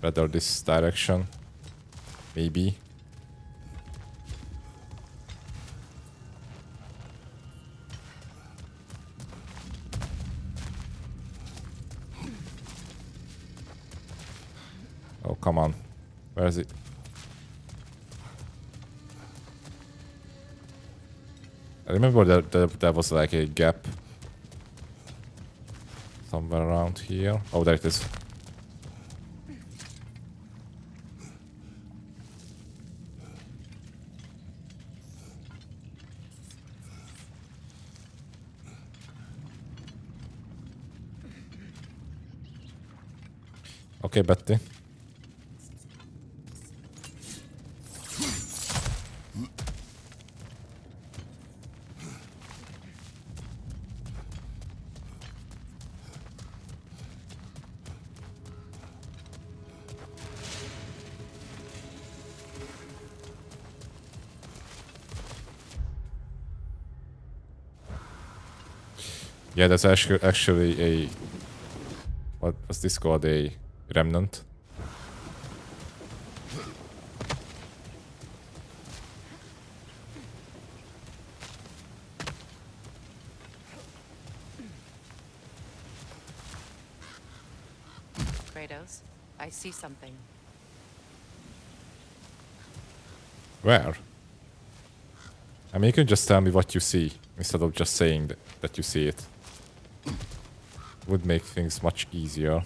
Speaker 1: rather this direction. Maybe. Oh, come on. Where is it? I remember that there was like a gap somewhere around here. Oh, there it is. Okay, Betty. Yeah, that's actually a... What's this called? A remnant?
Speaker 5: Kratos. I see something.
Speaker 1: Where? I mean, you can just tell me what you see instead of just saying that you see it. Would make things much easier.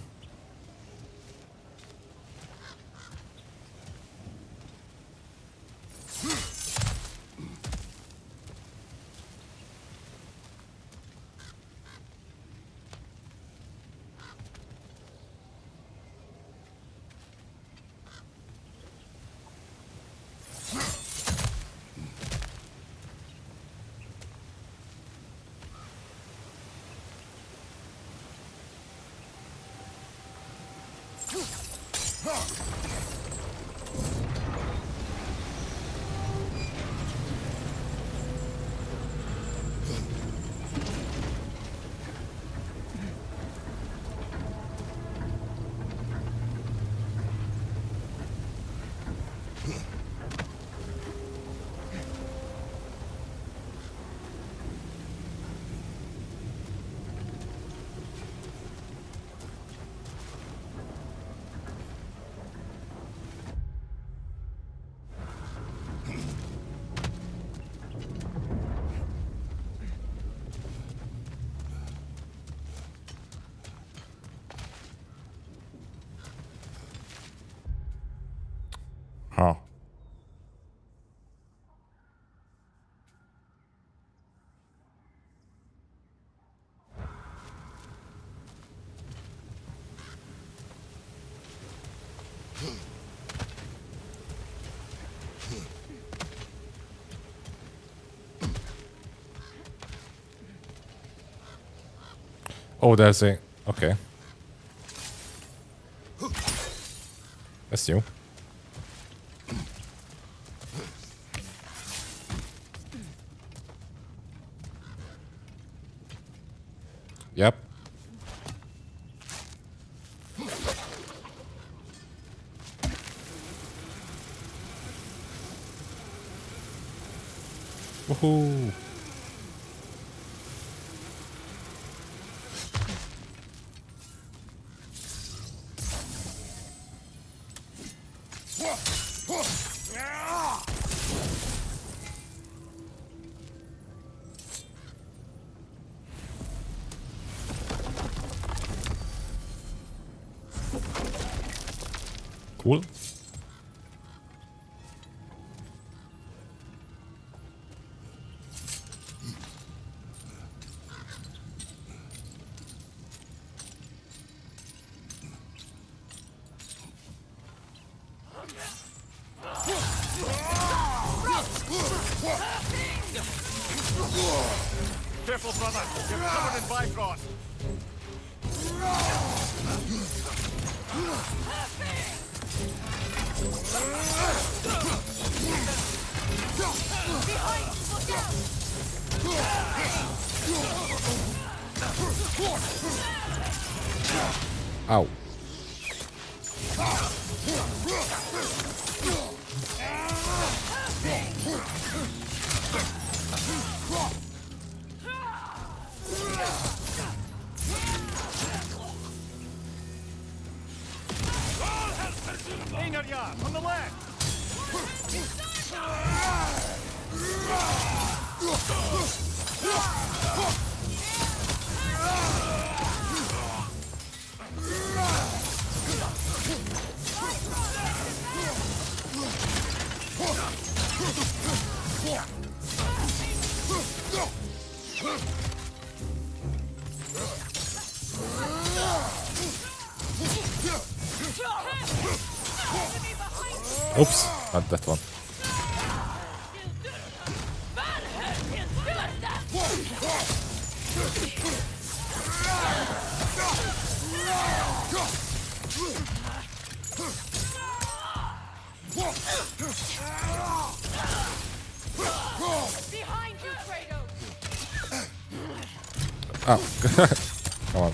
Speaker 1: Huh. Oh, there's a... Okay. That's new. Yep. Woohoo! Cool.
Speaker 2: Careful, brother. You're covered in Bifrost.
Speaker 1: Ow.
Speaker 2: Einarjar, on the left.
Speaker 1: Oops, not that one.
Speaker 15: Behind you, Kratos!
Speaker 1: Oh, come on.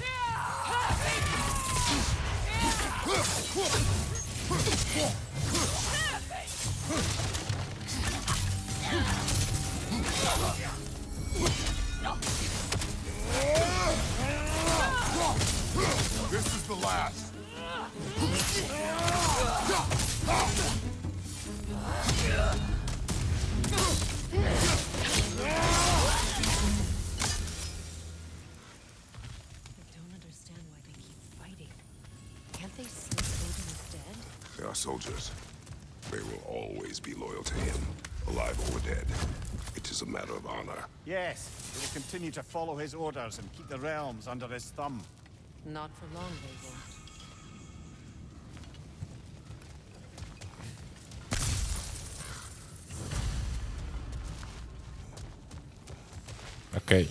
Speaker 4: This is the last.
Speaker 5: don't understand why they keep fighting. Can't they sense Odin is dead?
Speaker 4: They are soldiers. They will always be loyal to him, alive or dead. It is a matter of honor.
Speaker 2: Yes, they will continue to follow his orders and keep the realms under his thumb.
Speaker 5: Not for long, they won't.
Speaker 1: Okay.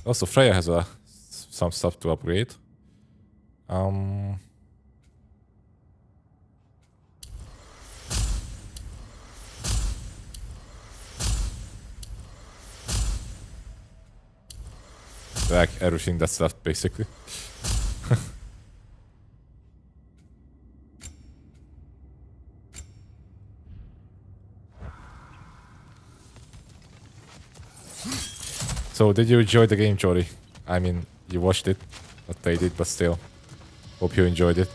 Speaker 1: Also, Freya has some stuff to upgrade. Like everything that's left, basically. So, did you enjoy the game, Jody? I mean, you watched it, not played it, but still. Hope you enjoyed it.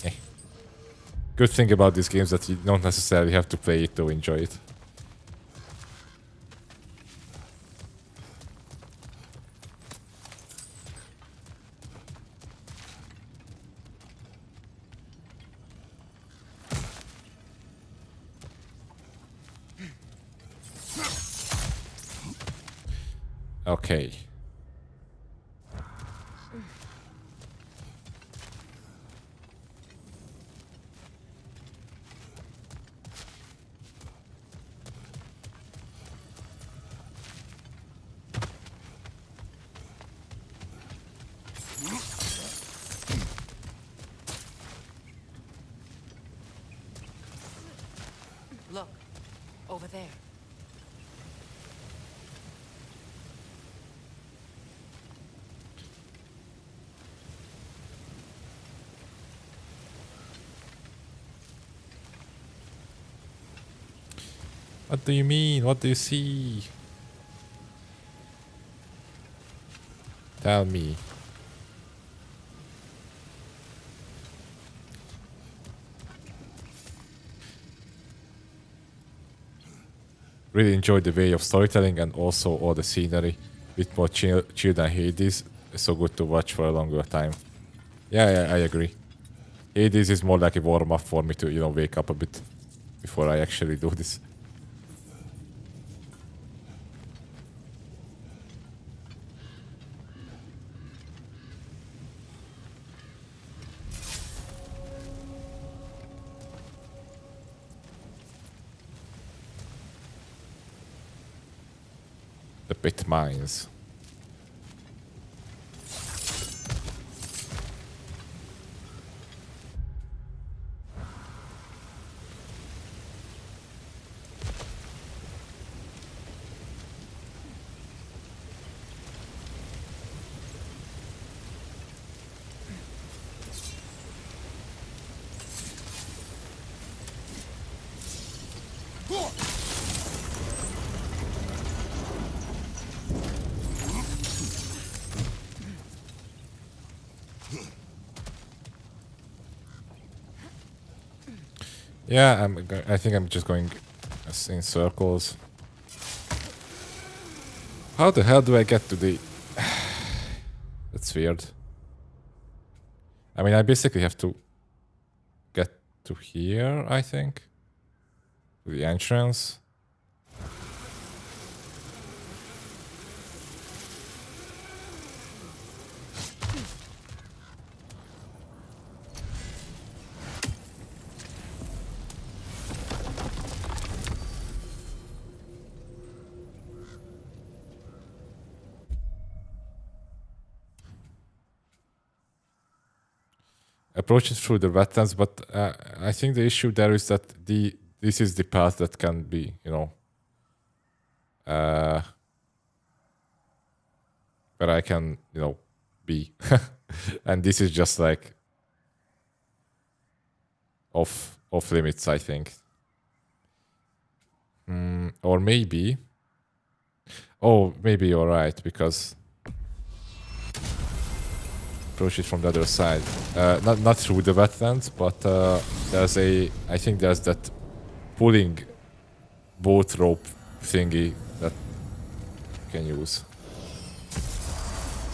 Speaker 1: Eh. Good thing about these games that you don't necessarily have to play it to enjoy it. Okay.
Speaker 5: Look, over there.
Speaker 1: What do you mean? What do you see? Tell me. Really enjoyed the way of storytelling and also all the scenery. Bit more chill than Hades. It's so good to watch for a longer time. Yeah, I agree. Hades is more like a warm-up for me to, you know, wake up a bit before I actually do this. The pit mines. Yeah, I think I'm just going in circles. How the hell do I get to the... That's weird. I mean, I basically have to get to here, I think. To the entrance. Approach it through the wetlands, but I think the issue there is that this is the path that can be, you know, where I can, you know, be, and this is just like off limits, I think, or maybe Oh, maybe you're right, because approach it from the other side. Not through the wetlands, but there's I think there's that pulling boat rope thingy that you can use.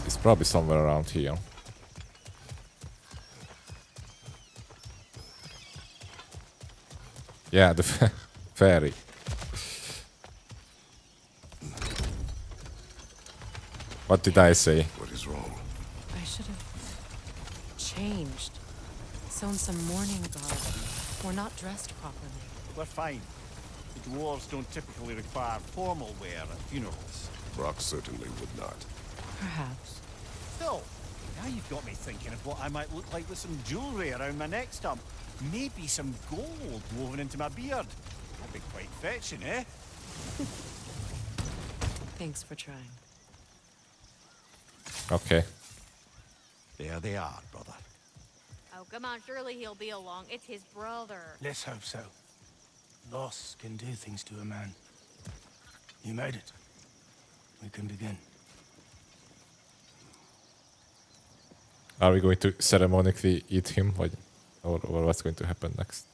Speaker 1: It's probably somewhere around here. Yeah, the ferry. What did I say?
Speaker 4: What is wrong?
Speaker 5: I should have changed. Sewn some mourning garb. We're not dressed properly.
Speaker 2: We're fine. The dwarves don't typically require formal wear at funerals.
Speaker 4: Brock certainly would not.
Speaker 5: Perhaps.
Speaker 2: Still, now you've got me thinking of what I might look like with some jewellery around my neck stump. Maybe some gold woven into my beard. That'd be quite fetching, eh?
Speaker 5: Thanks for trying.
Speaker 1: Okay.
Speaker 2: There they are, brother.
Speaker 12: Oh, come on, surely he'll be along. It's his brother.
Speaker 13: Let's hope so. Loss can do things to a man. You made it. We can begin.
Speaker 1: Are we going to ceremonically eat him, or what's going to happen next?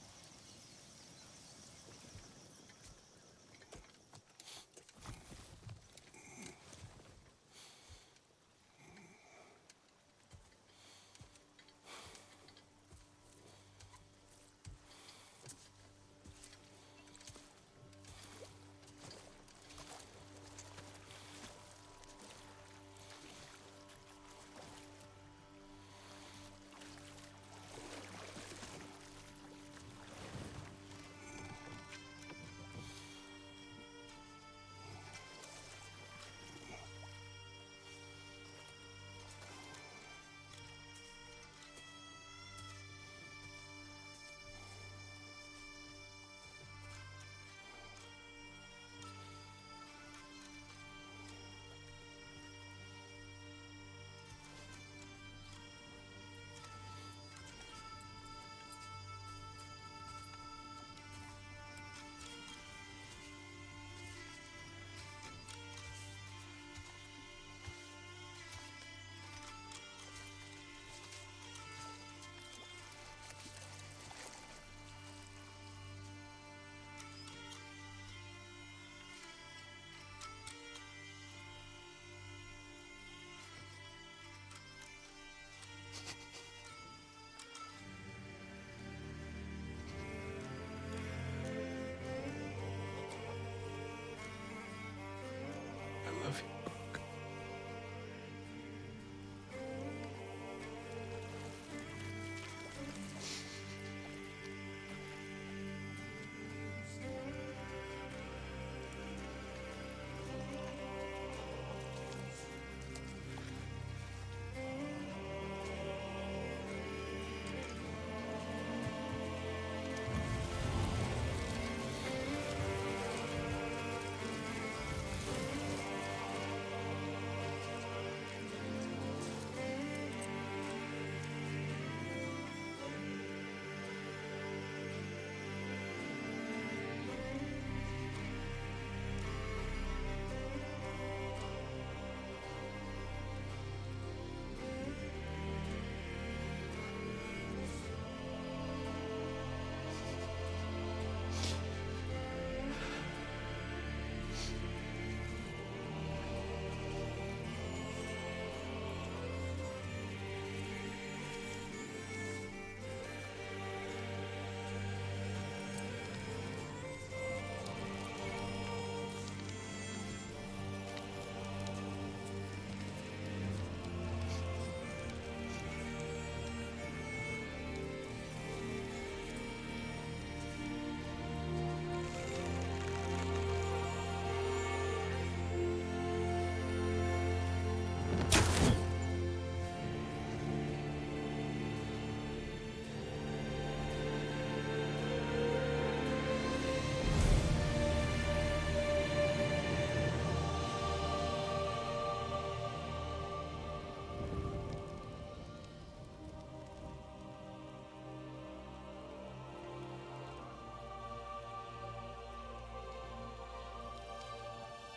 Speaker 4: I love you, Brock.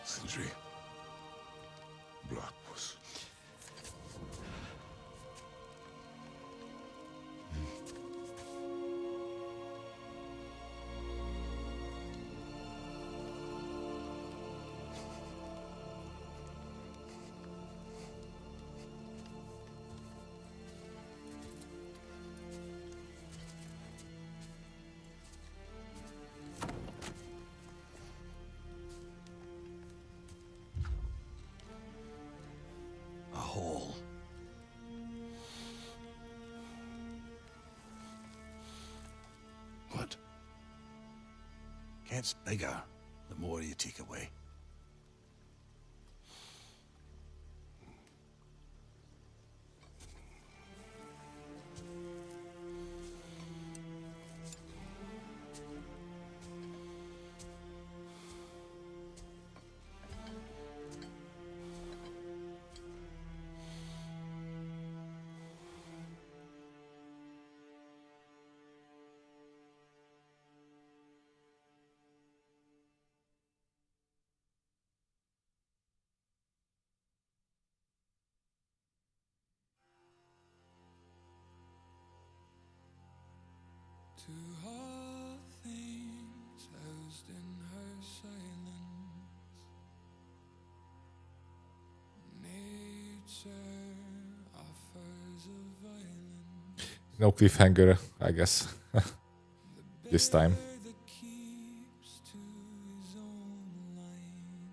Speaker 4: Sindri,
Speaker 8: gets bigger, the more you take away.
Speaker 22: To all things housed in her silence, nature offers a violence.
Speaker 1: No cliffhanger, I guess. This time.
Speaker 22: That keeps to his own line.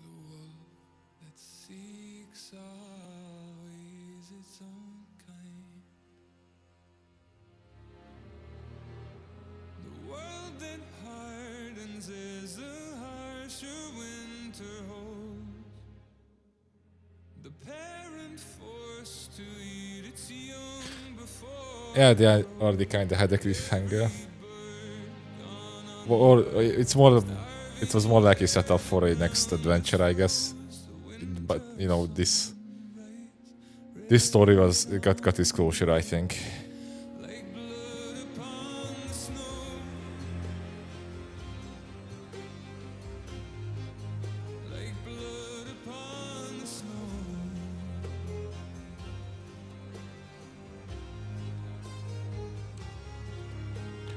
Speaker 22: The wolf that seeks always its own kind. The world that hardens is a harsher winter holds. The parent forced to eat its young before.
Speaker 1: Yeah, they already kind of had a cliffhanger. Or it's more. It was more like a setup for a next adventure, I guess. But you know, this story got its closure, I think.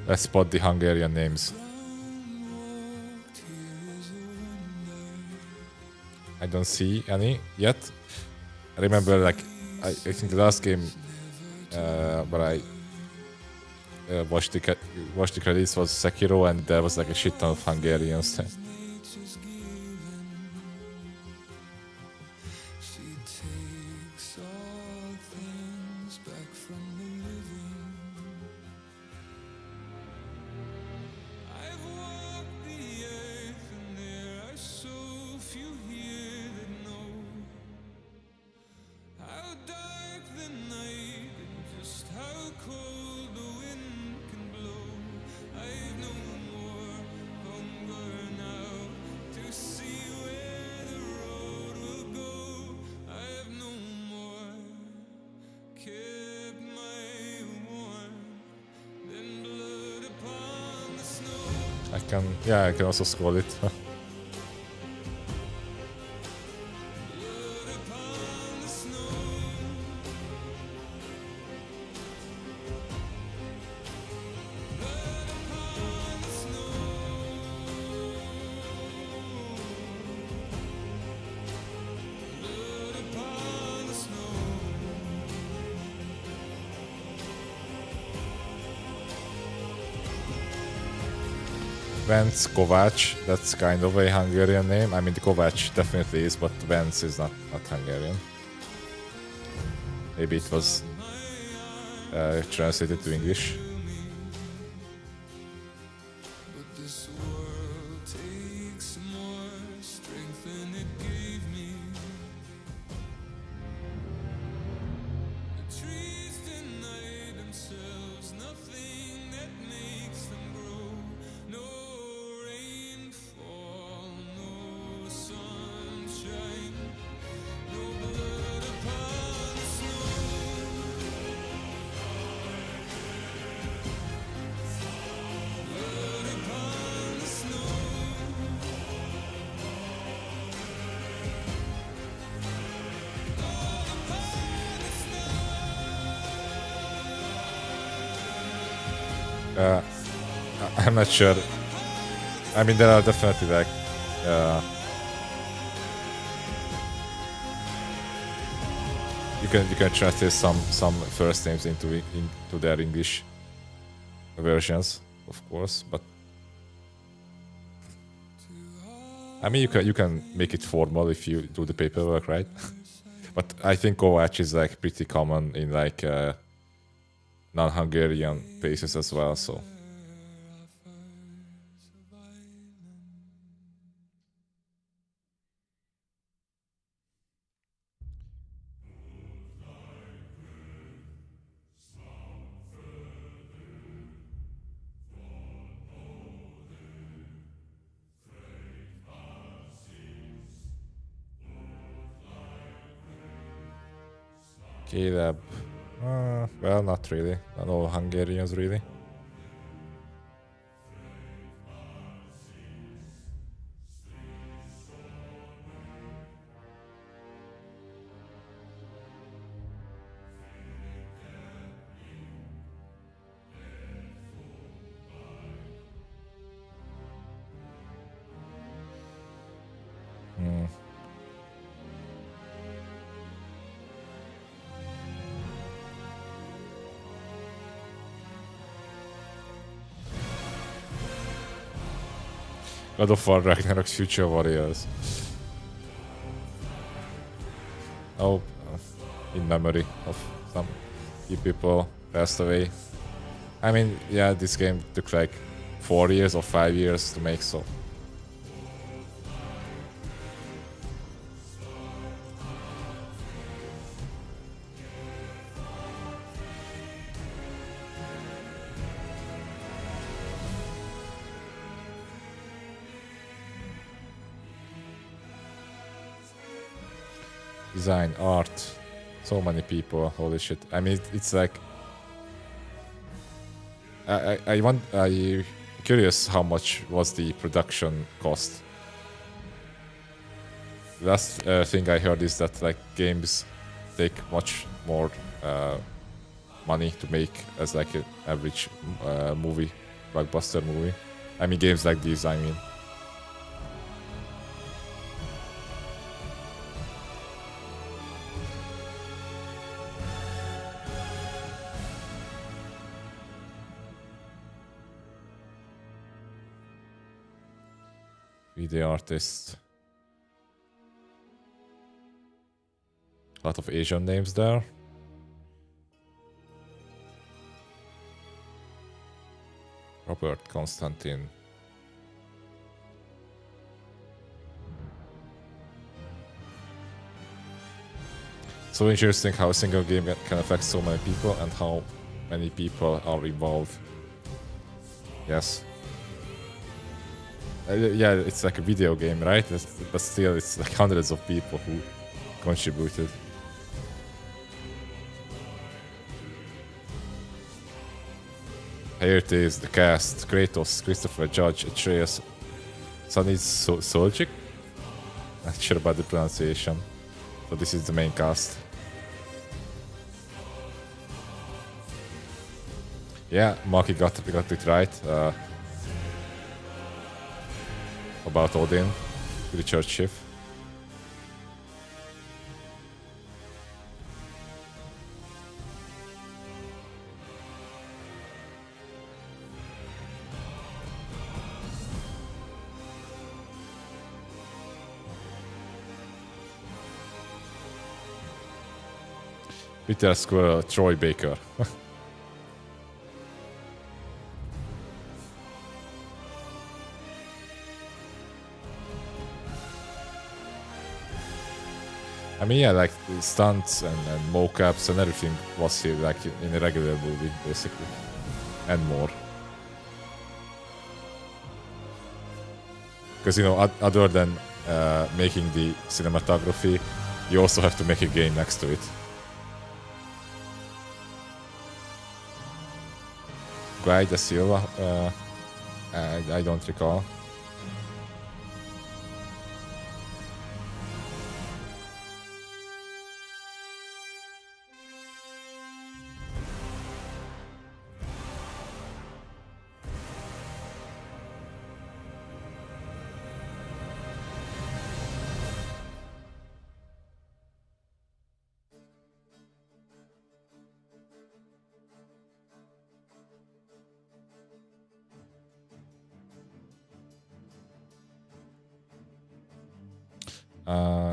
Speaker 1: Let's spot the Hungarian names. I don't see any yet. I remember, like, I think the last game where I watched the credits was Sekiro, and there was like a shit ton of Hungarians. I can also scroll it. Vence Kovács, that's kind of a Hungarian name. I mean, Kovács definitely is, but Vence is not Hungarian. Maybe it was translated to English. I'm not sure. I mean, there are definitely like you can translate some first names into their English versions, of course, but I mean you can make it formal if you do the paperwork, right? But I think Kovács is like pretty common in like non-Hungarian places as well, so. Caleb. Well, not really. Not all Hungarians, really. Hmm. God of War Ragnarök Future Warriors. Oh, in memory of some few people passed away. I mean, yeah, this game took like 4 years or 5 years to make, so. Design, art, so many people, holy shit. I mean, it's like... I'm curious how much was the production cost. Last thing I heard is that like games take much more money to make as like an average movie, blockbuster movie. I mean, games like these, I mean. Video artist. A lot of Asian names there. Robert Constantine. So interesting how a single game can affect so many people and how many people are involved. Yes. Yeah, it's like a video game, right? But still, it's like hundreds of people who contributed. Here it is, the cast: Kratos, Christopher Judge, Atreus, Sonny Soljic. Not sure about the pronunciation. So this is the main cast. Yeah, Maki got it right. About Odin, Richard Schiff. Peter Squirrel, Troy Baker. I mean, yeah, like the stunts and mockups and everything was here, like in a regular movie, basically, and more. Because you know, other than making the cinematography, you also have to make a game next to it. Guy da Silva, I don't recall.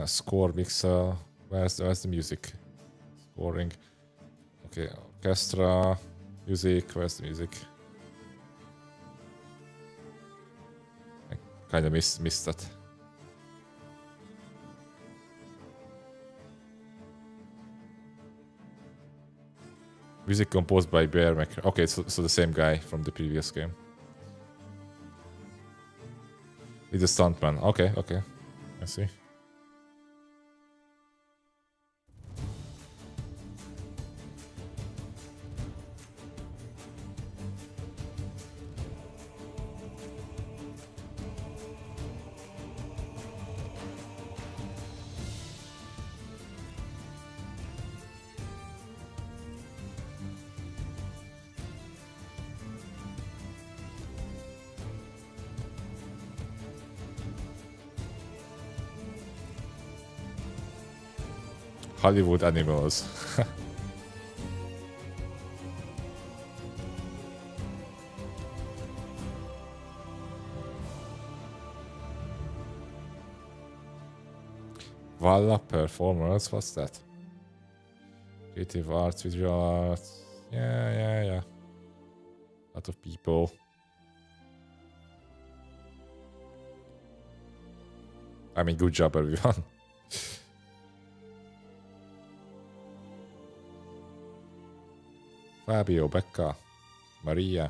Speaker 1: Score mixer. Where's the music? Scoring. Okay, orchestra. Music, where's the music? I kind of missed that. Music composed by Bear Maker. Okay, so the same guy from the previous game. He's a stuntman. Okay, okay. I see. Hollywood animals. Valla performance, what's that? Creative arts, visual arts. Yeah. Lot of people. I mean, good job, everyone. Fabio, Becca, Maria.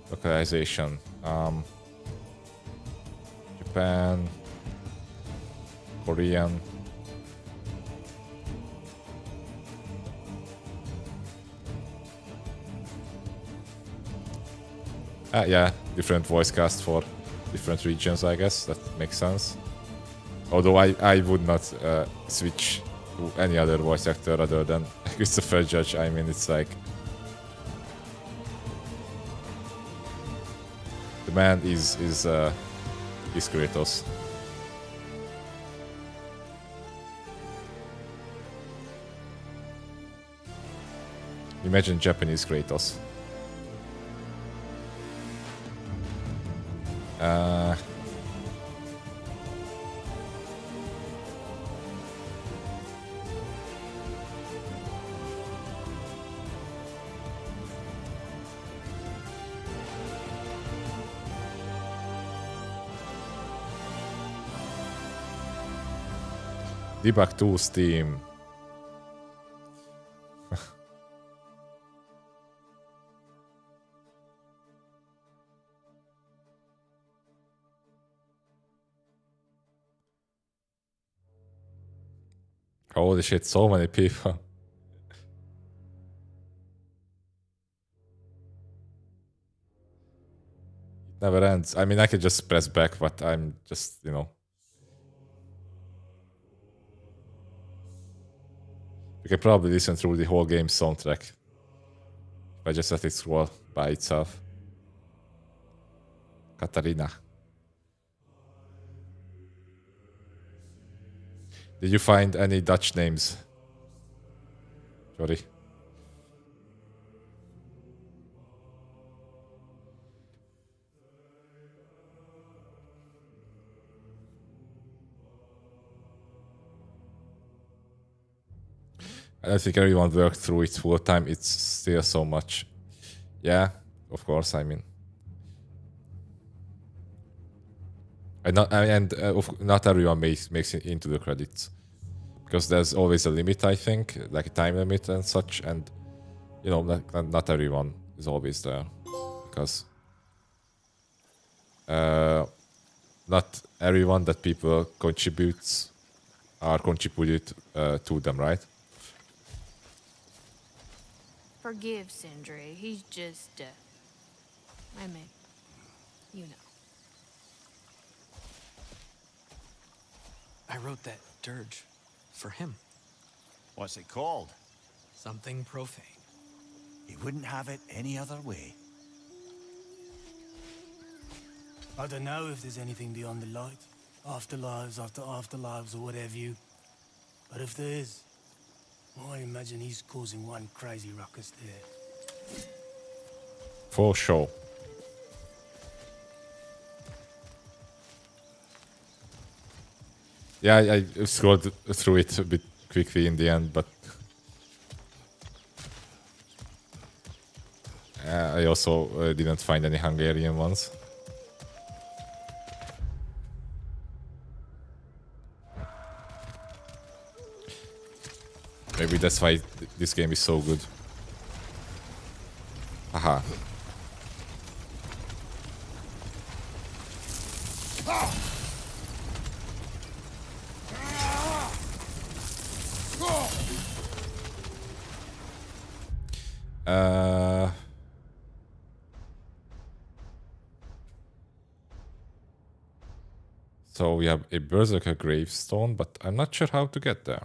Speaker 1: Localization. Japan, Korean. Yeah, different voice cast for different regions, I guess. That makes sense. Although I would not switch to any other voice actor other than Christopher Judge. I mean, it's like... the man is Kratos. Imagine Japanese Kratos. Debug 2 Steam. Holy shit, so many people. It never ends. I mean, I could just press back, but I'm just, you know. You can probably listen through the whole game soundtrack if I just let it scroll by itself. Katarina. Did you find any Dutch names? Sorry. I don't think everyone worked through it full time. It's still so much. Yeah, of course. I mean, not everyone makes it into the credits because there's always a limit. I think, like a time limit and such, and you know, not everyone is always there because not everyone that people contributes are contributed to them, right?
Speaker 12: Forgive Sindri. He's just, I mean, you know.
Speaker 9: I wrote that dirge for him.
Speaker 2: What's it called?
Speaker 9: Something profane.
Speaker 2: He wouldn't have it any other way.
Speaker 13: I don't know if there's anything beyond the light. Afterlives after afterlives or whatever you. But if there is, I imagine he's causing one crazy ruckus there.
Speaker 1: For sure. Yeah, I scrolled through it a bit quickly in the end, but I also didn't find any Hungarian ones. Maybe that's why this game is so good. Haha. So we have a Berserker gravestone, but I'm not sure how to get there.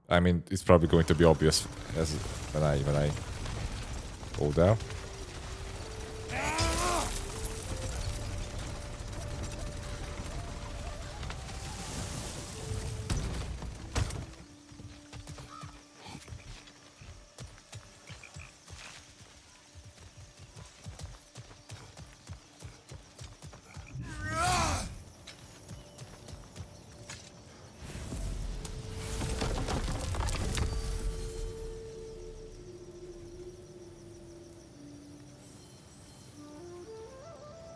Speaker 1: I mean, it's probably going to be obvious as when I go there.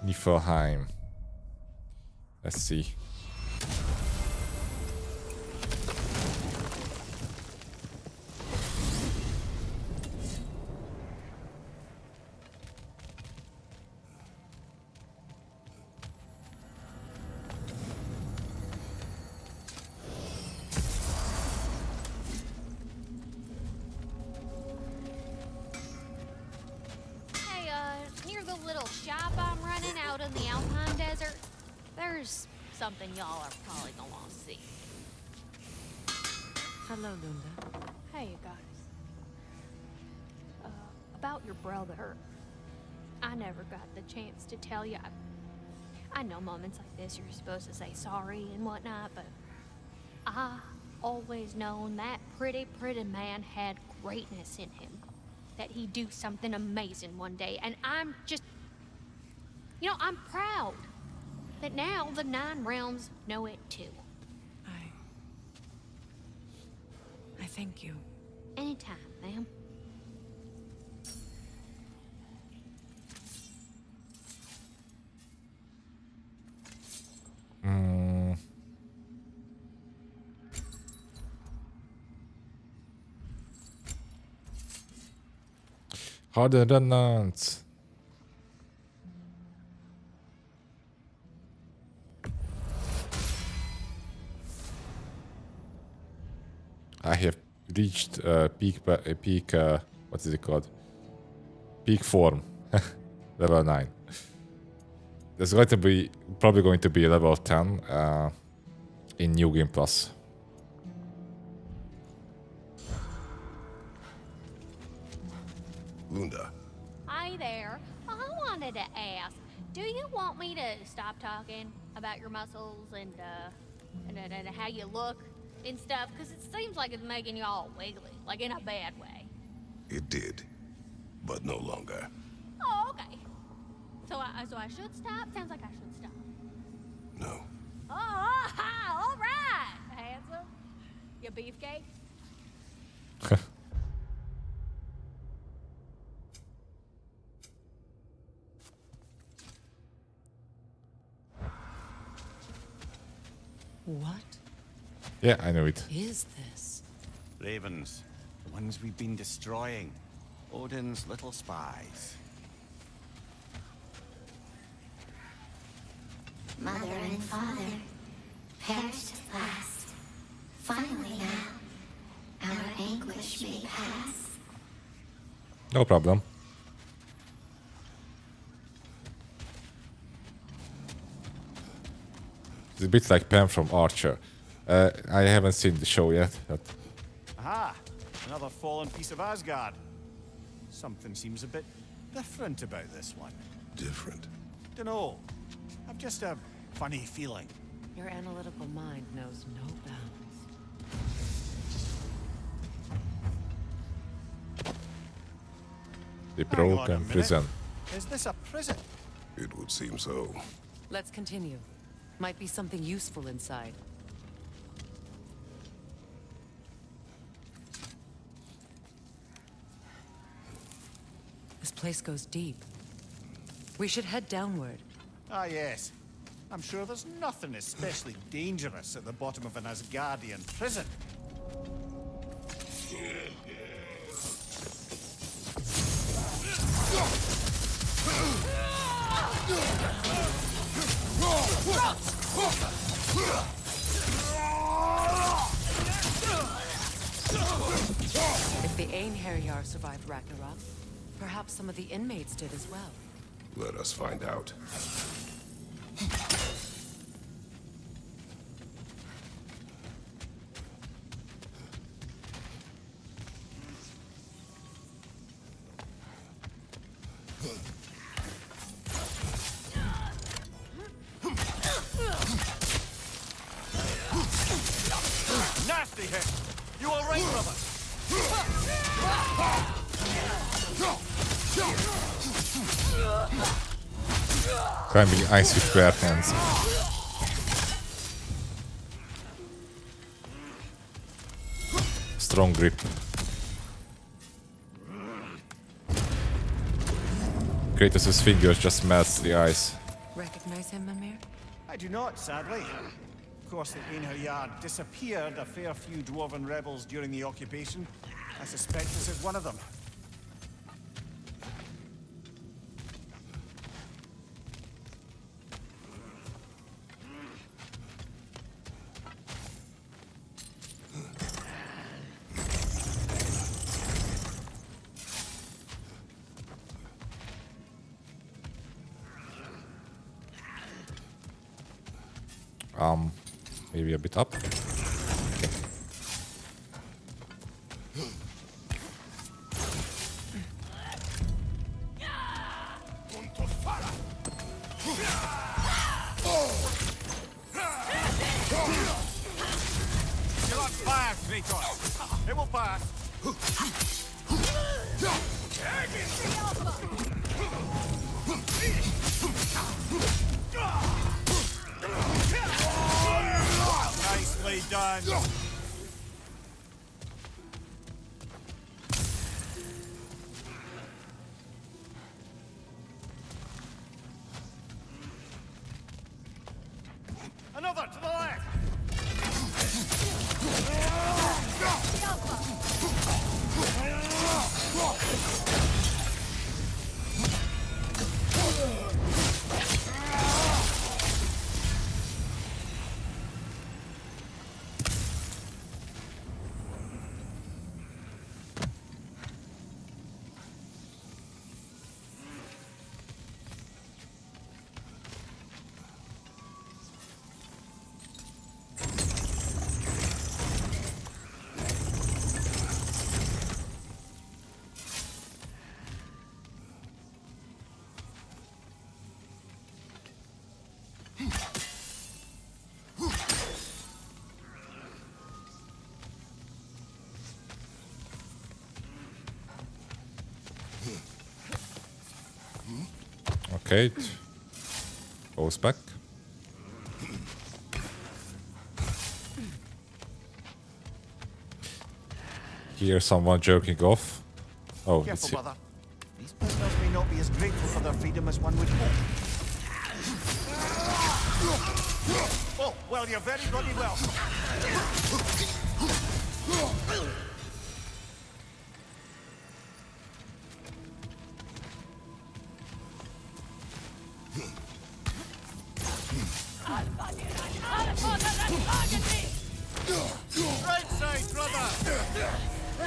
Speaker 1: Niflheim. Let's see.
Speaker 12: Hey, near the little shop I'm running out in the Alpine Desert, there's something y'all are probably gonna want to see.
Speaker 5: Hello, Lunda.
Speaker 12: Hey, you guys. About your brother. I never got the chance to tell you. I know moments like this you're supposed to say sorry and whatnot, but I always known that pretty man had greatness in him. That he'd do something amazing one day, and I'm just... You know, I'm proud that now the Nine Realms know it too.
Speaker 11: I thank you.
Speaker 12: Anytime, ma'am.
Speaker 1: Harder than nuts. I have reached peak. What is it called? Peak form, level 9. There's going to be probably going to be level 10 in New Game Plus.
Speaker 4: Lunda.
Speaker 12: Hi there. I wanted to ask, do you want me to stop talking about your muscles and how you look and stuff? Because it seems like it's making you all wiggly, like in a bad way.
Speaker 4: It did, but no longer.
Speaker 12: Oh, okay. So I should stop? Sounds like I should stop.
Speaker 4: No.
Speaker 12: Oh, all right, handsome. You beefcake?
Speaker 11: What
Speaker 1: Yeah, I know it.
Speaker 11: is this?
Speaker 2: Ravens, the ones we've been destroying. Odin's little spies.
Speaker 20: Mother and father perished at last. Finally now, our anguish may pass.
Speaker 1: No problem. It's a bit like Pam from Archer. I haven't seen the show yet, but
Speaker 2: Aha! Another fallen piece of Asgard. Something seems a bit different about this one.
Speaker 4: Different?
Speaker 2: Dunno. I've just a funny feeling.
Speaker 5: Your analytical mind knows no bounds.
Speaker 1: The
Speaker 2: Hang on a
Speaker 1: broken
Speaker 2: minute.
Speaker 1: prison.
Speaker 2: Is this a prison?
Speaker 4: It would seem so.
Speaker 5: Let's continue. Might be something useful inside. This place goes deep. We should head downward.
Speaker 2: Ah, yes. I'm sure there's nothing especially dangerous at the bottom of an Asgardian prison.
Speaker 5: If the Einherjar survived Ragnarok, perhaps some of the inmates did as well.
Speaker 4: Let us find out.
Speaker 2: Nasty hit! You all right, brother?
Speaker 1: Climbing ice with bare hands. Strong grip. Kratos' fingers just melts the ice.
Speaker 5: Recognize him, Mimir?
Speaker 2: I do not, sadly. Of course, the Einherjar disappeared a fair few dwarven rebels during the occupation. I suspect this is one of them.
Speaker 1: Maybe a bit up.
Speaker 2: You're on fire, Kratos. It will pass. Nicely done. Another to the left.
Speaker 1: Okay. Goes back. Hear someone joking off. Oh, it's
Speaker 2: Careful,
Speaker 1: here.
Speaker 2: brother. These prisoners may not be as grateful for their freedom as one would hope. Oh, well, you're very bloody welcome. Right side, brother!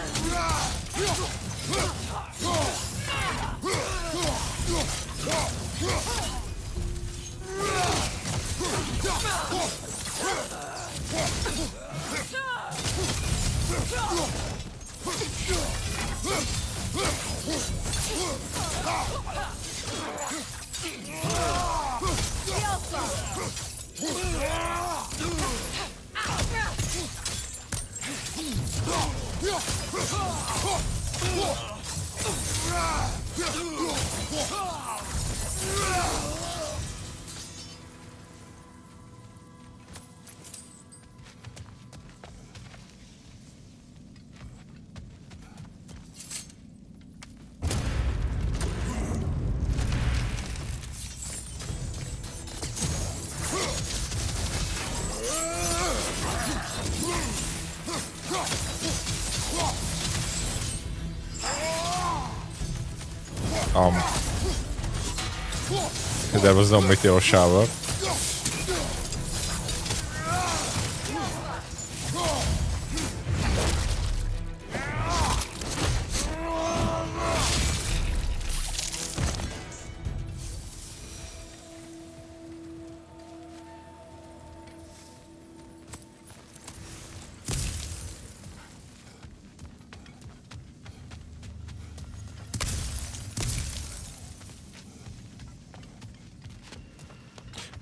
Speaker 1: There was no meteor shower.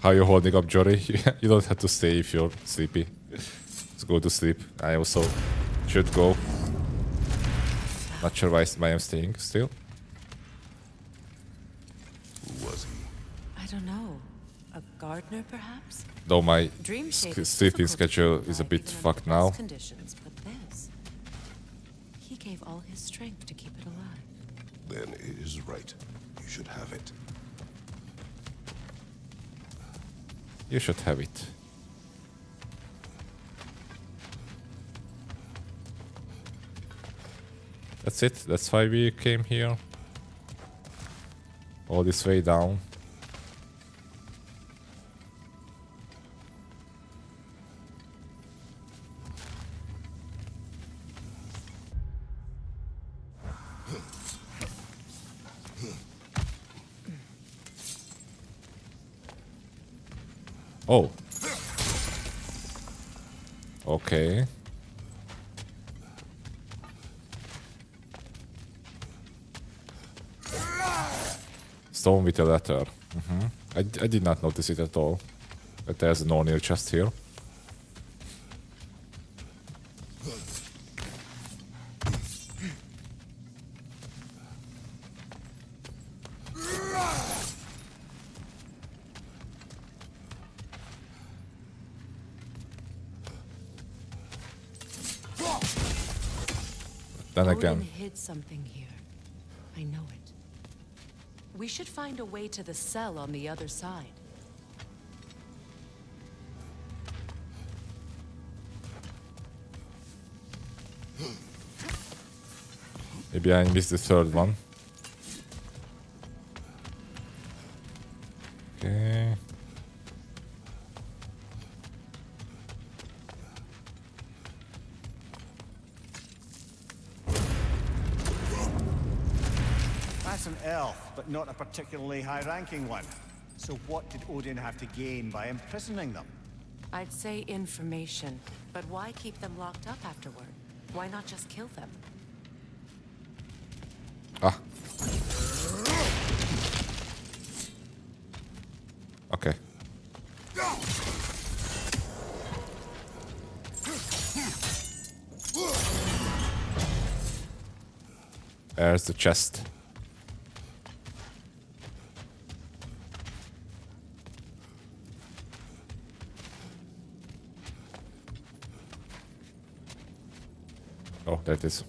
Speaker 1: How you holding up, Jory? You don't have to stay if you're sleepy. Just go to sleep. I also should go. Not sure why I'm staying still.
Speaker 4: Who was he?
Speaker 11: I don't know. A gardener, perhaps?
Speaker 1: Though my
Speaker 11: Dream Shade is
Speaker 1: sleeping
Speaker 11: difficult to
Speaker 1: schedule
Speaker 11: come
Speaker 1: is a
Speaker 11: by
Speaker 1: bit
Speaker 11: even under
Speaker 1: fucked
Speaker 11: the
Speaker 1: now.
Speaker 11: best conditions, but this, he gave all his strength to keep it alive.
Speaker 4: Then it is right. You should have it.
Speaker 1: You should have it. That's it. That's why we came here. All this way down. Oh. Okay. Stone with a letter. I did not notice it at all. But there's an O'Neill chest here. Then again.
Speaker 11: Odin hid something here. I know it. We should find a way to the cell on the other side.
Speaker 1: Maybe I missed the third one. Okay.
Speaker 2: That's an elf, but not a particularly high-ranking one. So what did Odin have to gain by imprisoning them?
Speaker 11: I'd say information, but why keep them locked up afterward? Why not just kill them?
Speaker 1: Ah. Okay. There's the chest. Oh, there it is.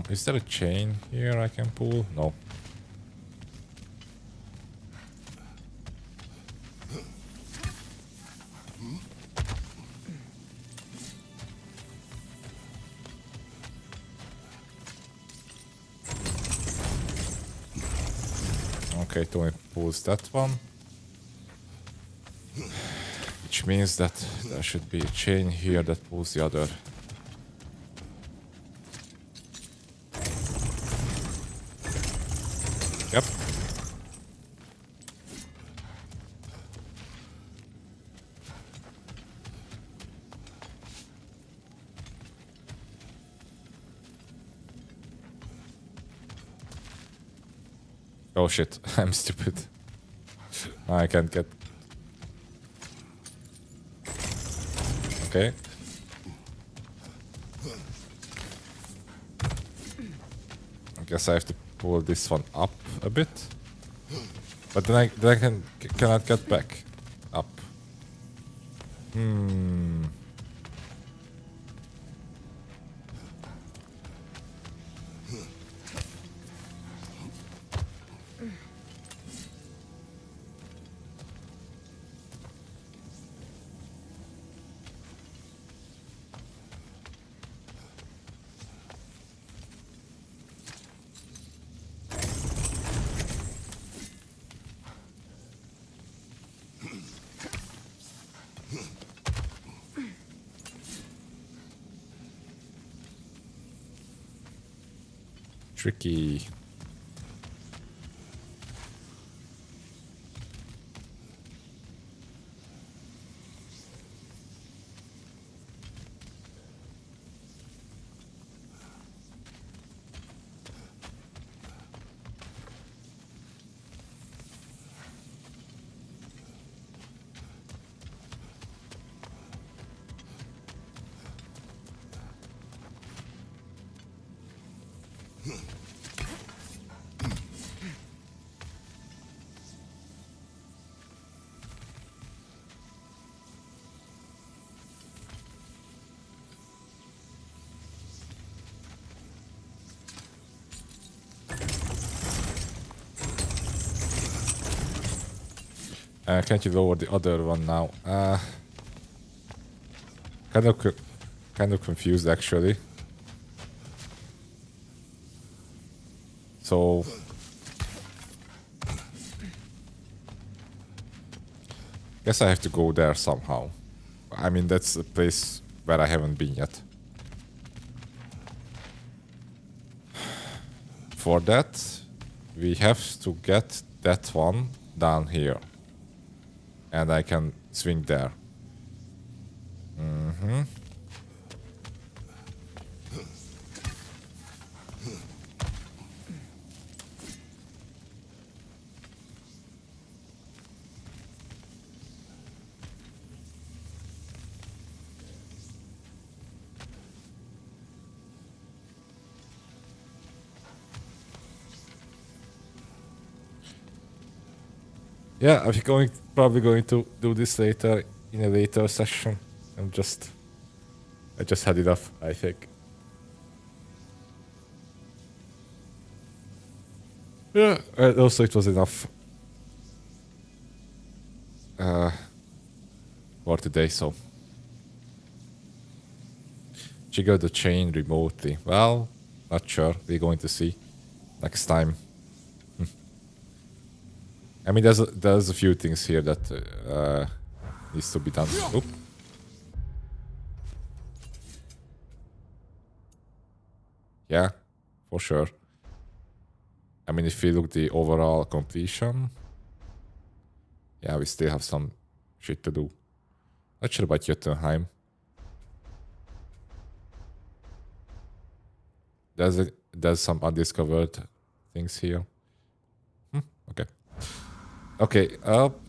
Speaker 1: Is there a chain here I can pull? No. Okay, Tony pulls that one. Which means that there should be a chain here that pulls the other. Yep. Oh shit, I'm stupid. I can't get... Okay. I guess I have to pull this one up a bit. But then I cannot get back up. Tricky. Can't you lower the other one now? Kind of confused actually. So guess I have to go there somehow. I mean, that's a place where I haven't been yet. For that, we have to get that one down here. And I can swing there. Yeah, I'm probably going to do this later in a later session. I just had enough, I think. Yeah, also it was enough for today, so. Trigger the chain remotely. Well, not sure. We're going to see next time. I mean, there's a few things here that needs to be done. Oop. Yeah, for sure. I mean, if we look the overall completion, yeah, we still have some shit to do. Not sure about Jotunheim. There's some undiscovered things here. Okay. Okay,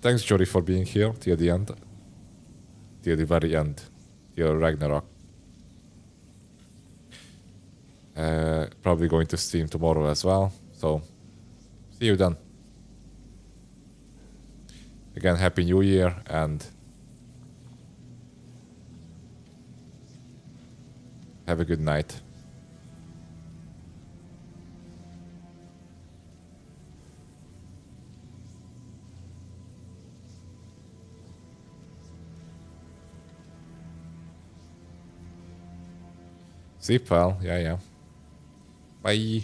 Speaker 1: thanks Jody for being here till the end. Till the very end. Till Ragnarok. Probably going to stream tomorrow as well, so see you then. Again, Happy New Year and have a good night. See, pal. Yeah. Bye.